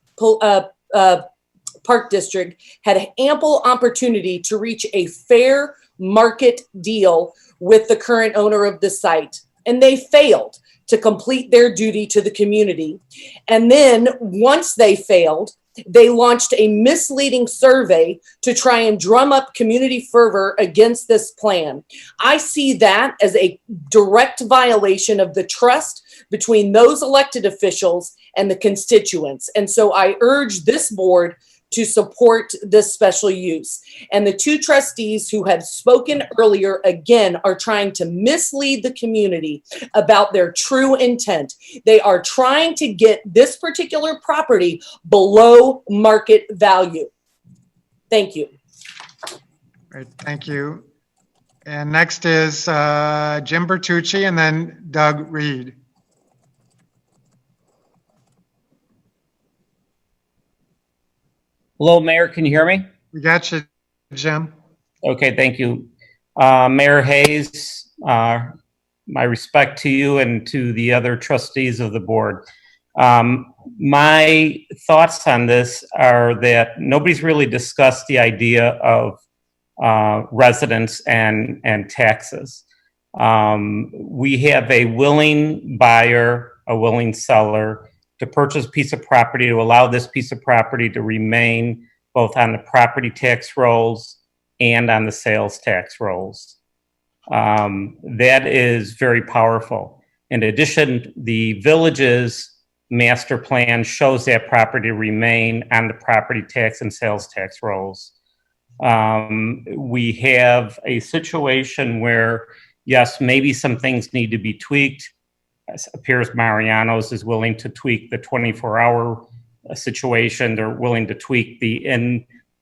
Park District had ample opportunity to reach a fair market deal with the current owner of the site, and they failed to complete their duty to the community. And then once they failed, they launched a misleading survey to try and drum up community fervor against this plan. I see that as a direct violation of the trust between those elected officials and the constituents. And so I urge this board to support this special use. And the two trustees who have spoken earlier, again, are trying to mislead the community about their true intent. They are trying to get this particular property below market value. Thank you. Great, thank you. And next is Jim Bertucci and then Doug Reed. Hello, Mayor. Can you hear me? We got you, Jim. Okay, thank you. Mayor Hayes, my respect to you and to the other trustees of the board. My thoughts on this are that nobody's really discussed the idea of residents and taxes. We have a willing buyer, a willing seller, to purchase a piece of property, to allow this piece of property to remain both on the property tax rolls and on the sales tax rolls. That is very powerful. In addition, the village's master plan shows that property remain on the property tax and sales tax rolls. We have a situation where, yes, maybe some things need to be tweaked. It appears Mariano's is willing to tweak the 24-hour situation. They're willing to tweak the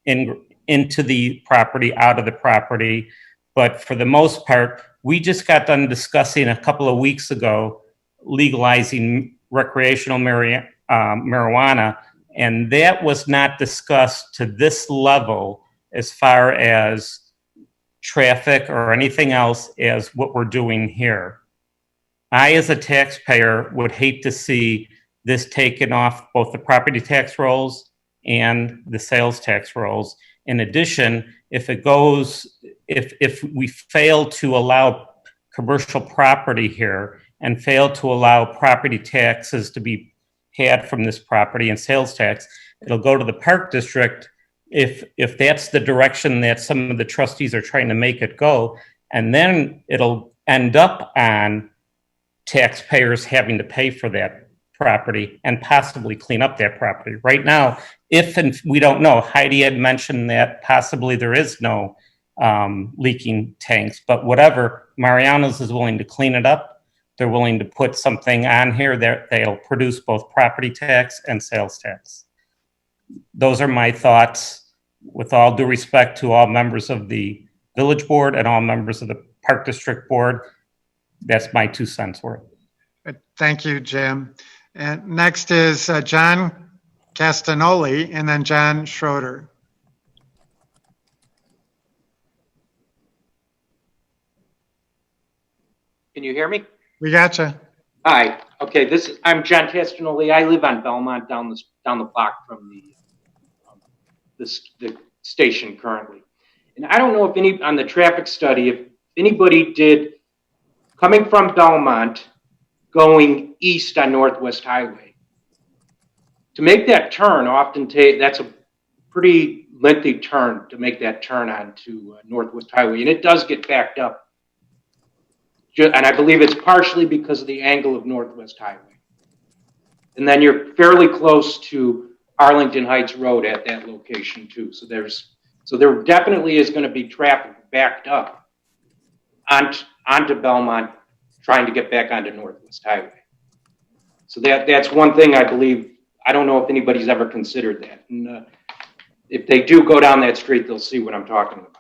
into the property, out of the property. But for the most part, we just got done discussing a couple of weeks ago legalizing recreational marijuana, and that was not discussed to this level as far as traffic or anything else as what we're doing here. I, as a taxpayer, would hate to see this taken off both the property tax rolls and the sales tax rolls. In addition, if we fail to allow commercial property here and fail to allow property taxes to be had from this property and sales tax, it'll go to the park district if that's the direction that some of the trustees are trying to make it go, and then it'll end up on taxpayers having to pay for that property and possibly clean up that property. Right now, we don't know, Heidi had mentioned that possibly there is no leaking tanks, but whatever, Mariano's is willing to clean it up. They're willing to put something on here that they'll produce both property tax and sales tax. Those are my thoughts, with all due respect to all members of the village board and all members of the park district board. That's my 2 cents worth. Thank you, Jim. And next is John Castanoli and then John Schroeder. Can you hear me? We got you. Hi. Okay. I'm John Castanoli. I live on Belmont, down the block from the the station currently. And I don't know if on the traffic study, if anybody did, coming from Belmont, going east on Northwest Highway. To make that turn, that's a pretty lengthy turn to make that turn onto Northwest Highway, and it does get backed up. And I believe it's partially because of the angle of Northwest Highway. And then you're fairly close to Arlington Heights Road at that location too. So there definitely is going to be traffic backed up onto Belmont, trying to get back onto Northwest Highway. So that's one thing I believe. I don't know if anybody's ever considered that. And if they do go down that street, they'll see what I'm talking about.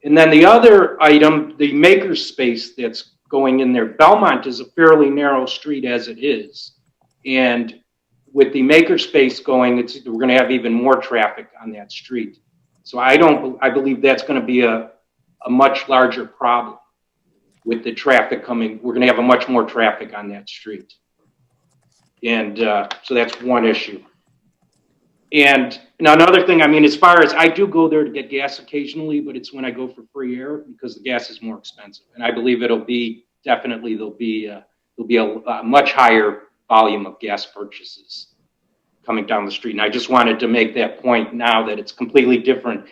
And then the other item, the maker space that's going in there, Belmont is a fairly narrow street as it is. And with the maker space going, we're going to have even more traffic on that street. So I believe that's going to be a much larger problem with the traffic coming. We're going to have a much more traffic on that street. And so that's one issue. And now another thing, I mean, as far as I do go there to get gas occasionally, but it's when I go for free air because the gas is more expensive. And I believe there'll be a much higher volume of gas purchases coming down the street. And I just wanted to make that point now that it's completely different.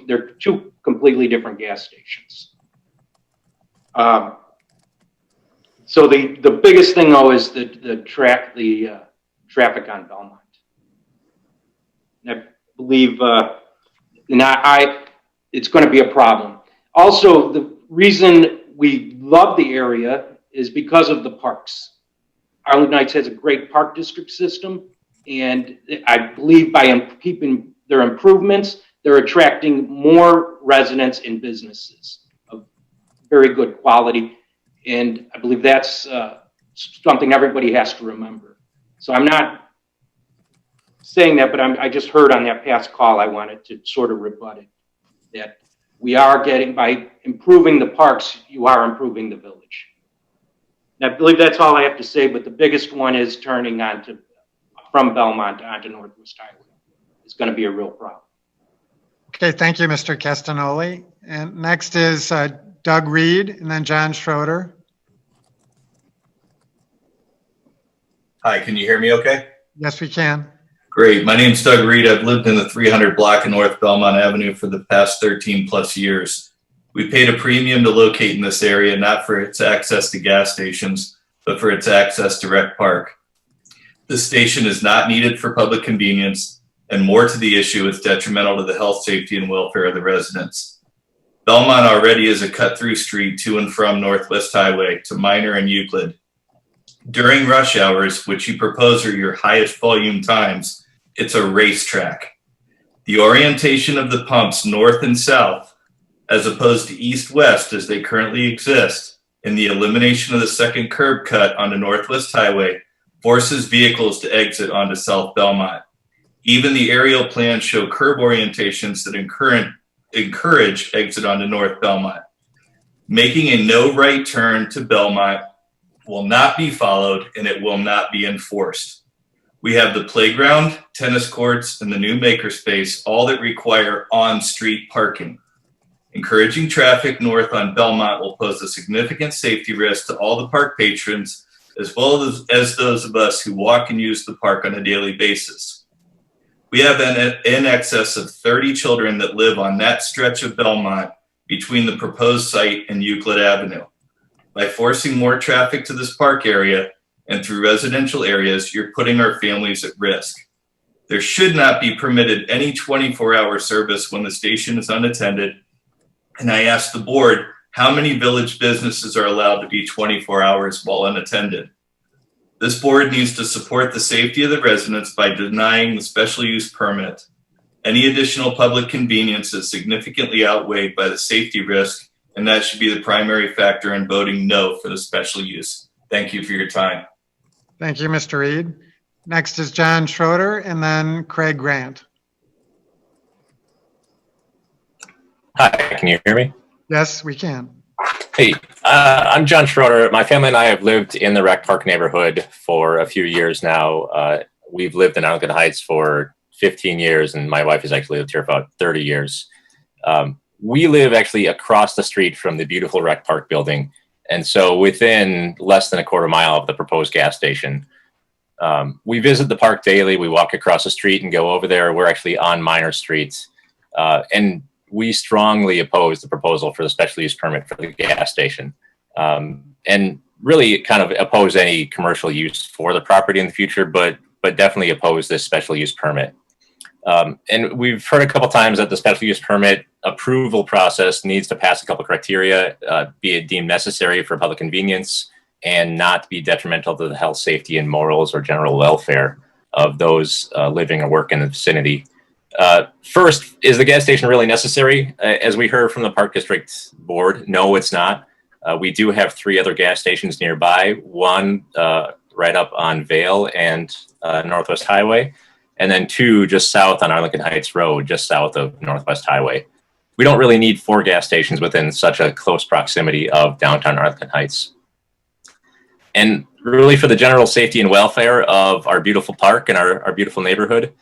They're two completely different gas stations. So the biggest thing though is the traffic on Belmont. And I believe it's going to be a problem. Also, the reason we love the area is because of the parks. Arlington Heights has a great park district system, and I believe by keeping their improvements, they're attracting more residents and businesses of very good quality. And I believe that's something everybody has to remember. So I'm not saying that, but I just heard on that past call, I wanted to sort of rebut it, that we are getting, by improving the parks, you are improving the village. And I believe that's all I have to say, but the biggest one is turning from Belmont onto Northwest Highway. It's going to be a real problem. Okay, thank you, Mr. Castanoli. And next is Doug Reed and then John Schroeder. Hi, can you hear me okay? Yes, we can. Great. My name's Doug Reed. I've lived in the 300 block of North Belmont Avenue for the past 13 plus years. We paid a premium to locate in this area, not for its access to gas stations, but for its access to Rec Park. This station is not needed for public convenience, and more to the issue, it's detrimental to the health, safety, and welfare of the residents. Belmont already is a cut-through street to and from Northwest Highway to Minor and Euclid. During rush hours, which you propose are your highest volume times, it's a racetrack. The orientation of the pumps north and south, as opposed to east-west as they currently exist, and the elimination of the second curb cut onto Northwest Highway forces vehicles to exit onto South Belmont. Even the aerial plans show curb orientations that encourage exit onto North Belmont. Making a no right turn to Belmont will not be followed, and it will not be enforced. We have the playground, tennis courts, and the new makerspace, all that require on-street parking. Encouraging traffic north on Belmont will pose a significant safety risk to all the park patrons, as well as those of us who walk and use the park on a daily basis. We have in excess of 30 children that live on that stretch of Belmont between the proposed site and Euclid Avenue. By forcing more traffic to this park area and through residential areas, you're putting our families at risk. There should not be permitted any 24-hour service when the station is unattended. And I asked the board, how many village businesses are allowed to be 24 hours while unattended? This board needs to support the safety of the residents by denying the special use permit. Any additional public convenience is significantly outweighed by the safety risk, and that should be the primary factor in voting no for the special use. Thank you for your time. Thank you, Mr. Reed. Next is John Schroeder and then Craig Grant. Hi, can you hear me? Yes, we can. Hey, I'm John Schroeder. My family and I have lived in the Rec Park neighborhood for a few years now. We've lived in Arlington Heights for 15 years, and my wife has actually lived here for about 30 years. We live actually across the street from the beautiful Rec Park building, and so within less than a quarter mile of the proposed gas station. We visit the park daily. We walk across the street and go over there. We're actually on Minor Street, and we strongly oppose the proposal for the special use permit for the gas station, and really kind of oppose any commercial use for the property in the future, but definitely oppose this special use permit. And we've heard a couple times that the special use permit approval process needs to pass a couple criteria, be it deemed necessary for public convenience and not be detrimental to the health, safety, and morals or general welfare of those living or work in the vicinity. First, is the gas station really necessary? As we heard from the Park District Board, no, it's not. We do have 3 other gas stations nearby, one right up on Vale and Northwest Highway, and then 2 just south on Arlington Heights Road, just south of Northwest Highway. We don't really need 4 gas stations within such a close proximity of downtown Arlington Heights. And really for the general safety and welfare of our beautiful park and our beautiful neighborhood,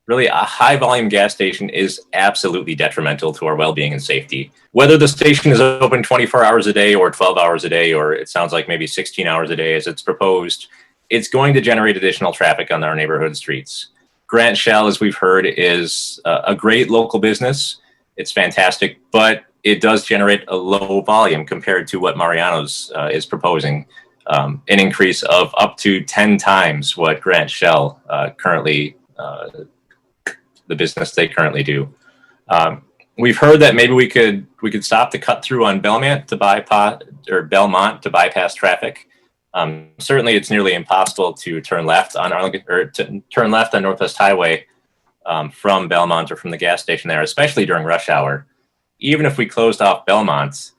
really a high volume gas station is absolutely detrimental to our well-being and safety. Whether the station is open 24 hours a day or 12 hours a day, or it sounds like maybe 16 hours a day as it's proposed, it's going to generate additional traffic on our neighborhood streets. Grant Shell, as we've heard, is a great local business. It's fantastic, but it does generate a low volume compared to what Mariano's is proposing. An increase of up to 10 times what Grant Shell currently, the business they currently do. We've heard that maybe we could stop the cut through on Belmont to bypass traffic. Certainly, it's nearly impossible to turn left on Arlington or to turn left on Northwest Highway from Belmont or from the gas station there, especially during rush hour. Even if we closed off Belmont,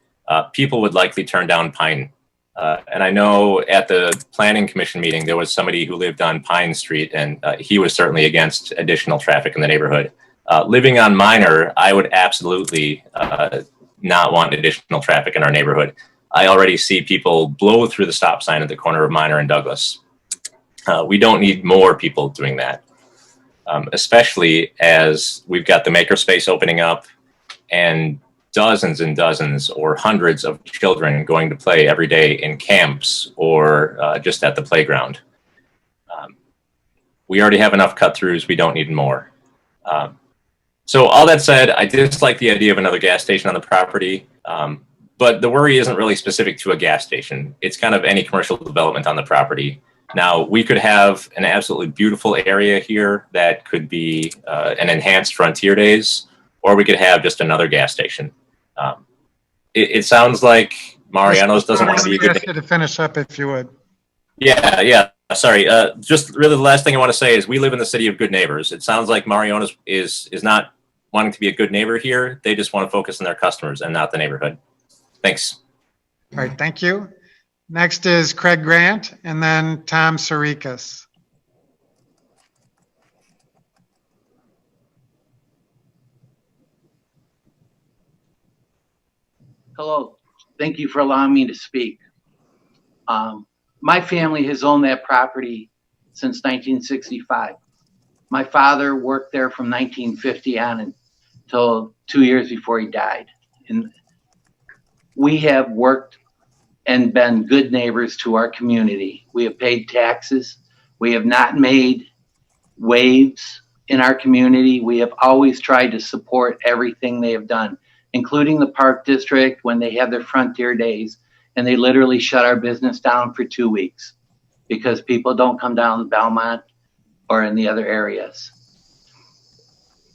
people would likely turn down Pine. And I know at the Planning Commission meeting, there was somebody who lived on Pine Street, and he was certainly against additional traffic in the neighborhood. Living on Minor, I would absolutely not want additional traffic in our neighborhood. I already see people blow through the stop sign at the corner of Minor and Douglas. We don't need more people doing that, especially as we've got the makerspace opening up and dozens and dozens or hundreds of children going to play every day in camps or just at the playground. We already have enough cut-throughs. We don't need more. So all that said, I dislike the idea of another gas station on the property, but the worry isn't really specific to a gas station. It's kind of any commercial development on the property. Now, we could have an absolutely beautiful area here that could be an enhanced Frontier Days, or we could have just another gas station. It sounds like Mariano's doesn't want to be a good. Ask you to finish up if you would. Yeah. Sorry. Just really the last thing I want to say is we live in the city of good neighbors. It sounds like Mariano's is not wanting to be a good neighbor here. They just want to focus on their customers and not the neighborhood. Thanks. All right. Thank you. Next is Craig Grant and then Tom Sarikas. Hello. Thank you for allowing me to speak. My family has owned that property since 1965. My father worked there from 1950 on until 2 years before he died. And we have worked and been good neighbors to our community. We have paid taxes. We have not made waves in our community. We have always tried to support everything they have done, including the Park District when they have their Frontier Days, and they literally shut our business down for 2 weeks because people don't come down to Belmont or in the other areas.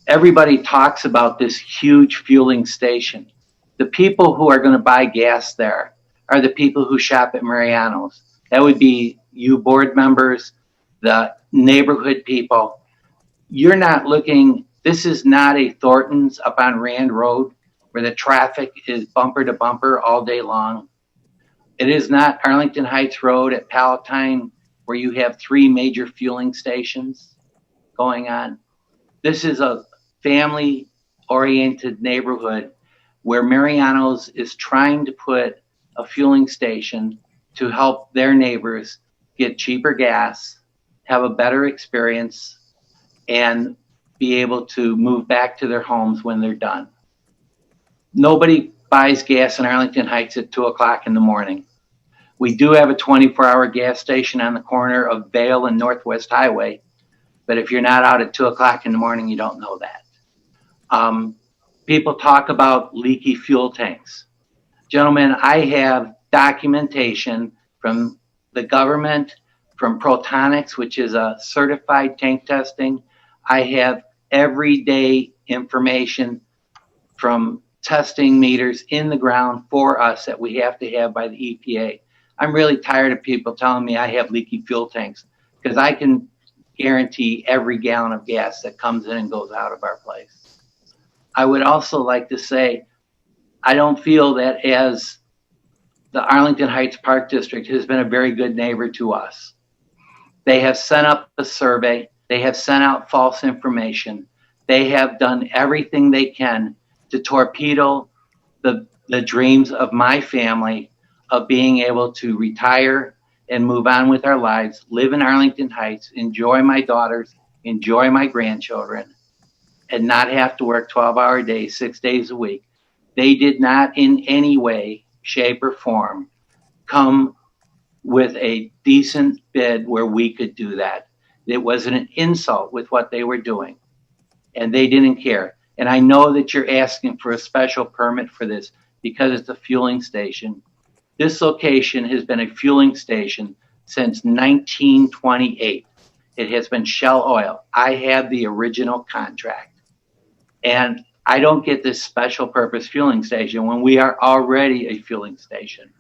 Everybody talks about this huge fueling station. The people who are going to buy gas there are the people who shop at Mariano's. That would be you board members, the neighborhood people. You're not looking, this is not a Thornton's up on Rand Road where the traffic is bumper to bumper all day long. It is not Arlington Heights Road at Palatine where you have 3 major fueling stations going on. This is a family-oriented neighborhood where Mariano's is trying to put a fueling station to help their neighbors get cheaper gas, have a better experience, and be able to move back to their homes when they're done. Nobody buys gas in Arlington Heights at 2 o'clock in the morning. We do have a 24-hour gas station on the corner of Vale and Northwest Highway, but if you're not out at 2 o'clock in the morning, you don't know that. People talk about leaky fuel tanks. Gentlemen, I have documentation from the government, from Protonics, which is a certified tank testing. I have everyday information from testing meters in the ground for us that we have to have by the EPA. I'm really tired of people telling me I have leaky fuel tanks, because I can guarantee every gallon of gas that comes in and goes out of our place. I would also like to say, I don't feel that as the Arlington Heights Park District has been a very good neighbor to us. They have sent up a survey. They have sent out false information. They have done everything they can to torpedo the dreams of my family of being able to retire and move on with our lives, live in Arlington Heights, enjoy my daughters, enjoy my grandchildren, and not have to work 12-hour days, 6 days a week. They did not in any way, shape, or form come with a decent bid where we could do that. It was an insult with what they were doing, and they didn't care. And I know that you're asking for a special permit for this because it's a fueling station. This location has been a fueling station since 1928. It has been Shell Oil. I have the original contract. And I don't get this special purpose fueling station when we are already a fueling station.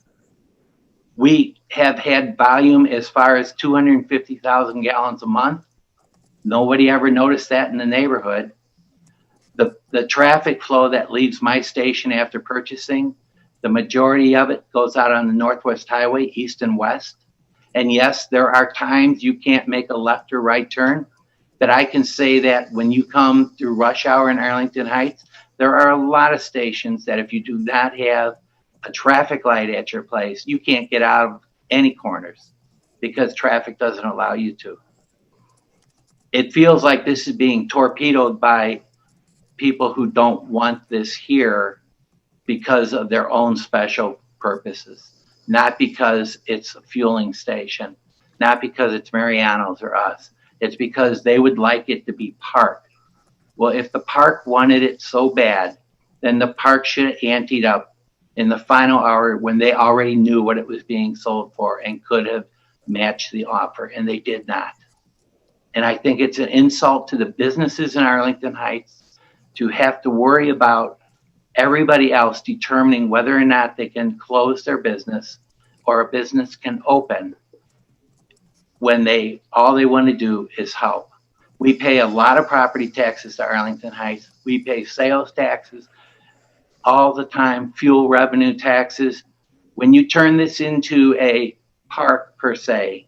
We have had volume as far as 250,000 gallons a month. Nobody ever noticed that in the neighborhood. The traffic flow that leaves my station after purchasing, the majority of it goes out on the Northwest Highway, east and west. And yes, there are times you can't make a left or right turn, but I can say that when you come through rush hour in Arlington Heights, there are a lot of stations that if you do not have a traffic light at your place, you can't get out of any corners because traffic doesn't allow you to. It feels like this is being torpedoed by people who don't want this here because of their own special purposes, not because it's a fueling station, not because it's Mariano's or us. It's because they would like it to be park. Well, if the park wanted it so bad, then the park should have anteed up in the final hour when they already knew what it was being sold for and could have matched the offer, and they did not. And I think it's an insult to the businesses in Arlington Heights to have to worry about everybody else determining whether or not they can close their business or a business can open when all they want to do is help. We pay a lot of property taxes to Arlington Heights. We pay sales taxes all the time, fuel revenue taxes. When you turn this into a park per se,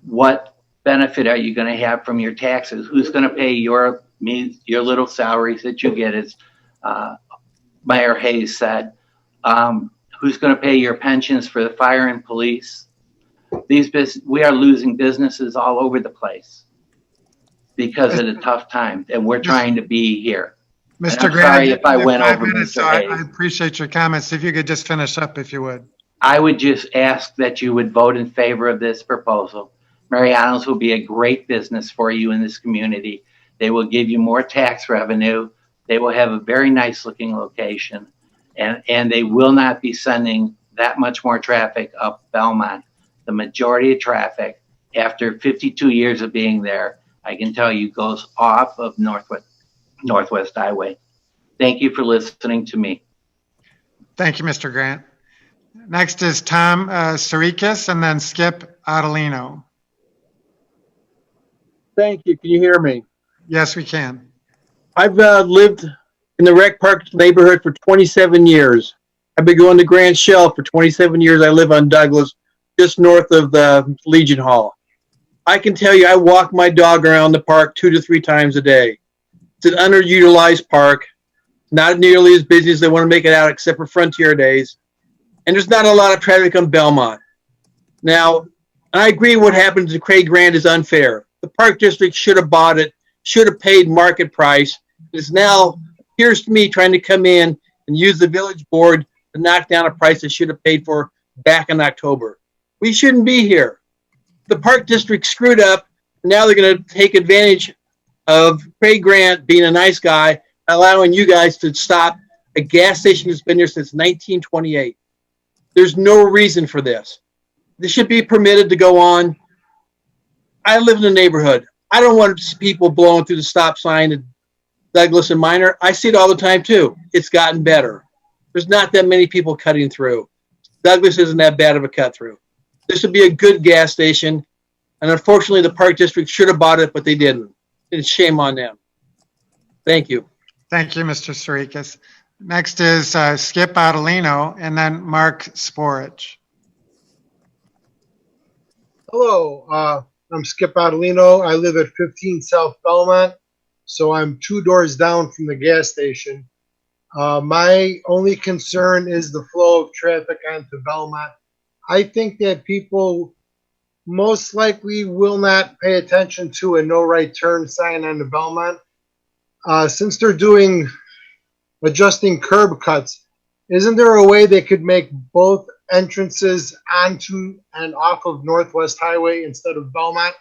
what benefit are you going to have from your taxes? Who's going to pay your little salaries that you get, as Mayor Hayes said? Who's going to pay your pensions for the fire and police? We are losing businesses all over the place because of the tough times, and we're trying to be here. Mr. Grant, sorry if I went over, minutes, Mr. Hayes. I appreciate your comments. If you could just finish up, if you would. I would just ask that you would vote in favor of this proposal. Mariano's will be a great business for you in this community. They will give you more tax revenue. They will have a very nice looking location, and they will not be sending that much more traffic up Belmont. The majority of traffic, after 52 years of being there, I can tell you goes off of Northwest Highway. Thank you for listening to me. Thank you, Mr. Grant. Next is Tom Sarikis and then Skip Adelino. Thank you. Can you hear me? Yes, we can. I've lived in the Rec Park neighborhood for 27 years. I've been going to Grand Shell for 27 years. I live on Douglas, just north of the Legion Hall. I can tell you I walk my dog around the park 2 to 3 times a day. It's an underutilized park, not nearly as busy as they want to make it out except for Frontier Days. And there's not a lot of traffic on Belmont. Now, I agree what happened to Craig Grant is unfair. The Park District should have bought it should have paid market price. It's now, appears to me, trying to come in and use the village board to knock down a price they should have paid for back in October. We shouldn't be here. The Park District screwed up. Now they're going to take advantage of Craig Grant being a nice guy, allowing you guys to stop a gas station that's been here since 1928. There's no reason for this. This should be permitted to go on. I live in the neighborhood. I don't want to see people blowing through the stop sign at Douglas and Minor. I see it all the time too. It's gotten better. There's not that many people cutting through. Douglas isn't that bad of a cut through. This would be a good gas station. And unfortunately, the Park District should have bought it, but they didn't. It's shame on them. Thank you. Thank you, Mr. Sarikas. Next is Skip Baldino and then Mark Sporich. Hello, I'm Skip Padovani. I live at 15 South Belmont, so I'm 2 doors down from the gas station. My only concern is the flow of traffic onto Belmont. I think that people most likely will not pay attention to a no right turn sign on the Belmont. Since they're doing adjusting curb cuts, isn't there a way they could make both entrances onto and off of Northwest Highway instead of Belmont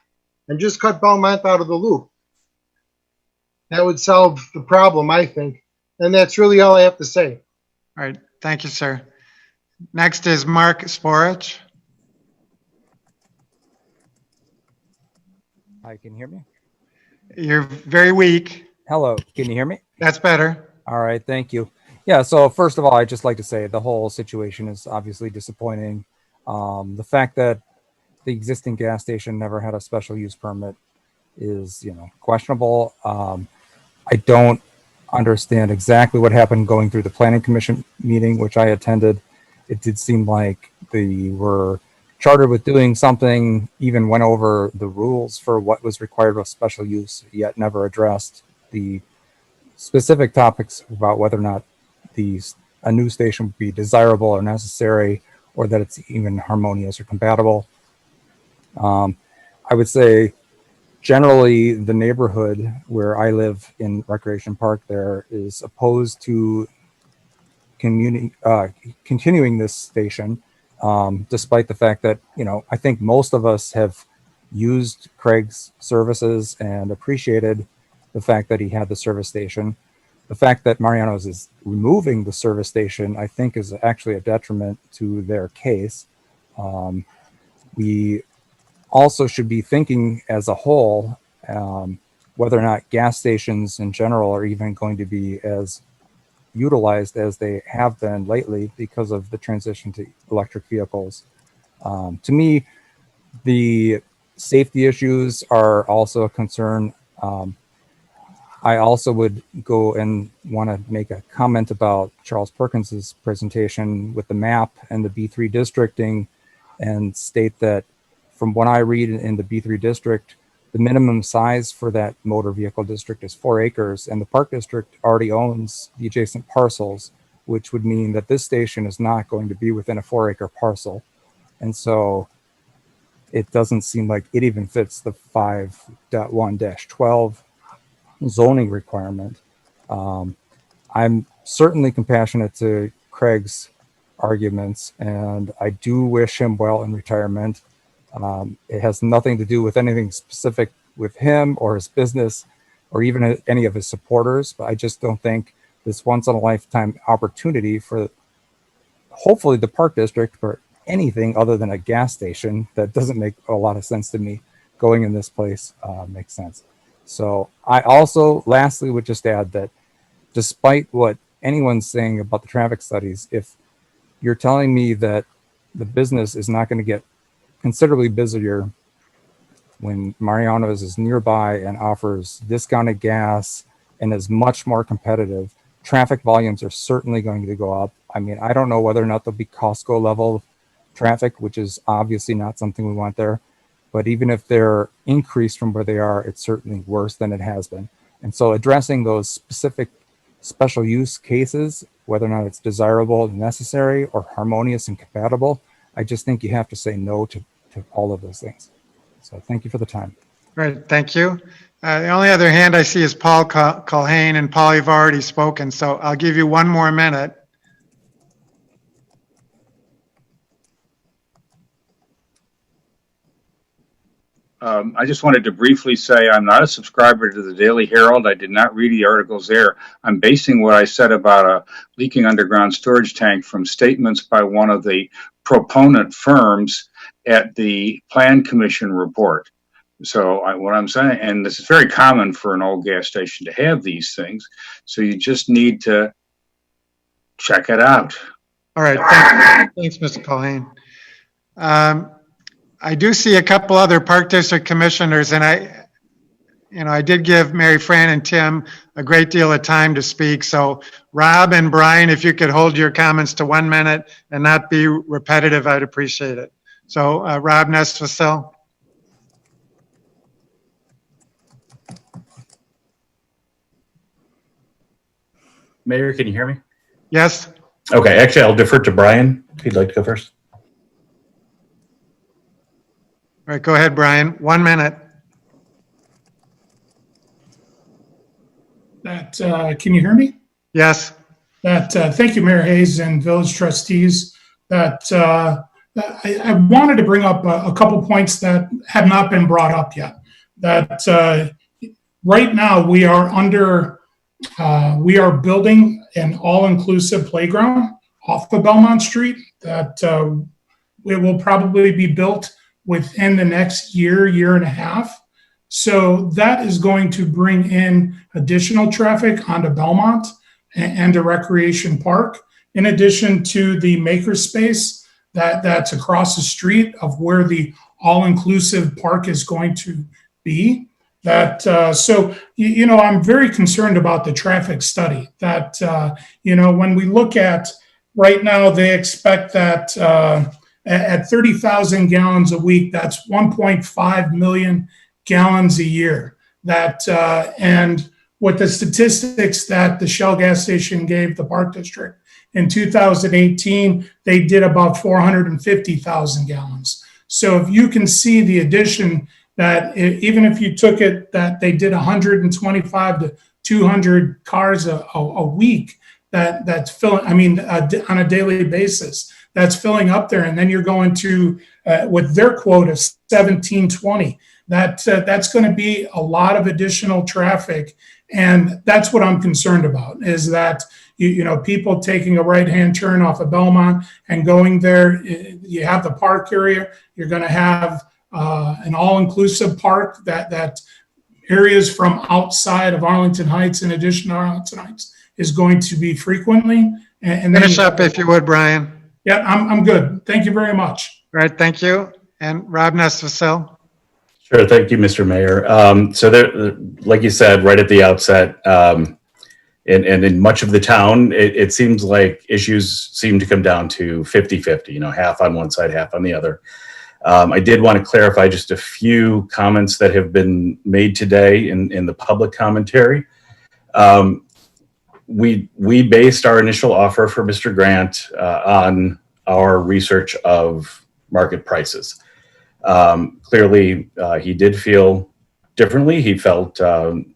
and just cut Belmont out of the loop? That would solve the problem, I think. And that's really all I have to say. All right. Thank you, sir. Next is Mark Sporich. Hi, can you hear me? You're very weak. Hello, can you hear me? That's better. All right, thank you. Yeah, so first of all, I'd just like to say the whole situation is obviously disappointing. The fact that the existing gas station never had a special use permit is, questionable. I don't understand exactly what happened going through the planning commission meeting, which I attended. It did seem like they were chartered with doing something, even went over the rules for what was required of special use, yet never addressed the specific topics about whether or not a new station would be desirable or necessary, or that it's even harmonious or compatible. I would say generally the neighborhood where I live in Recreation Park there is opposed to continuing this station, despite the fact that, I think most of us have used Craig's services and appreciated the fact that he had the service station. The fact that Mariano's is removing the service station, I think, is actually a detriment to their case. We also should be thinking as a whole whether or not gas stations in general are even going to be as utilized as they have been lately because of the transition to electric vehicles. To me, the safety issues are also a concern. I also would go and want to make a comment about Charles Perkins's presentation with the map and the B3 districting, and state that from what I read in the B3 district, the minimum size for that motor vehicle district is 4 acres, and the Park District already owns the adjacent parcels, which would mean that this station is not going to be within a 4-acre parcel. And so it doesn't seem like it even fits the 5.1-12 zoning requirement. I'm certainly compassionate to Craig's arguments, and I do wish him well in retirement. It has nothing to do with anything specific with him or his business or even any of his supporters, but I just don't think this once in a lifetime opportunity for hopefully the Park District for anything other than a gas station that doesn't make a lot of sense to me going in this place makes sense. So I also lastly would just add that despite what anyone's saying about the traffic studies, if you're telling me that the business is not going to get considerably busier when Mariano's is nearby and offers discounted gas and is much more competitive, traffic volumes are certainly going to go up. I mean, I don't know whether or not there'll be Costco level traffic, which is obviously not something we want there. But even if they're increased from where they are, it's certainly worse than it has been. And so addressing those specific special use cases, whether or not it's desirable and necessary or harmonious and compatible, I just think you have to say no to all of those things. So thank you for the time. Great, thank you. The only other hand I see is Paul Culhane, and Paul, you've already spoken, so I'll give you one more minute. I just wanted to briefly say I'm not a subscriber to the Daily Herald. I did not read the articles there. I'm basing what I said about a leaking underground storage tank from statements by one of the proponent firms at the Plan Commission report. So what I'm saying, and this is very common for an old gas station to have these things, so you just need to check it out. All right, thanks, Mr. Culhane. I do see a couple other Park District commissioners, and I did give Mary Fran and Tim a great deal of time to speak. So Rob and Brian, if you could hold your comments to 1 minute and not be repetitive, I'd appreciate it. So Rob Ness-Vassell. Mayor, can you hear me? Yes. Okay, actually, I'll defer to Brian if he'd like to go first. All right, go ahead, Brian. 1 minute. Can you hear me? Yes. Thank you, Mayor Hayes and village trustees. I wanted to bring up a couple points that have not been brought up yet. Right now we are building an all-inclusive playground off of Belmont Street that it will probably be built within the next year and a half. So that is going to bring in additional traffic onto Belmont and a recreation park, in addition to the makerspace that's across the street of where the all-inclusive park is going to be. So I'm very concerned about the traffic study when we look at right now, they expect that at 30,000 gallons a week, that's 1.5 million gallons a year. And with the statistics that the Shell gas station gave the Park District in 2018, they did about 450,000 gallons. So if you can see the addition that even if you took it that they did 125 to 200 cars a week, that's filling, on a daily basis, that's filling up there. And then you're going to, with their quote of 1720, that's going to be a lot of additional traffic. And that's what I'm concerned about, is that, people taking a right-hand turn off of Belmont and going there. You have the park area. You're going to have an all-inclusive park that areas from outside of Arlington Heights, in addition to Arlington Heights, is going to be frequently. And finish up if you would, Brian. Yeah, I'm good. Thank you very much. All right, thank you. And Rob Ness-Vassell. Sure, thank you, Mr. Mayor. So there, like you said, right at the outset, and in much of the town, it seems like issues seem to come down to 50-50, half on one side, half on the other. I did want to clarify just a few comments that have been made today in the public commentary. We based our initial offer for Mr. Grant on our research of market prices. Clearly, he did feel differently. He felt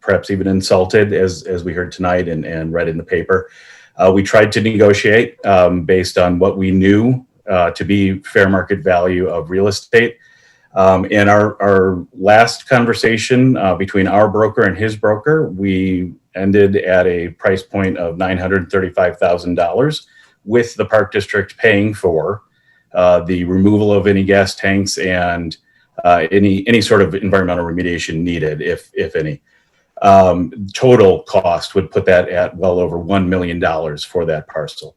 perhaps even insulted, as we heard tonight and read in the paper. We tried to negotiate based on what we knew to be fair market value of real estate. In our last conversation between our broker and his broker, we ended at a price point of $935,000, with the Park District paying for the removal of any gas tanks and any sort of environmental remediation needed, if any. Total cost would put that at well over $1 million for that parcel.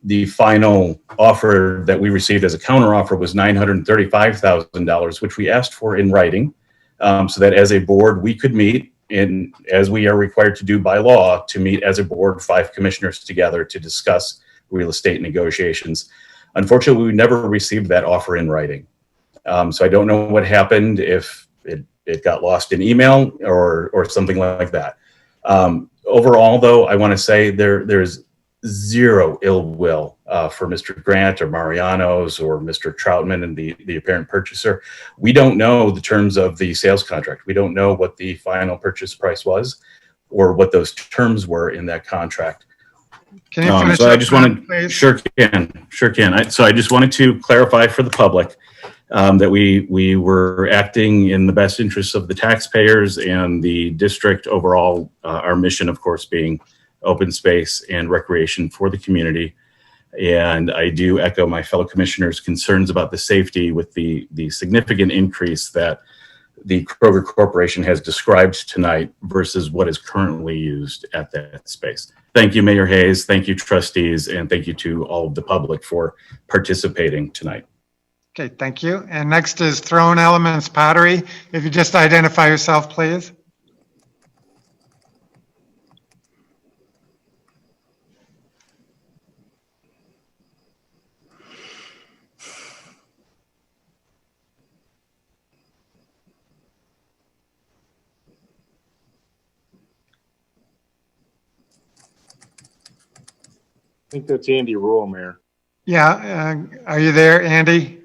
The final offer that we received as a counteroffer was $935,000, which we asked for in writing, so that as a board we could meet, as we are required to do by law, to meet as a board, 5 commissioners together to discuss real estate negotiations. Unfortunately, we never received that offer in writing. So I don't know what happened, if it got lost in email or something like that. Overall, though, I want to say there's zero ill will for Mr. Grant or Mariano's or Mr. Troutman and the apparent purchaser. We don't know the terms of the sales contract. We don't know what the final purchase price was or what those terms were in that contract. Can you finish So I up, just wanted, please? sure can. So I just wanted to clarify for the public that we were acting in the best interests of the taxpayers and the district overall, our mission, of course, being open space and recreation for the community. And I do echo my fellow commissioners' concerns about the safety with the significant increase that the Kroger Corporation has described tonight versus what is currently used at that space. Thank you, Mayor Hayes. Thank you, trustees, and thank you to all of the public for participating tonight. Okay, thank you. And next is Throne Elements Pottery. If you just identify yourself, please. I think that's Andy Rule, Mayor. Yeah, are you there, Andy?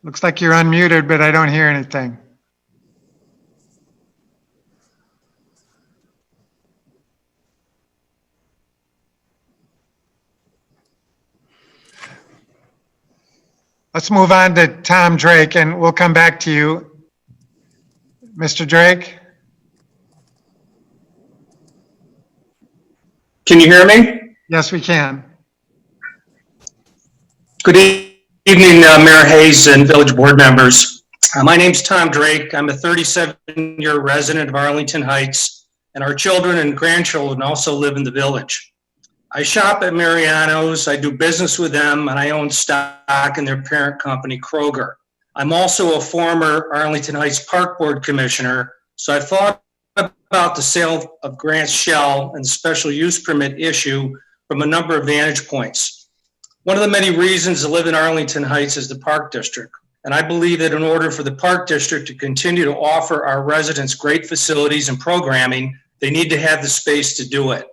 Looks like you're unmuted, but I don't hear anything. Let's move on to Tom Drake, and we'll come back to you. Mr. Drake? Can you hear me? Yes, we can. Good evening, Mayor Hayes and Village Board members. My name's Tom Drake. I'm a 37-year resident of Arlington Heights, and our children and grandchildren also live in the village. I shop at Mariano's, I do business with them, and I own stock in their parent company, Kroger. I'm also a former Arlington Heights Park Board Commissioner, so I've thought about the sale of Grant's Shell and the special use permit issue from a number of vantage points. One of the many reasons to live in Arlington Heights is the Park District, and I believe that in order for the Park District to continue to offer our residents great facilities and programming, they need to have the space to do it.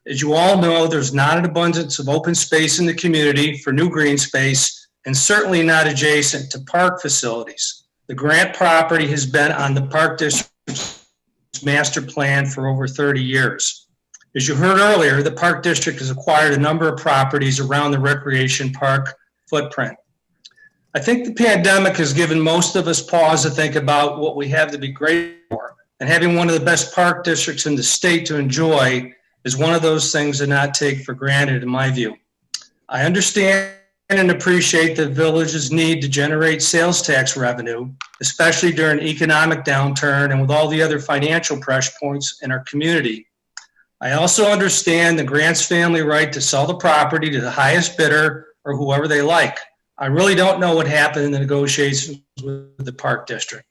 As you all know, there's not an abundance of open space in the community for new green space, and certainly not adjacent to park facilities. The Grant property has been on the Park District's master plan for over 30 years. As you heard earlier, the Park District has acquired a number of properties around the recreation park footprint. I think the pandemic has given most of us pause to think about what we have to be grateful for, and having one of the best park districts in the state to enjoy is one of those things to not take for granted, in my view. I understand and appreciate the village's need to generate sales tax revenue, especially during economic downturn and with all the other financial pressure points in our community. I also understand the Grant's family right to sell the property to the highest bidder or whoever they like. I really don't know what happened in the negotiations with the Park District.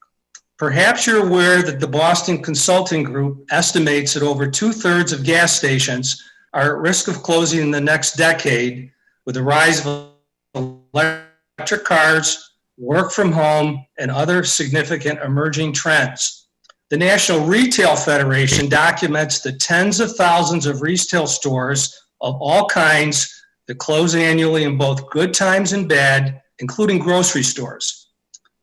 Perhaps you're aware that the Boston Consulting Group estimates that over 2/3 of gas stations are at risk of closing in the next decade with the rise of electric cars, work from home, and other significant emerging trends. The National Retail Federation documents the tens of thousands of retail stores of all kinds that close annually in both good times and bad, including grocery stores.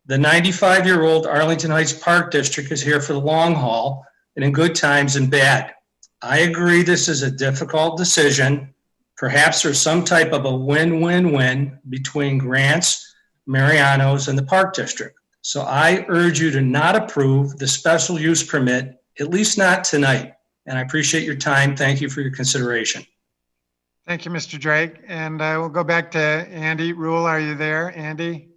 The 95-year-old Arlington Heights Park District is here for the long haul and in good times and bad. I agree this is a difficult decision. Perhaps there's some type of a win-win-win between Grants, Mariano's, and the Park District. So I urge you to not approve the special use permit, at least not tonight. And I appreciate your time. Thank you for your consideration. Thank you, Mr. Drake. And we'll go back to Andy Rule. Are you there, Andy?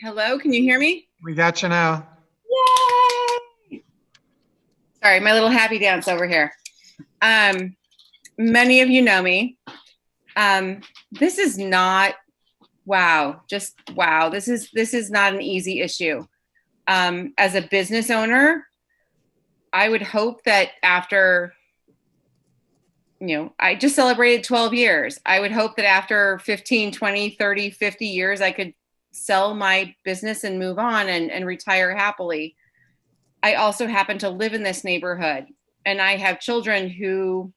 Hello, can you hear me? We got you now. Yay! Sorry, my little happy dance over here. Many of you know me. This is not, wow, just wow. This is not an easy issue. As a business owner, I would hope that after, I just celebrated 12 years. I would hope that after 15, 20, 30, 50 years, I could sell my business and move on and retire happily. I also happen to live in this neighborhood, and I have children who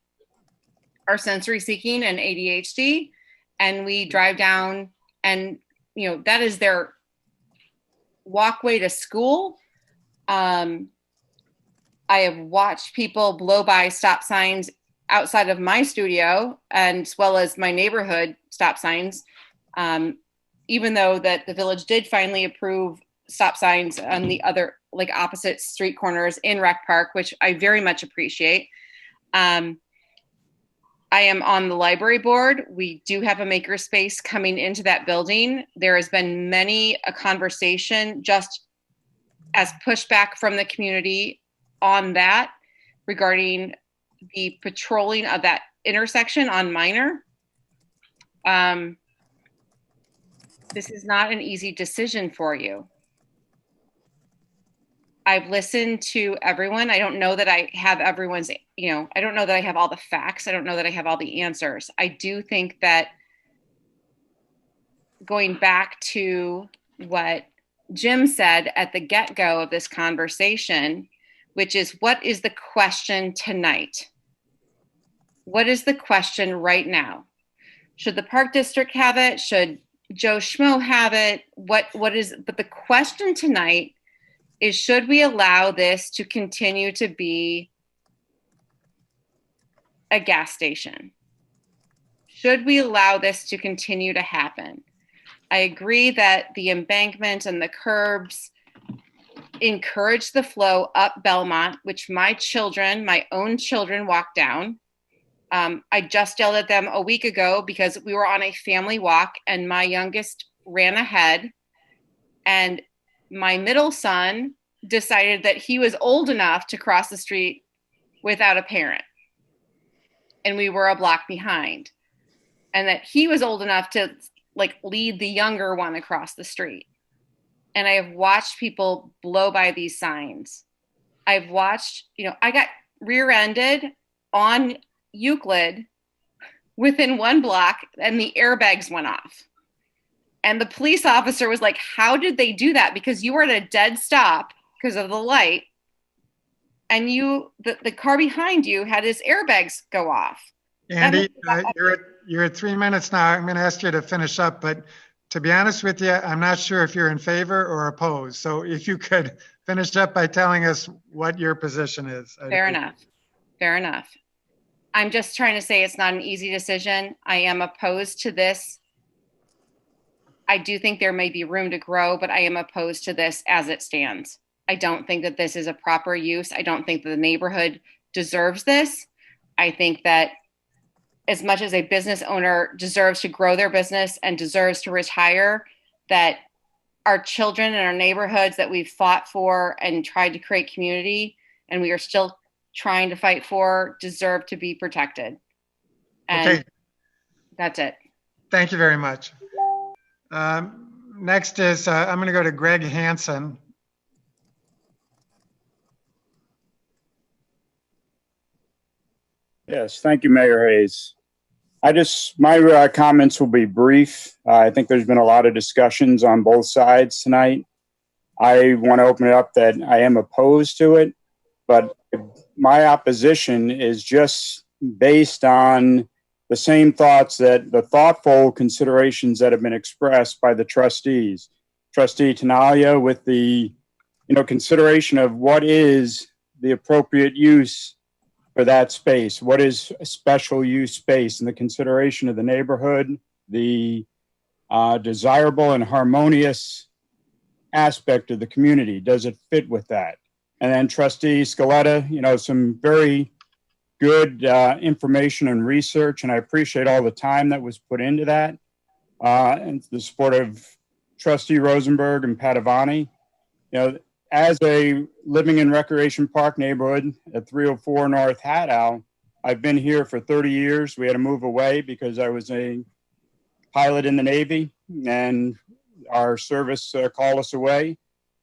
are sensory seeking and ADHD, and we drive down and, that is their walkway to school. I have watched people blow by stop signs outside of my studio, and as well as my neighborhood stop signs, even though that the village did finally approve stop signs on the other, like opposite street corners in Rec Park, which I very much appreciate. I am on the library board. We do have a makerspace coming into that building. There has been many a conversation just as pushback from the community on that regarding the patrolling of that intersection on Minor. This is not an easy decision for you. I've listened to everyone. I don't know that I have everyone's, I don't know that I have all the facts. I don't know that I have all the answers. I do think that going back to what Jim said at the get-go of this conversation, which is, what is the question tonight? What is the question right now? Should the Park District have it? Should Joe Schmo have it? But the question tonight is, should we allow this to continue to be a gas station? Should we allow this to continue to happen? I agree that the embankment and the curbs encourage the flow up Belmont, which my own children walk down. I just yelled at them a week ago because we were on a family walk and my youngest ran ahead, and my middle son decided that he was old enough to cross the street without a parent. And we were a block behind. And that he was old enough to lead the younger one across the street. And I have watched people blow by these signs. I've watched, I got rear-ended on Euclid within one block and the airbags went off. And the police officer was like, how did they do that? Because you were at a dead stop because of the light, and the car behind you had his airbags go off. Andy, you're at 3 minutes now. I'm going to ask you to finish up, but to be honest with you, I'm not sure if you're in favor or opposed. So if you could finish up by telling us what your position is. Fair enough. I'm just trying to say it's not an easy decision. I am opposed to this. I do think there may be room to grow, but I am opposed to this as it stands. I don't think that this is a proper use. I don't think that the neighborhood deserves this. I think that as much as a business owner deserves to grow their business and deserves to retire, that our children and our neighborhoods that we've fought for and tried to create community, and we are still trying to fight for, deserve to be protected. And okay. That's it. Thank you very much. Next is, I'm going to go to Greg Hansen. Yes, thank you, Mayor Hayes. My comments will be brief. I think there's been a lot of discussions on both sides tonight. I want to open it up that I am opposed to it, but my opposition is just based on the same thoughts that the thoughtful considerations that have been expressed by the trustees. Trustee Tinaglia with the consideration of what is the appropriate use for that space, what is a special use space, and the consideration of the neighborhood, the desirable and harmonious aspect of the community. Does it fit with that? And then Trustee Scaletta, some very good information and research, and I appreciate all the time that was put into that, and the support of Trustee Rosenberg and Padovani. As a living in Recreation Park neighborhood at 304 North Hadow, I've been here for 30 years. We had to move away because I was a pilot in the Navy and our service called us away.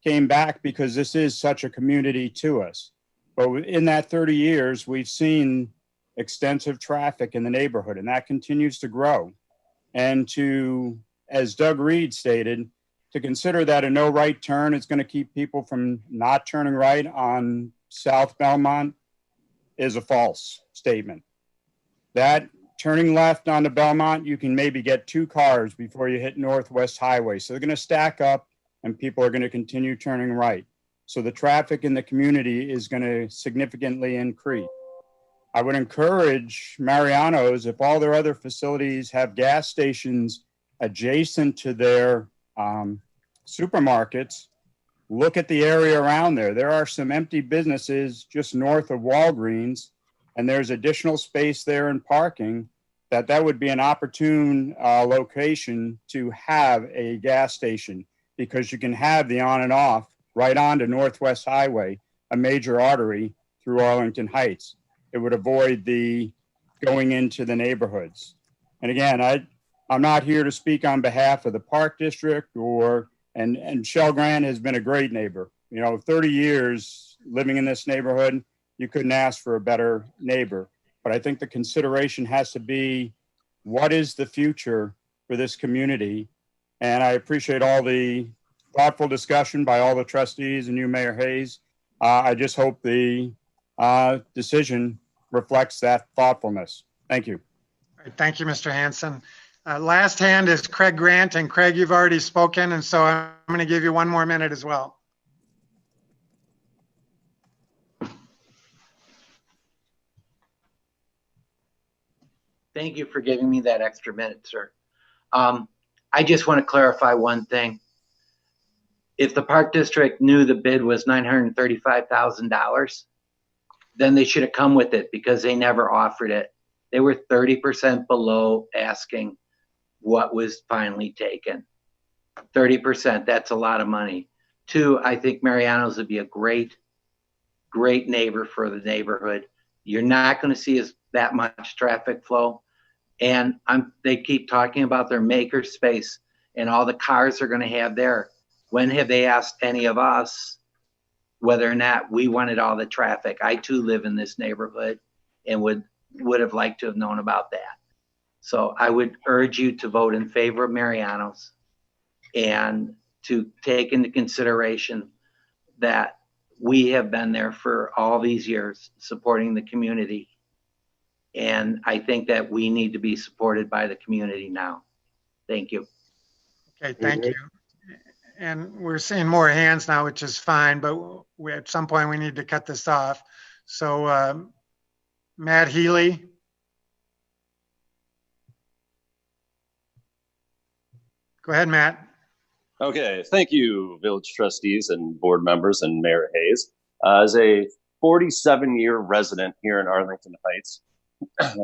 came back because this is such a community to us. But in that 30 years, we've seen extensive traffic in the neighborhood, and that continues to grow. And to, as Doug Reed stated, to consider that a no right turn is going to keep people from not turning right on South Belmont is a false statement. That turning left onto Belmont, you can maybe get 2 cars before you hit Northwest Highway. So they're going to stack up and people are going to continue turning right. So the traffic in the community is going to significantly increase. I would encourage Mariano's, if all their other facilities have gas stations adjacent to their supermarkets, look at the area around there. There are some empty businesses just north of Walgreens, and there's additional space there in parking that would be an opportune location to have a gas station, because you can have the on and off right onto Northwest Highway, a major artery through Arlington Heights. It would avoid the going into the neighborhoods. And again, I'm not here to speak on behalf of the Park District and Shell Grant has been a great neighbor. 30 years living in this neighborhood, you couldn't ask for a better neighbor. But I think the consideration has to be, what is the future for this community? And I appreciate all the thoughtful discussion by all the trustees and you, Mayor Hayes. I just hope the decision reflects that thoughtfulness. Thank you. All right, thank you, Mr. Hanson. Last hand is Craig Grant, and Craig, you've already spoken, and so I'm going to give you 1 more minute as well. Thank you for giving me that extra minute, sir. I just want to clarify one thing. If the Park District knew the bid was $935,000, then they should have come with it, because they never offered it. They were 30% below asking what was finally taken. 30%, that's a lot of money. 2, I think Mariano's would be a great neighbor for the neighborhood. You're not going to see that much traffic flow. And they keep talking about their maker space and all the cars they're going to have there. When have they asked any of us whether or not we wanted all the traffic? I too live in this neighborhood and would have liked to have known about that. So I would urge you to vote in favor of Mariano's and to take into consideration that we have been there for all these years supporting the community. And I think that we need to be supported by the community now. Thank you. Okay, thank you. And we're seeing more hands now, which is fine, but at some point we need to cut this off. So Matt Healy. Go ahead, Matt. Okay, thank you, village trustees and board members and Mayor Hayes. As a 47-year resident here in Arlington Heights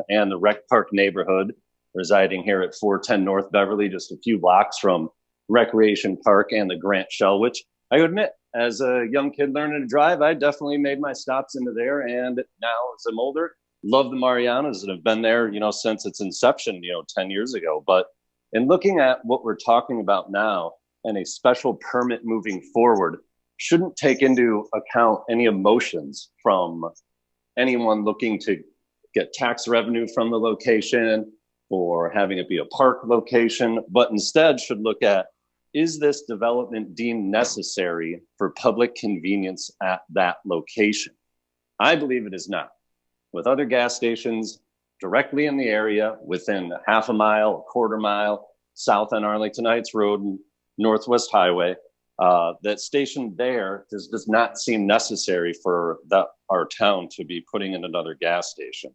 and the Rec Park neighborhood, residing here at 410 North Beverly, just a few blocks from Recreation Park and the Grant Shell, which I admit, as a young kid learning to drive, I definitely made my stops into there. And now, as I'm older, love the Marianos that have been there, since its inception, 10 years ago. But in looking at what we're talking about now, and a special permit moving forward shouldn't take into account any emotions from anyone looking to get tax revenue from the location or having it be a park location, but instead should look at, is this development deemed necessary for public convenience at that location? I believe it is not. With other gas stations directly in the area, within half a mile, a quarter mile, south on Arlington Heights Road and Northwest Highway, that station there does not seem necessary for our town to be putting in another gas station.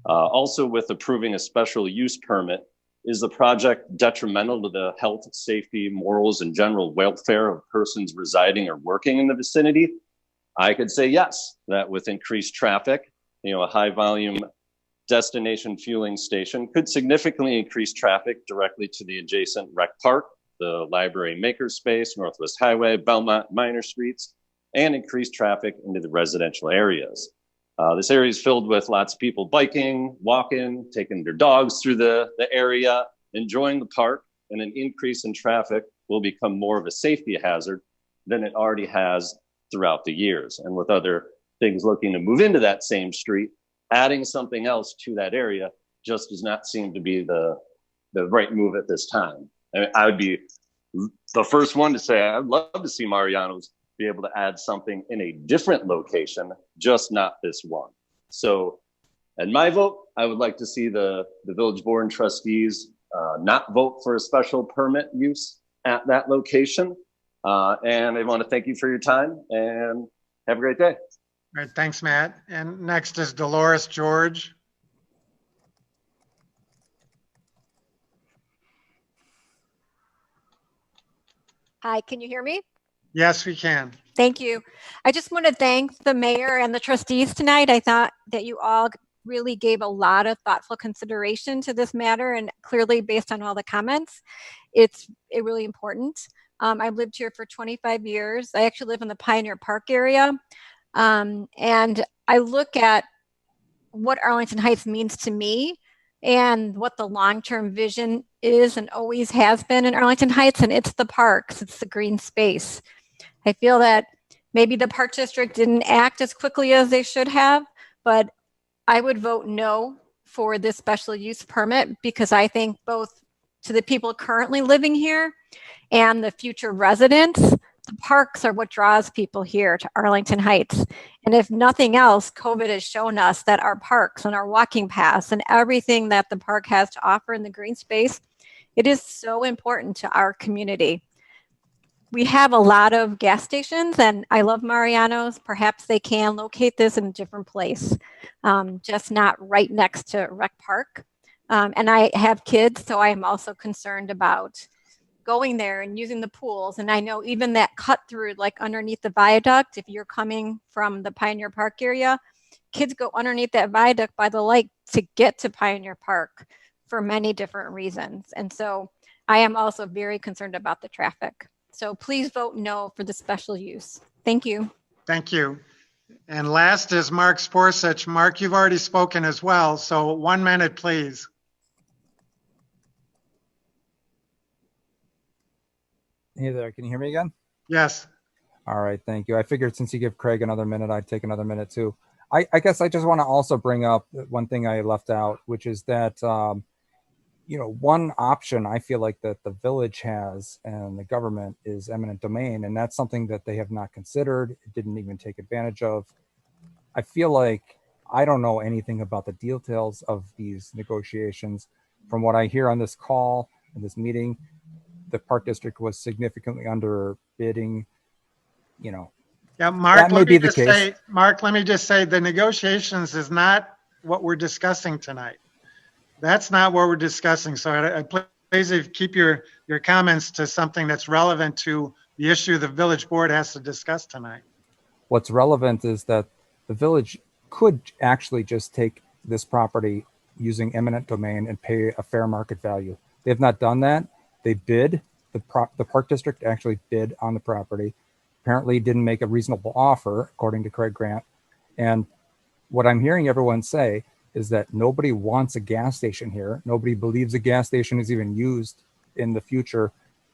Also, with approving a special use permit, is the project detrimental to the health, safety, morals, and general welfare of persons residing or working in the vicinity? I could say yes, that with increased traffic, a high volume destination fueling station could significantly increase traffic directly to the adjacent rec park, the library makerspace, Northwest Highway, Belmont, Minor Streets, and increase traffic into the residential areas. This area is filled with lots of people biking, walking, taking their dogs through the area, enjoying the park, and an increase in traffic will become more of a safety hazard than it already has throughout the years. And with other things looking to move into that same street, adding something else to that area just does not seem to be the right move at this time. I would be the first one to say I'd love to see Mariano's be able to add something in a different location, just not this one. So, and my vote, I would like to see the village board and trustees not vote for a special permit use at that location. And I want to thank you for your time and have a great day. All right, thanks, Matt. And next is Dolores George. Hi, can you hear me? Yes, we can. Thank you. I just want to thank the mayor and the trustees tonight. I thought that you all really gave a lot of thoughtful consideration to this matter, and clearly based on all the comments, it's really important. I've lived here for 25 years. I actually live in the Pioneer Park area. And I look at what Arlington Heights means to me and what the long-term vision is and always has been in Arlington Heights, and it's the parks, it's the green space. I feel that maybe the park district didn't act as quickly as they should have, but I would vote no for this special use permit because I think both to the people currently living here and the future residents, the parks are what draws people here to Arlington Heights. And if nothing else, COVID has shown us that our parks and our walking paths and everything that the park has to offer in the green space, it is so important to our community. We have a lot of gas stations, and I love Mariano's. Perhaps they can locate this in a different place, just not right next to Rec Park. And I have kids, so I am also concerned about going there and using the pools. And I know even that cut through, like underneath the viaduct, if you're coming from the Pioneer Park area, kids go underneath that viaduct by the lake to get to Pioneer Park for many different reasons. And so I am also very concerned about the traffic. So please vote no for the special use. Thank you. Thank you. And last is Mark Sporsich. Mark, you've already spoken as well, so 1 minute, please. Hey there, can you hear me again? Yes. All right, thank you. I figured since you give Craig another minute, I'd take another minute too. I guess I just want to also bring up one thing I left out, which is that, one option I feel like that the village has and the government is eminent domain, and that's something that they have not considered, didn't even take advantage of. I feel like I don't know anything about the details of these negotiations. From what I hear on this call, in this meeting, the park district was significantly underbidding, Yeah, Mark, that may be the case. Mark, let me just say the negotiations is not what we're discussing tonight. That's not what we're discussing. So I please keep your comments to something that's relevant to the issue the village board has to discuss tonight. What's relevant is that the village could actually just take this property using eminent domain and pay a fair market value. They have not done that. They bid. The park district actually bid on the property. Apparently didn't make a reasonable offer, according to Craig Grant. And what I'm hearing everyone say is that nobody wants a gas station here. Nobody believes a gas station is even used in the future.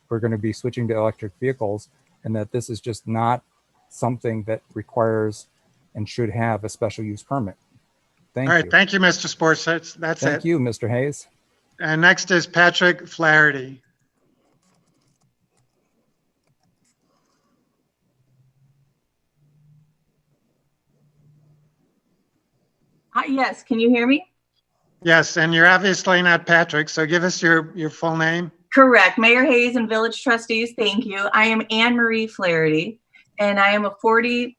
We're going to be switching to electric vehicles, and that this is just not something that requires and should have a special use permit. Thank you. All right, thank you, Mr. Sports. That's it. Thank you, Mr. Hayes. And next is Patrick Flaherty. Hi, yes, can you hear me? Yes, and you're obviously not Patrick, so give us your full name. Correct. Mayor Hayes and Village Trustees, thank you. I am Anne Marie Flaherty, and I am a 40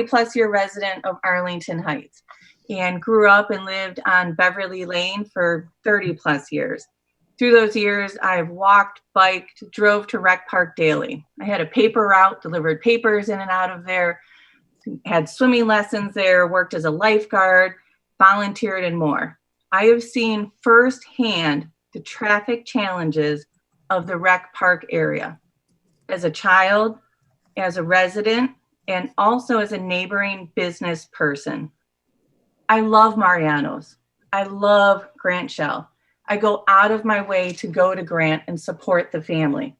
plus year resident of Arlington Heights, and grew up and lived on Beverly Lane for 30 plus years. Through those years, I've walked, biked, drove to Rec Park daily. I had a paper route, delivered papers in and out of there, had swimming lessons there, worked as a lifeguard, volunteered, and more. I have seen firsthand the traffic challenges of the Rec Park area as a child, as a resident, and also as a neighboring business person. I love Mariano's. I love Grant Shell. I go out of my way to go to Grant and support the family.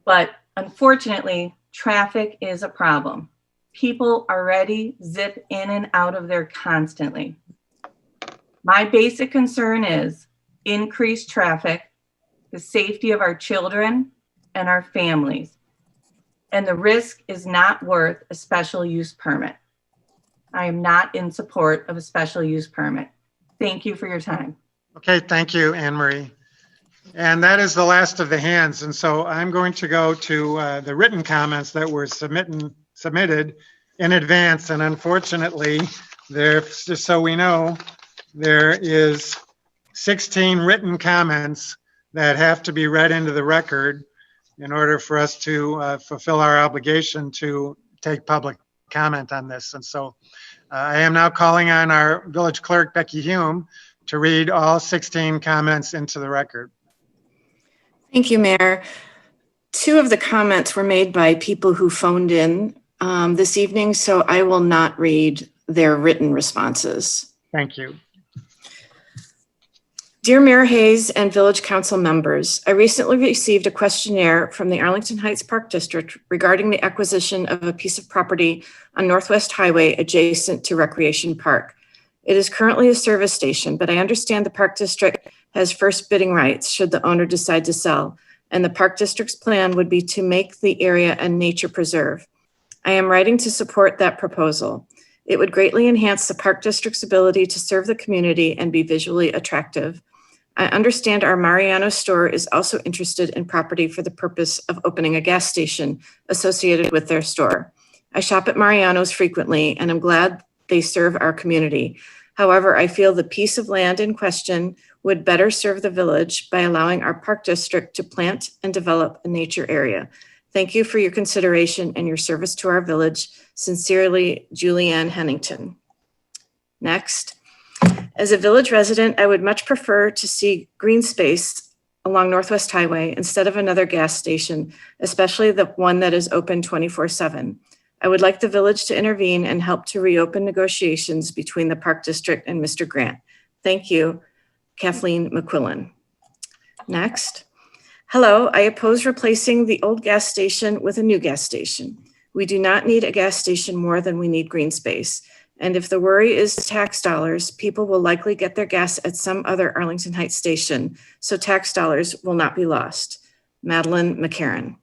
But Unfortunately, traffic is a problem. People already zip in and out of there constantly. My basic concern is increased traffic, the safety of our children and our families, and the risk is not worth a special use permit. I am not in support of a special use permit. Thank you for your time. Okay, thank you, Anne Marie. And that is the last of the hands. And so I'm going to go to the written comments that were submitted in advance. And unfortunately, just so we know, there is 16 written comments that have to be read into the record in order for us to fulfill our obligation to take public comment on this. And so I am now calling on our village clerk, Becky Hume, to read all 16 comments into the record. Thank you, Mayor. 2 of the comments were made by people who phoned in this evening, so I will not read their written responses. Thank you. Dear Mayor Hayes and Village Council members, I recently received a questionnaire from the Arlington Heights Park District regarding the acquisition of a piece of property on Northwest Highway adjacent to Recreation Park. It is currently a service station, but I understand the Park District has first bidding rights should the owner decide to sell, and the Park District's plan would be to make the area a nature preserve. I am writing to support that proposal. It would greatly enhance the Park District's ability to serve the community and be visually attractive. I understand our Mariano store is also interested in property for the purpose of opening a gas station associated with their store. I shop at Mariano's frequently, and I'm glad they serve our community. However, I feel the piece of land in question would better serve the village by allowing our Park District to plant and develop a nature area. Thank you for your consideration and your service to our village. Sincerely, Julianne Hennington. Next. As a village resident, I would much prefer to see green space along Northwest Highway instead of another gas station, especially the one that is open 24/7. I would like the village to intervene and help to reopen negotiations between the Park District and Mr. Grant. Thank you, Kathleen McQuillan. Next. Hello, I oppose replacing the old gas station with a new gas station. We do not need a gas station more than we need green space. And if the worry is tax dollars, people will likely get their gas at some other Arlington Heights station, so tax dollars will not be lost. Madeline McCarran.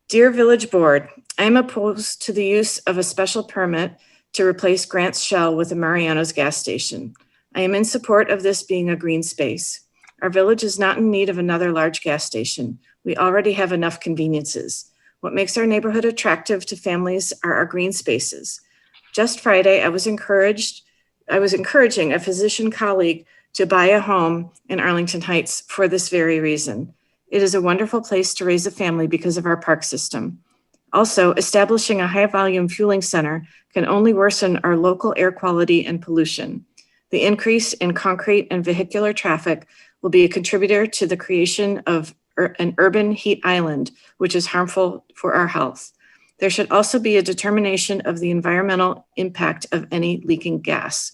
Dear Village Board, I am opposed to the use of a special permit to replace Grant's Shell with a Mariano's gas station. I am in support of this being a green space. Our village is not in need of another large gas station. We already have enough conveniences. What makes our neighborhood attractive to families are our green spaces. Just Friday, I was encouraging a physician colleague to buy a home in Arlington Heights for this very reason. It is a wonderful place to raise a family because of our park system. Also, establishing a high volume fueling center can only worsen our local air quality and pollution. The increase in concrete and vehicular traffic will be a contributor to the creation of an urban heat island, which is harmful for our health. There should also be a determination of the environmental impact of any leaking gas.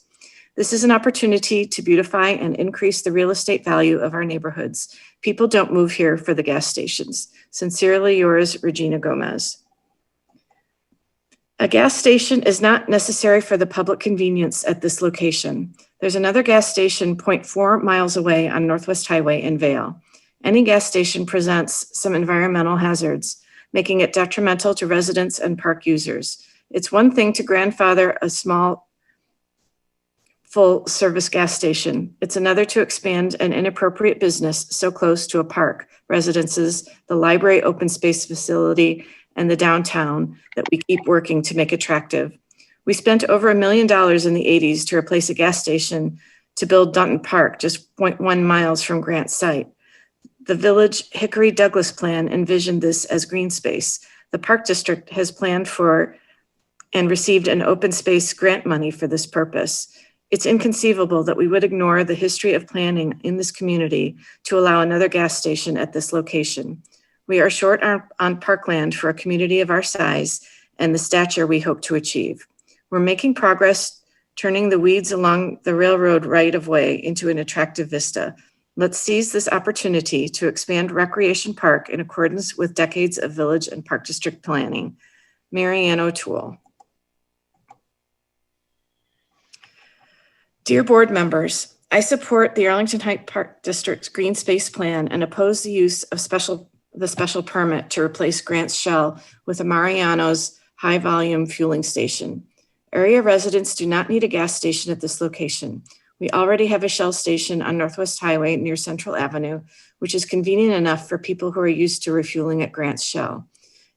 This is an opportunity to beautify and increase the real estate value of our neighborhoods. People don't move here for the gas stations. Sincerely yours, Regina Gomez. A gas station is not necessary for the public convenience at this location. There's another gas station 0.4 miles away on Northwest Highway in Vale. Any gas station presents some environmental hazards, making it detrimental to residents and park users. It's one thing to grandfather a small full-service gas station. It's another to expand an inappropriate business so close to a park, residences, the library open space facility, and the downtown that we keep working to make attractive. We spent over $1 million in the 80s to replace a gas station to build Dunton Park, just 0.1 miles from Grant's site. The Village Hickory Douglas plan envisioned this as green space. The Park District has planned for and received an open space grant money for this purpose. It's inconceivable that we would ignore the history of planning in this community to allow another gas station at this location. We are short on parkland for a community of our size and the stature we hope to achieve. We're making progress turning the weeds along the railroad right of way into an attractive vista. Let's seize this opportunity to expand Recreation Park in accordance with decades of village and park district planning. Mariano Toole. Dear board members, I support the Arlington Heights Park District's green space plan and oppose the use of the special permit to replace Grant's Shell with a Mariano's high volume fueling station. Area residents do not need a gas station at this location. We already have a Shell station on Northwest Highway near Central Avenue, which is convenient enough for people who are used to refueling at Grant's Shell.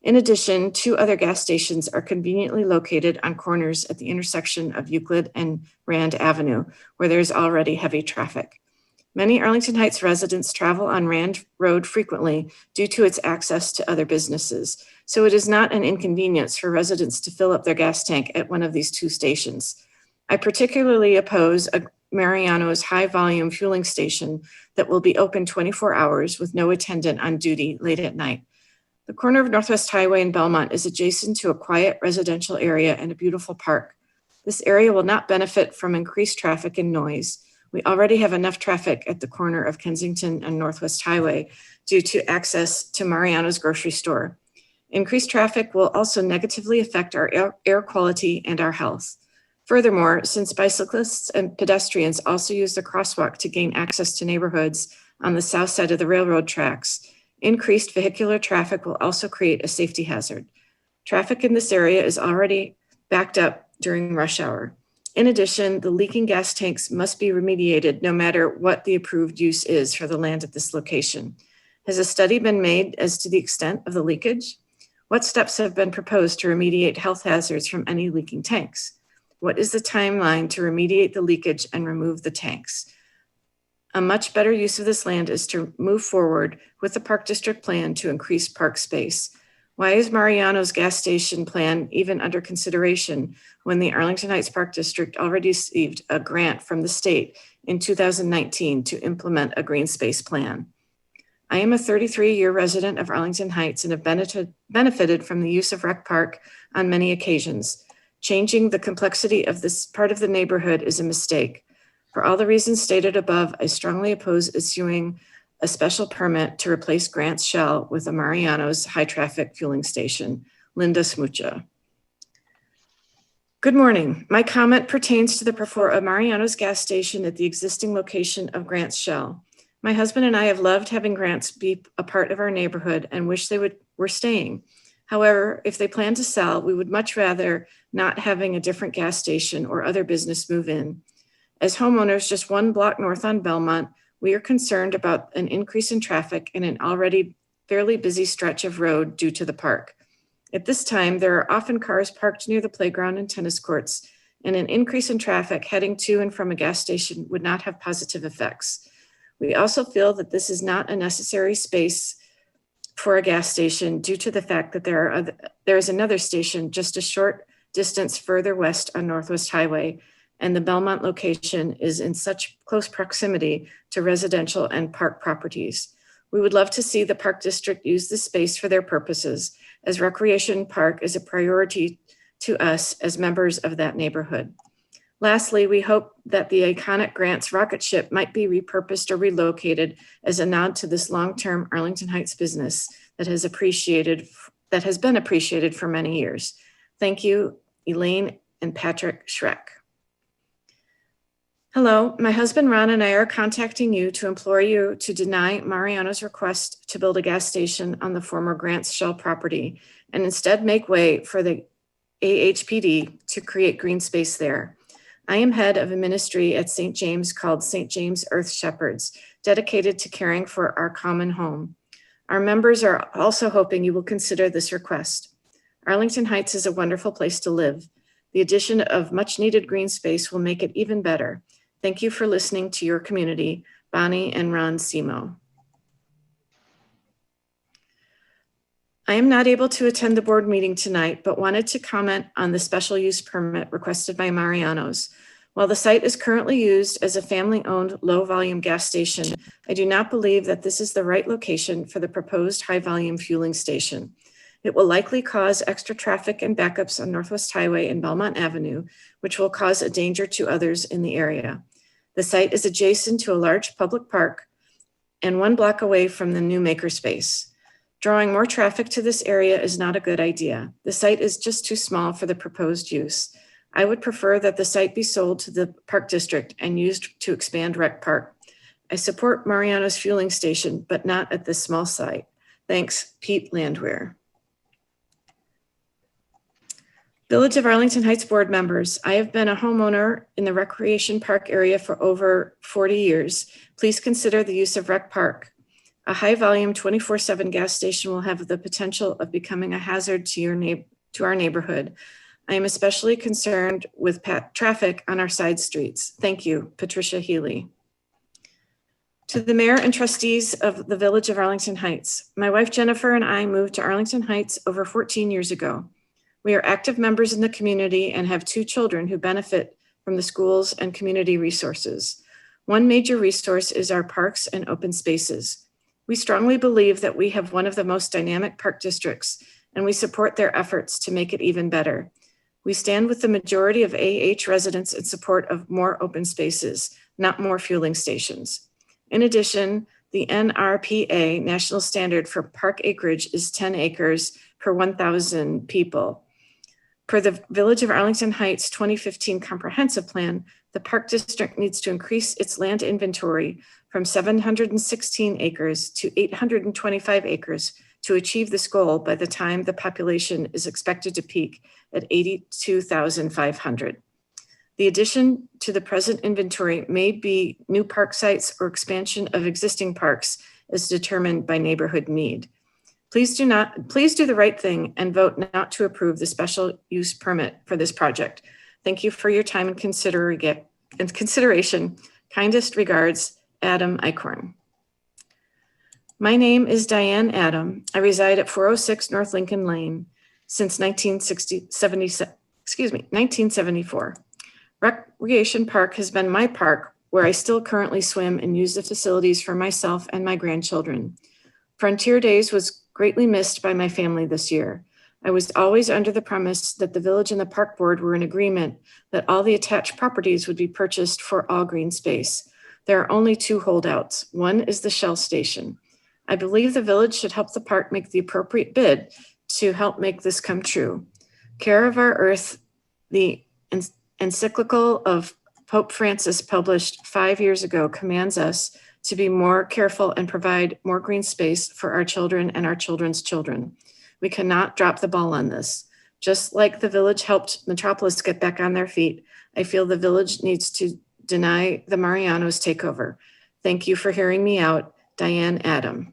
In addition, 2 other gas stations are conveniently located on corners at the intersection of Euclid and Rand Avenue, where there's already heavy traffic. Many Arlington Heights residents travel on Rand Road frequently due to its access to other businesses, so it is not an inconvenience for residents to fill up their gas tank at one of these 2 stations. I particularly oppose a Mariano's high volume fueling station that will be open 24 hours with no attendant on duty late at night. The corner of Northwest Highway in Belmont is adjacent to a quiet residential area and a beautiful park. This area will not benefit from increased traffic and noise. We already have enough traffic at the corner of Kensington and Northwest Highway due to access to Mariano's grocery store. Increased traffic will also negatively affect our air quality and our health. Furthermore, since bicyclists and pedestrians also use the crosswalk to gain access to neighborhoods on the south side of the railroad tracks, increased vehicular traffic will also create a safety hazard. Traffic in this area is already backed up during rush hour. In addition, the leaking gas tanks must be remediated no matter what the approved use is for the land at this location. Has a study been made as to the extent of the leakage? What steps have been proposed to remediate health hazards from any leaking tanks? What is the timeline to remediate the leakage and remove the tanks? A much better use of this land is to move forward with the Park District plan to increase park space. Why is Mariano's gas station plan even under consideration when the Arlington Heights Park District already received a grant from the state in 2019 to implement a green space plan? I am a 33-year resident of Arlington Heights and have benefited from the use of Rec Park on many occasions. Changing the complexity of this part of the neighborhood is a mistake. For all the reasons stated above, I strongly oppose issuing a special permit to replace Grant's Shell with a Mariano's high-traffic fueling station. Linda Smucha. Good morning. My comment pertains to the proposal of Mariano's gas station at the existing location of Grant's Shell. My husband and I have loved having Grant's be a part of our neighborhood and wish they were staying. However, if they plan to sell, we would much rather not having a different gas station or other business move in. As homeowners just 1 block north on Belmont, we are concerned about an increase in traffic in an already fairly busy stretch of road due to the park. At this time, there are often cars parked near the playground and tennis courts, and an increase in traffic heading to and from a gas station would not have positive effects. We also feel that this is not a necessary space for a gas station due to the fact that there is another station just a short distance further west on Northwest Highway, and the Belmont location is in such close proximity to residential and park properties. We would love to see the Park District use this space for their purposes, as Recreation Park is a priority to us as members of that neighborhood. Lastly, we hope that the iconic Grant's rocket ship might be repurposed or relocated as a nod to this long-term Arlington Heights business that has been appreciated for many years. Thank you, Elaine and Patrick Schreck. Hello, my husband Ron and I are contacting you to implore you to deny Mariano's request to build a gas station on the former Grant's Shell property and instead make way for the AHPD to create green space there. I am head of a ministry at St. James called St. James Earth Shepherds, dedicated to caring for our common home. Our members are also hoping you will consider this request. Arlington Heights is a wonderful place to live. The addition of much needed green space will make it even better. Thank you for listening to your community, Bonnie and Ron Simo. I am not able to attend the board meeting tonight, but wanted to comment on the special use permit requested by Mariano's. While the site is currently used as a family-owned low-volume gas station, I do not believe that this is the right location for the proposed high-volume fueling station. It will likely cause extra traffic and backups on Northwest Highway and Belmont Avenue, which will cause a danger to others in the area. The site is adjacent to a large public park, and 1 block away from the new makerspace. Drawing more traffic to this area is not a good idea. The site is just too small for the proposed use. I would prefer that the site be sold to the Park District and used to expand Rec Park. I support Mariano's fueling station, but not at this small site. Thanks, Pete Landwehr. Village of Arlington Heights board members, I have been a homeowner in the Recreation Park area for over 40 years. Please consider the use of Rec Park. A high-volume 24/7 gas station will have the potential of becoming a hazard to our neighborhood. I am especially concerned with traffic on our side streets. Thank you, Patricia Healy. To the mayor and trustees of the Village of Arlington Heights, my wife Jennifer and I moved to Arlington Heights over 14 years ago. We are active members in the community and have 2 children who benefit from the schools and community resources. One major resource is our parks and open spaces. We strongly believe that we have one of the most dynamic park districts, and we support their efforts to make it even better. We stand with the majority of AH residents in support of more open spaces, not more fueling stations. In addition, the NRPA national standard for park acreage is 10 acres per 1,000 people. Per the Village of Arlington Heights 2015 comprehensive plan, the park district needs to increase its land inventory from 716 acres to 825 acres to achieve this goal by the time the population is expected to peak at 82,500. The addition to the present inventory may be new park sites or expansion of existing parks as determined by neighborhood need. Please do the right thing and vote not to approve the special use permit for this project. Thank you for your time and consideration. Kindest regards, Adam Eichhorn. My name is Diane Adam. I reside at 406 North Lincoln Lane since 1974. Recreation Park has been my park where I still currently swim and use the facilities for myself and my grandchildren. Frontier Days was greatly missed by my family this year. I was always under the premise that the village and the park board were in agreement that all the attached properties would be purchased for all green space. There are only 2 holdouts. One is the Shell Station. I believe the village should help the park make the appropriate bid to help make this come true. Care of Our Earth, the encyclical of Pope Francis published 5 years ago, commands us to be more careful and provide more green space for our children and our children's children. We cannot drop the ball on this. Just like the village helped Metropolis get back on their feet, I feel the village needs to deny the Mariano's takeover. Thank you for hearing me out. Diane Adam.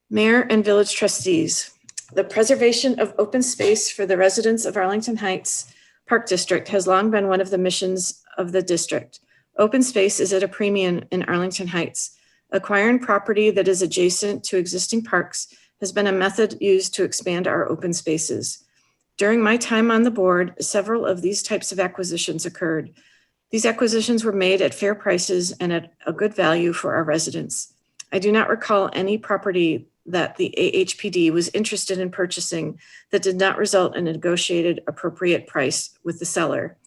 Mayor and village trustees, the preservation of open space for the residents of Arlington Heights Park District has long been one of the missions of the district. Open space is at a premium in Arlington Heights. Acquiring property that is adjacent to existing parks has been a method used to expand our open spaces. During my time on the board, several of these types of acquisitions occurred. These acquisitions were made at fair prices and at a good value for our residents. I do not recall any property that the AHPD was interested in purchasing that did not result in a negotiated appropriate price with the seller.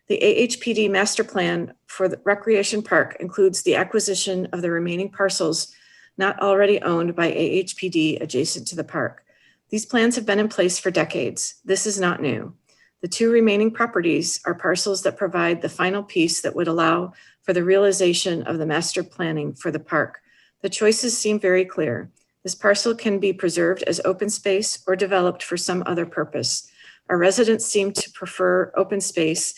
The AHPD master plan for the Recreation Park includes the acquisition of the remaining parcels not already owned by AHPD adjacent to the park. These plans have been in place for decades. This is not new. The 2 remaining properties are parcels that provide the final piece that would allow for the realization of the master planning for the park. The choices seem very clear. This parcel can be preserved as open space or developed for some other purpose. Our residents seem to prefer open space,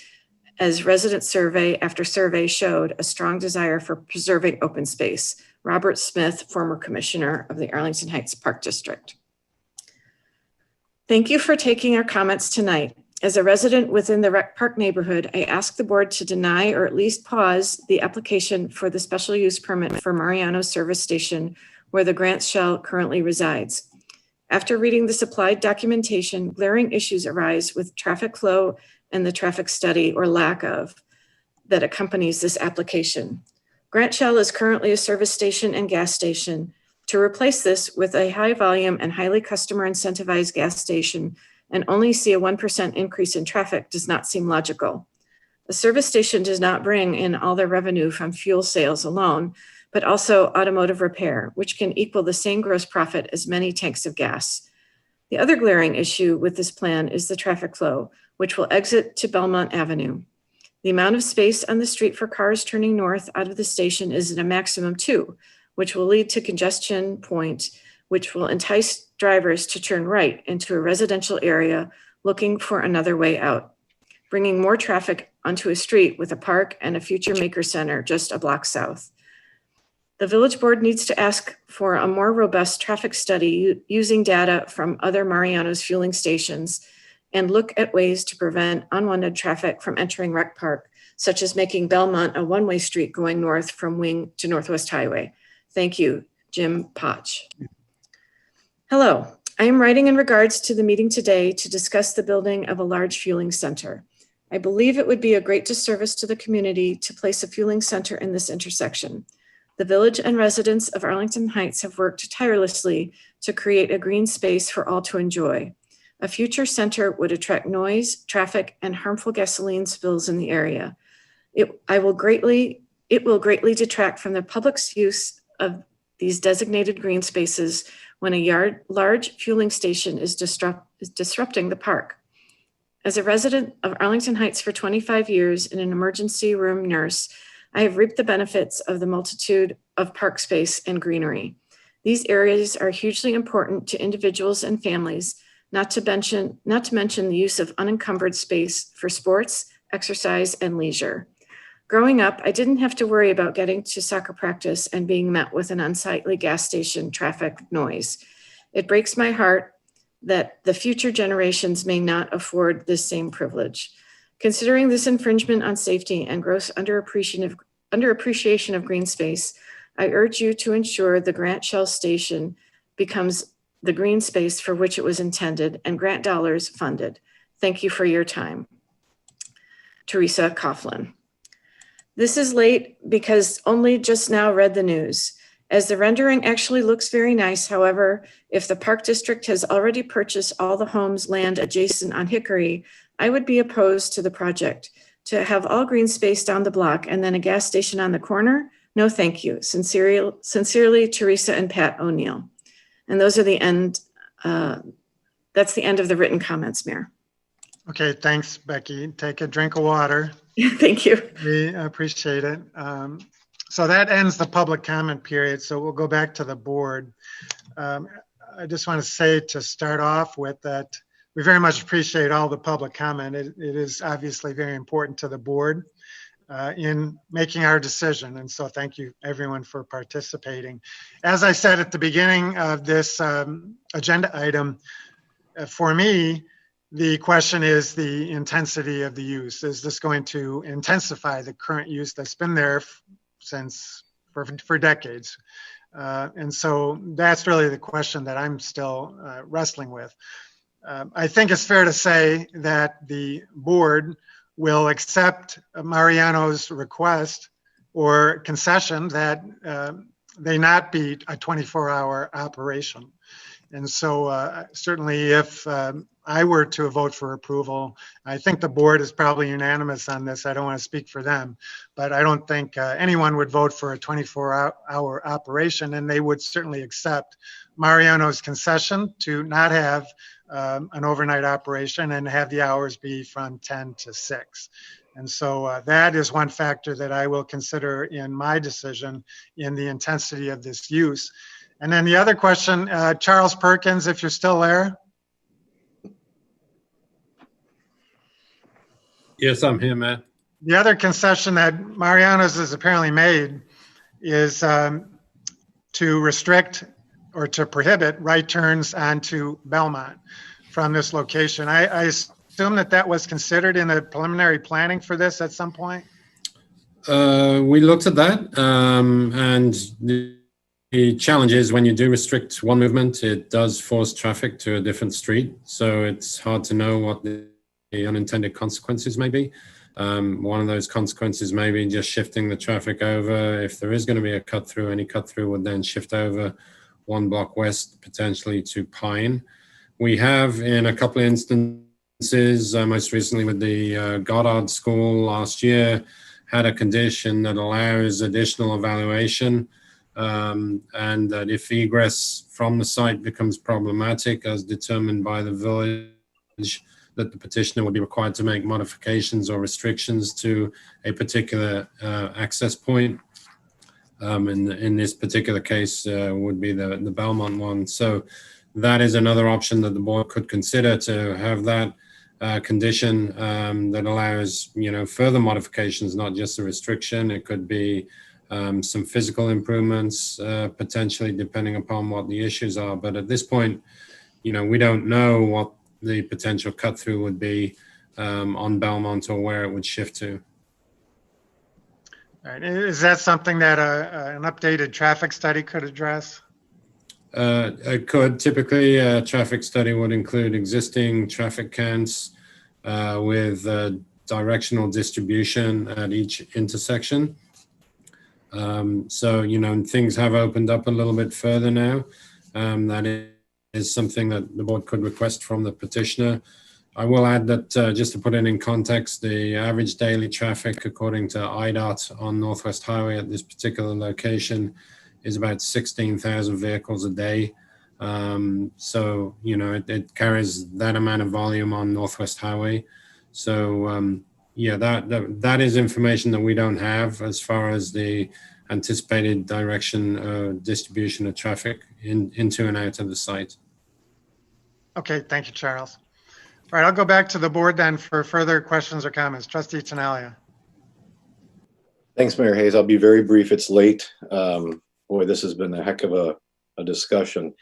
as resident survey after survey showed a strong desire for preserving open space. Robert Smith, former commissioner of the Arlington Heights Park District. Thank you for taking our comments tonight. As a resident within the Rec Park neighborhood, I ask the board to deny or at least pause the application for the special use permit for Mariano Service Station, where the Grant Shell currently resides. After reading the supplied documentation, glaring issues arise with traffic flow and the traffic study or lack of that accompanies this application. Grant Shell is currently a service station and gas station. To replace this with a high volume and highly customer incentivized gas station and only see a 1% increase in traffic does not seem logical. The service station does not bring in all their revenue from fuel sales alone, but also automotive repair, which can equal the same gross profit as many tanks of gas. The other glaring issue with this plan is the traffic flow, which will exit to Belmont Avenue. The amount of space on the street for cars turning north out of the station is at a maximum 2, which will lead to congestion point, which will entice drivers to turn right into a residential area looking for another way out, bringing more traffic onto a street with a park and a future maker center just a block south. The village board needs to ask for a more robust traffic study using data from other Mariano's fueling stations and look at ways to prevent unwanted traffic from entering Rec Park, such as making Belmont a one-way street going north from Wing to Northwest Highway. Thank you, Jim Potch. Hello, I am writing in regards to the meeting today to discuss the building of a large fueling center. I believe it would be a great disservice to the community to place a fueling center in this intersection. The village and residents of Arlington Heights have worked tirelessly to create a green space for all to enjoy. A future center would attract noise, traffic, and harmful gasoline spills in the area. It will greatly detract from the public's use of these designated green spaces when a large fueling station is disrupting the park. As a resident of Arlington Heights for 25 years and an emergency room nurse, I have reaped the benefits of the multitude of park space and greenery. These areas are hugely important to individuals and families, not to mention the use of unencumbered space for sports, exercise, and leisure. Growing up, I didn't have to worry about getting to soccer practice and being met with an unsightly gas station traffic noise. It breaks my heart that the future generations may not afford this same privilege. Considering this infringement on safety and gross underappreciation of green space, I urge you to ensure the Grant Shell Station becomes the green space for which it was intended and grant dollars funded. Thank you for your time. Teresa Coughlin. This is late because only just now read the news. As the rendering actually looks very nice, however, if the Park District has already purchased all the homes land adjacent on Hickory, I would be opposed to the project. To have all green space down the block and then a gas station on the corner? No, thank you. Sincerely, Teresa and Pat O'Neill. And those are the end. That's the end of the written comments, Mayor. Okay, thanks, Becky. Take a drink of water. Thank you. We appreciate it. So that ends the public comment period. So we'll go back to the board. I just want to say to start off with that we very much appreciate all the public comment. It is obviously very important to the board in making our decision. And so thank you everyone for participating. As I said at the beginning of this agenda item, for me, the question is the intensity of the use. Is this going to intensify the current use that's been there for decades? And so that's really the question that I'm still wrestling with. I think it's fair to say that the board will accept Mariano's request or concession that they not be a 24-hour operation. And so certainly if I were to vote for approval, I think the board is probably unanimous on this. I don't want to speak for them, but I don't think anyone would vote for a 24-hour operation, and they would certainly accept Mariano's concession to not have an overnight operation and have the hours be from 10 to 6. And so that is one factor that I will consider in my decision in the intensity of this use. And then the other question, Charles Perkins, if you're still there. Yes, I'm here, Matt. The other concession that Mariano's has apparently made is to restrict or to prohibit right turns onto Belmont from this location. I assume that was considered in the preliminary planning for this at some point? We looked at that, and the challenge is when you do restrict one movement, it does force traffic to a different street. So it's hard to know what the unintended consequences may be. One of those consequences may be just shifting the traffic over. If there is going to be a cut through, any cut through would then shift over one block west, potentially to Pine. We have in a couple of instances, most recently with the Goddard School last year, had a condition that allows additional evaluation and that if egress from the site becomes problematic as determined by the village, that the petitioner would be required to make modifications or restrictions to a particular access point. In this particular case would be the Belmont one. So that is another option that the board could consider, to have that condition that allows, further modifications, not just a restriction. It could be some physical improvements, potentially, depending upon what the issues are. But at this point, we don't know what the potential cut through would be on Belmont, or where it would shift to. All right. Is that something that an updated traffic study could address? It could. Typically, a traffic study would include existing traffic counts with directional distribution at each intersection. So, things have opened up a little bit further now. That is something that the board could request from the petitioner. I will add that just to put it in context, the average daily traffic, according to IDOT on Northwest Highway at this particular location, is about 16,000 vehicles a day. So, it carries that amount of volume on Northwest Highway. So, yeah, that is information that we don't have as far as the anticipated direction distribution of traffic into and out of the site. Okay, thank you, Charles. All right, I'll go back to the board then for further questions or comments. Trustee Tinaglia. Thanks, Mayor Hayes. I'll be very brief. It's late. Boy, this has been a heck of a discussion.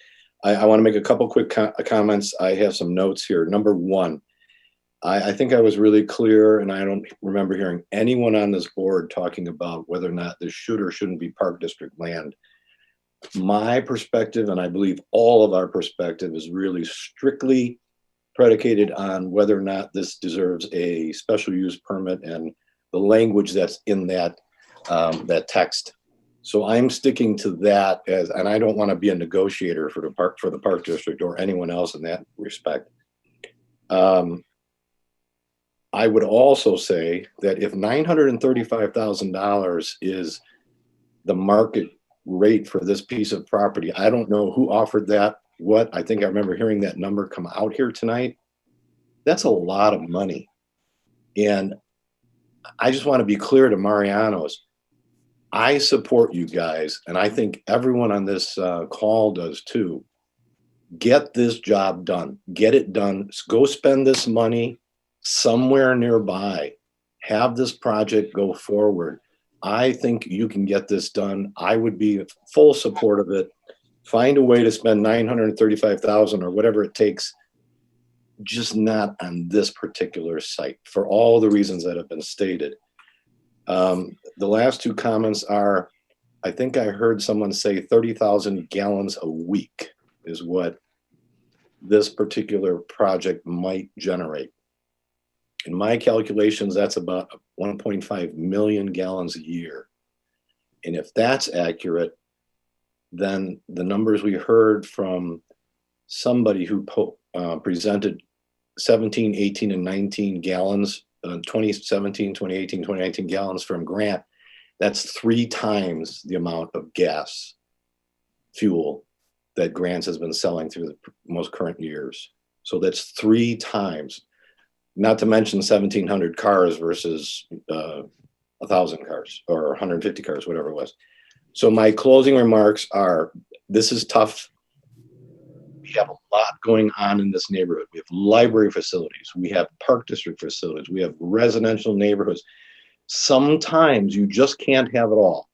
I want to make a couple quick comments. I have some notes here. Number one, I think I was really clear, and I don't remember hearing anyone on this board talking about whether or not this should or shouldn't be Park District land. My perspective, and I believe all of our perspective, is really strictly predicated on whether or not this deserves a special use permit and the language that's in that that text. So I'm sticking to that and I don't want to be a negotiator for the Park District or anyone else in that respect. I would also say that if $935,000 is the market rate for this piece of property, I don't know who offered that. I think I remember hearing that number come out here tonight. That's a lot of money. And I just want to be clear to Mariano's. I support you guys, and I think everyone on this call does too. Get this job done. Get it done. Go spend this money somewhere nearby. Have this project go forward. I think you can get this done. I would be full support of it. Find a way to spend $935,000 or whatever it takes, just not on this particular site for all the reasons that have been stated. The last two comments are, I think I heard someone say 30,000 gallons a week is what this particular project might generate. In my calculations, that's about 1.5 million gallons a year. And if that's accurate, then the numbers we heard from somebody who presented 17, 18, and 19 gallons, 2017, 2018, 2019 gallons from Grant, that's 3 times the amount of gas fuel that Grant has been selling through the most current years. So that's 3 times, not to mention 1,700 cars versus 1,000 cars or 150 cars, whatever it was. So my closing remarks are, this is tough. We have a lot going on in this neighborhood. We have library facilities. We have Park District facilities. We have residential neighborhoods. Sometimes you just can't have it all.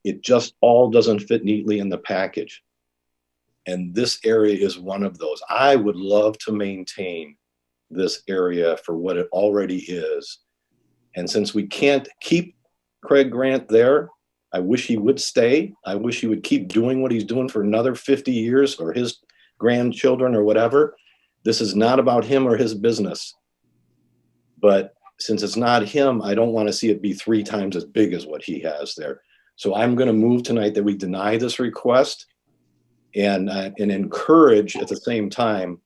It just all doesn't fit neatly in the package. And this area is one of those. I would love to maintain this area for what it already is. And since we can't keep Craig Grant there, I wish he would stay. I wish he would keep doing what he's doing for another 50 years or his grandchildren or whatever. This is not about him or his business. But since it's not him, I don't want to see it be 3 times as big as what he has there. So I'm going to move tonight that we deny this request and encourage at the same time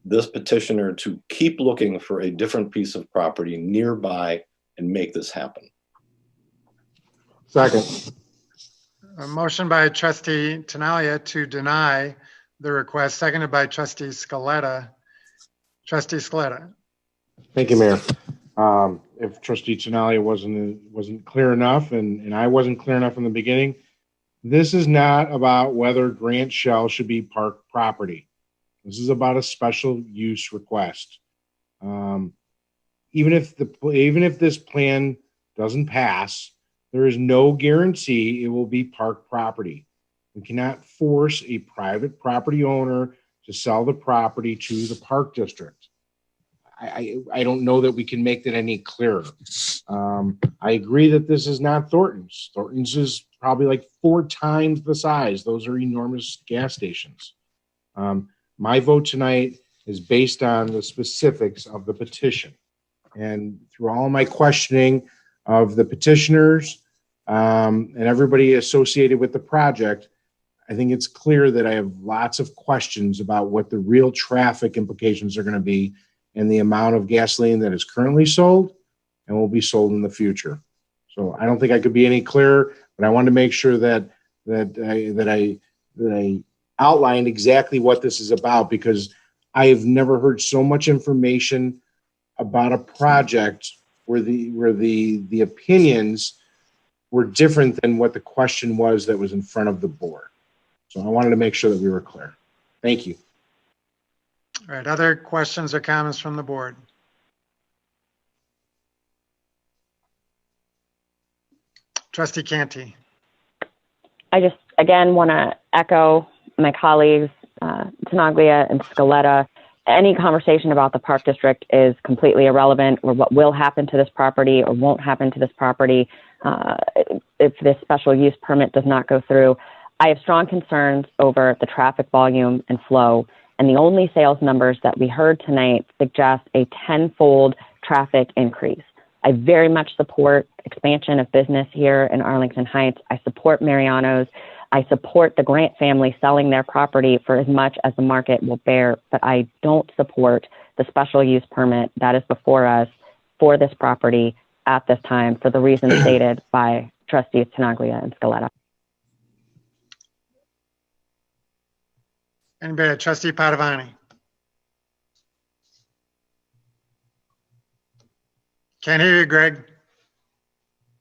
this petitioner to keep looking for a different piece of property nearby and make this happen. Second. A motion by Trustee Tinaglia to deny the request, seconded by Trustee Scaletta. Trustee Scaletta. Thank you, Mayor. If Trustee Tinaglia wasn't clear enough, and I wasn't clear enough in the beginning, this is not about whether Grant Shell should be park property. This is about a special use request. Even if this plan doesn't pass, there is no guarantee it will be park property. We cannot force a private property owner to sell the property to the park district. I don't know that we can make that any clearer. I agree that this is not Thornton's. Thornton's is probably like 4 times the size. Those are enormous gas stations. My vote tonight is based on the specifics of the petition. And through all my questioning of the petitioners and everybody associated with the project, I think it's clear that I have lots of questions about what the real traffic implications are going to be and the amount of gasoline that is currently sold and will be sold in the future. So I don't think I could be any clearer, but I wanted to make sure that I outlined exactly what this is about, because I have never heard so much information about a project where the opinions were different than what the question was that was in front of the board. So I wanted to make sure that we were clear. Thank you. All right, other questions or comments from the board? Trustee Canty. I just, again, want to echo my colleagues, Tinaglia and Scaletta. Any conversation about the park district is completely irrelevant, or what will happen to this property or won't happen to this property if this special use permit does not go through. I have strong concerns over the traffic volume and flow, and the only sales numbers that we heard tonight suggest a 10-fold traffic increase. I very much support expansion of business here in Arlington Heights. I support Mariano's. I support the Grant family selling their property for as much as the market will bear, but I don't support the special use permit that is before us for this property at this time for the reasons stated by Trustees Tinaglia and Scaletta. Anybody? Trustee Padovani. Can't hear you, Greg.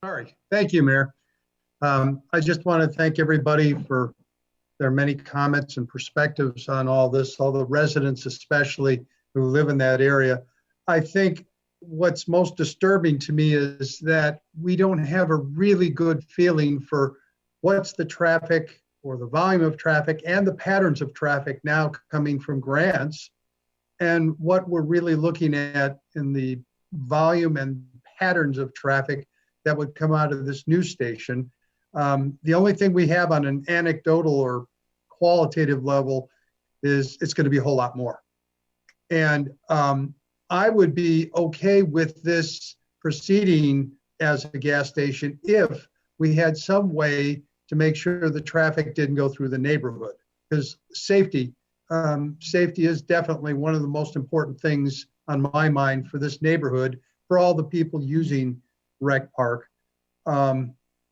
Sorry. Thank you, Mayor. I just want to thank everybody for their many comments and perspectives on all this, all the residents especially who live in that area. I think what's most disturbing to me is that we don't have a really good feeling for what's the traffic or the volume of traffic and the patterns of traffic now coming from grants, and what we're really looking at in the volume and patterns of traffic that would come out of this new station. The only thing we have on an anecdotal or qualitative level is it's going to be a whole lot more. And I would be okay with this proceeding as a gas station if we had some way to make sure the traffic didn't go through the neighborhood, because safety is definitely one of the most important things on my mind for this neighborhood, for all the people using Rec Park.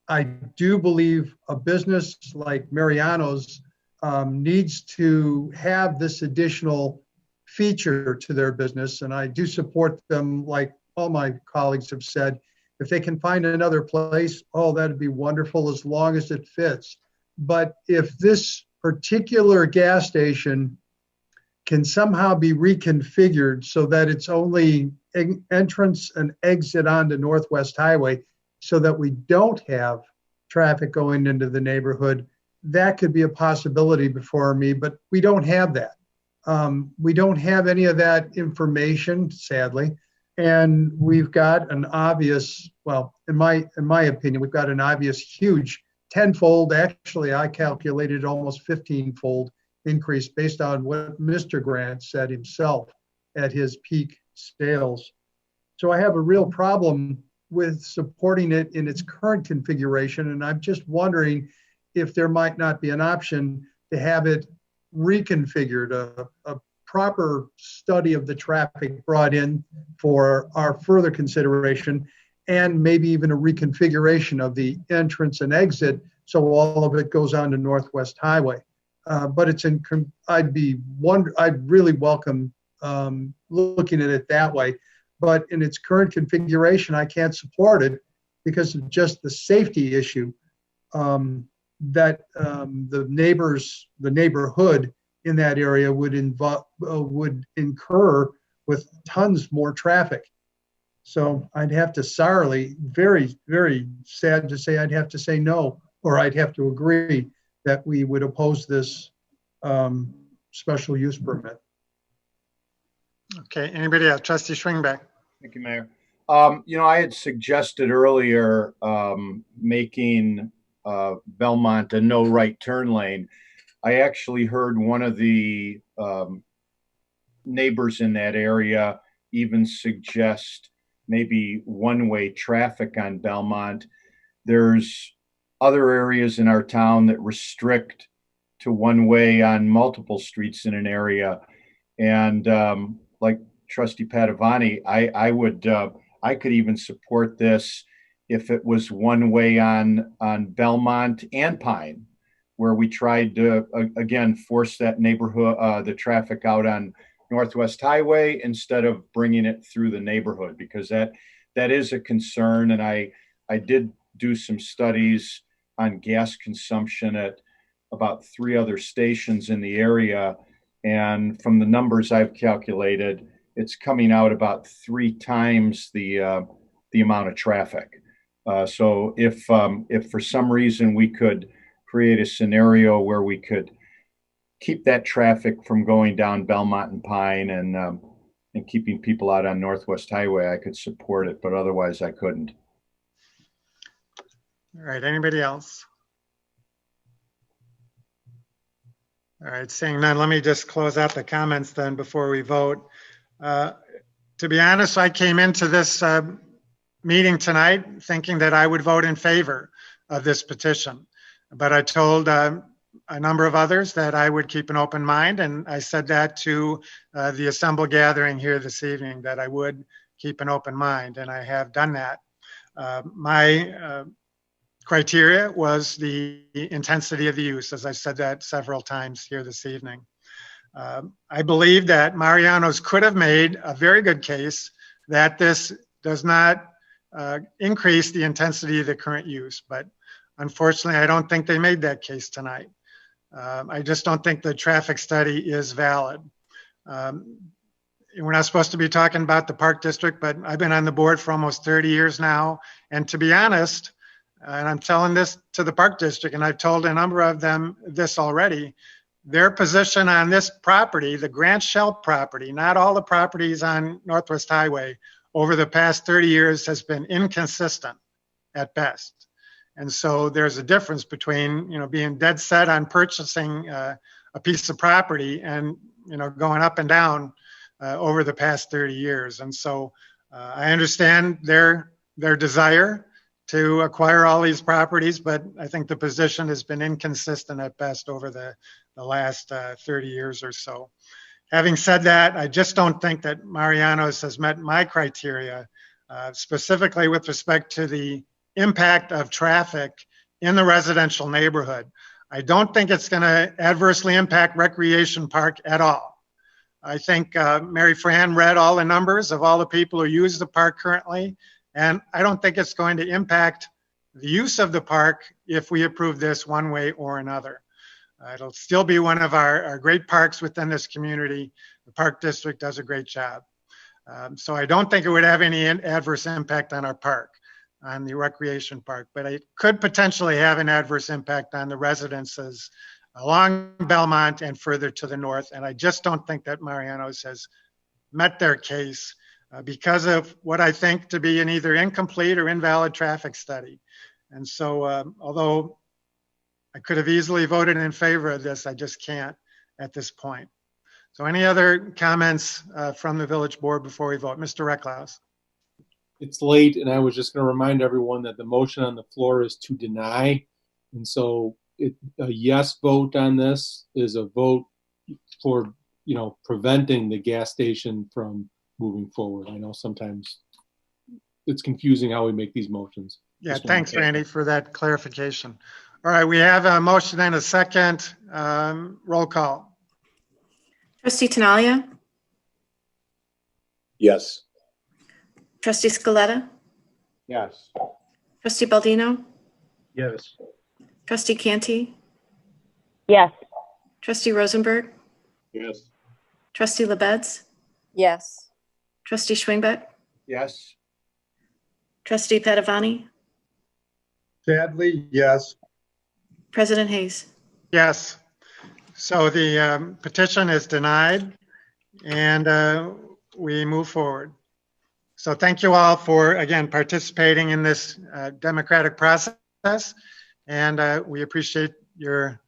I do believe a business like Mariano's needs to have this additional feature to their business, and I do support them, like all my colleagues have said. If they can find another place, oh, that'd be wonderful, as long as it fits. But if this particular gas station can somehow be reconfigured so that it's only entrance and exit onto Northwest Highway, so that we don't have traffic going into the neighborhood, that could be a possibility before me, but we don't have that. We don't have any of that information, sadly. And we've got an obvious, well, in my opinion, we've got an obvious huge 10-fold, actually I calculated almost 15-fold increase based on what Mr. Grant said himself at his peak sales. So I have a real problem with supporting it in its current configuration, and I'm just wondering if there might not be an option to have it reconfigured, a proper study of the traffic brought in for our further consideration, and maybe even a reconfiguration of the entrance and exit so all of it goes on to Northwest Highway. But I'd really welcome looking at it that way. But in its current configuration, I can't support it because of just the safety issue that the neighborhood in that area would incur with tons more traffic. So I'd have to very, very sad to say, I'd have to say no, or I'd have to agree that we would oppose this special use permit. Okay, anybody else? Trustee Schwingbeck. Thank you, Mayor. I had suggested earlier making Belmont a no right turn lane. I actually heard one of the neighbors in that area even suggest maybe one-way traffic on Belmont. There's other areas in our town that restrict to one-way on multiple streets in an area. And like Trustee Padovani, I could even support this if it was one way on Belmont and Pine, where we tried to again force that neighborhood, the traffic out on Northwest Highway instead of bringing it through the neighborhood, because that is a concern. And I did do some studies on gas consumption at about 3 other stations in the area, and from the numbers I've calculated, it's coming out about 3 times the amount of traffic. So if for some reason we could create a scenario where we could keep that traffic from going down Belmont and Pine and keeping people out on Northwest Highway, I could support it, but otherwise I couldn't. All right, anybody else? All right, seeing none, let me just close out the comments then before we vote. To be honest, I came into this meeting tonight thinking that I would vote in favor of this petition, but I told a number of others that I would keep an open mind, and I said that to the assembled gathering here this evening, that I would keep an open mind, and I have done that. My criteria was the intensity of the use, as I said that several times here this evening. I believe that Mariano's could have made a very good case that this does not increase the intensity of the current use, but unfortunately, I don't think they made that case tonight. I just don't think the traffic study is valid. We're not supposed to be talking about the Park District, but I've been on the board for almost 30 years now, and to be honest, and I'm telling this to the Park District, and I've told a number of them this already, their position on this property, the Grant Shell property, not all the properties on Northwest Highway, over the past 30 years has been inconsistent at best. And so there's a difference between, being dead set on purchasing a piece of property and, going up and down over the past 30 years. And so I understand their desire to acquire all these properties, but I think the position has been inconsistent at best over the last 30 years or so. Having said that, I just don't think that Mariano's has met my criteria, specifically with respect to the impact of traffic in the residential neighborhood. I don't think it's going to adversely impact Recreation Park at all. I think Mary Fran read all the numbers of all the people who use the park currently, and I don't think it's going to impact the use of the park if we approve this one way or another. It'll still be one of our great parks within this community. The Park District does a great job. So I don't think it would have any adverse impact on our park, on the Recreation Park, but it could potentially have an adverse impact on the residences along Belmont and further to the north. And I just don't think that Mariano's has met their case because of what I think to be an either incomplete or invalid traffic study. And so although I could have easily voted in favor of this, I just can't at this point. So any other comments from the village board before we vote? Mr. Recklaus. It's late, and I was just going to remind everyone that the motion on the floor is to deny. And so a yes vote on this is a vote for, preventing the gas station from moving forward. I know sometimes it's confusing how we make these motions. Yeah, thanks, Randy, for that clarification. All right, we have a motion and a second. Roll call. Trustee Tinaglia, Yes. Trustee Scaletta, Yes. Trustee Baldino, Yes. Trustee Canty, Yes. Trustee Rosenberg, Yes. Trustee LaBedz, Yes. Trustee Schwingbeck, Yes. Trustee Padovani, Sadly, yes. President Hayes. Yes. So the petition is denied and we move forward. So thank you all for, again, participating in this democratic process. And we appreciate your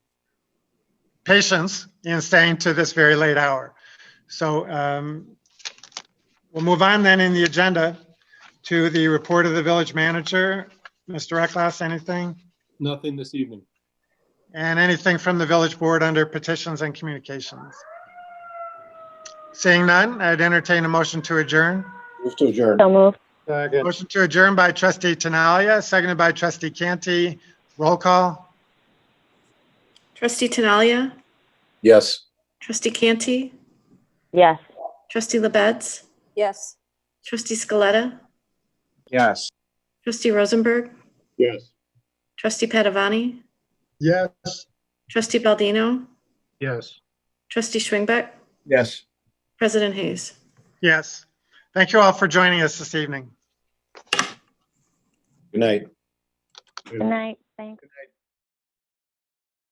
patience in staying to this very late hour. So we'll move on then in the agenda to the report of the village manager. Mr. Ecklas, anything? Nothing this evening. And anything from the village board under petitions and communications? Seeing none, I'd entertain a motion to adjourn. Move to adjourn. So moved. Motion to adjourn by Trustee Tinaglia, seconded by Trustee Canty. Roll call. Trustee Tinaglia, Yes. Trustee Canty, Yes. Trustee LaBedz, Yes. Trustee Scaletta, Yes. Trustee Rosenberg, Yes. Trustee Padovani, Yes. Trustee Baldino, Yes. Trustee Schwingbeck, Yes. President Hayes. Yes. Thank you all for joining us this evening. Good night. Good night. Thanks.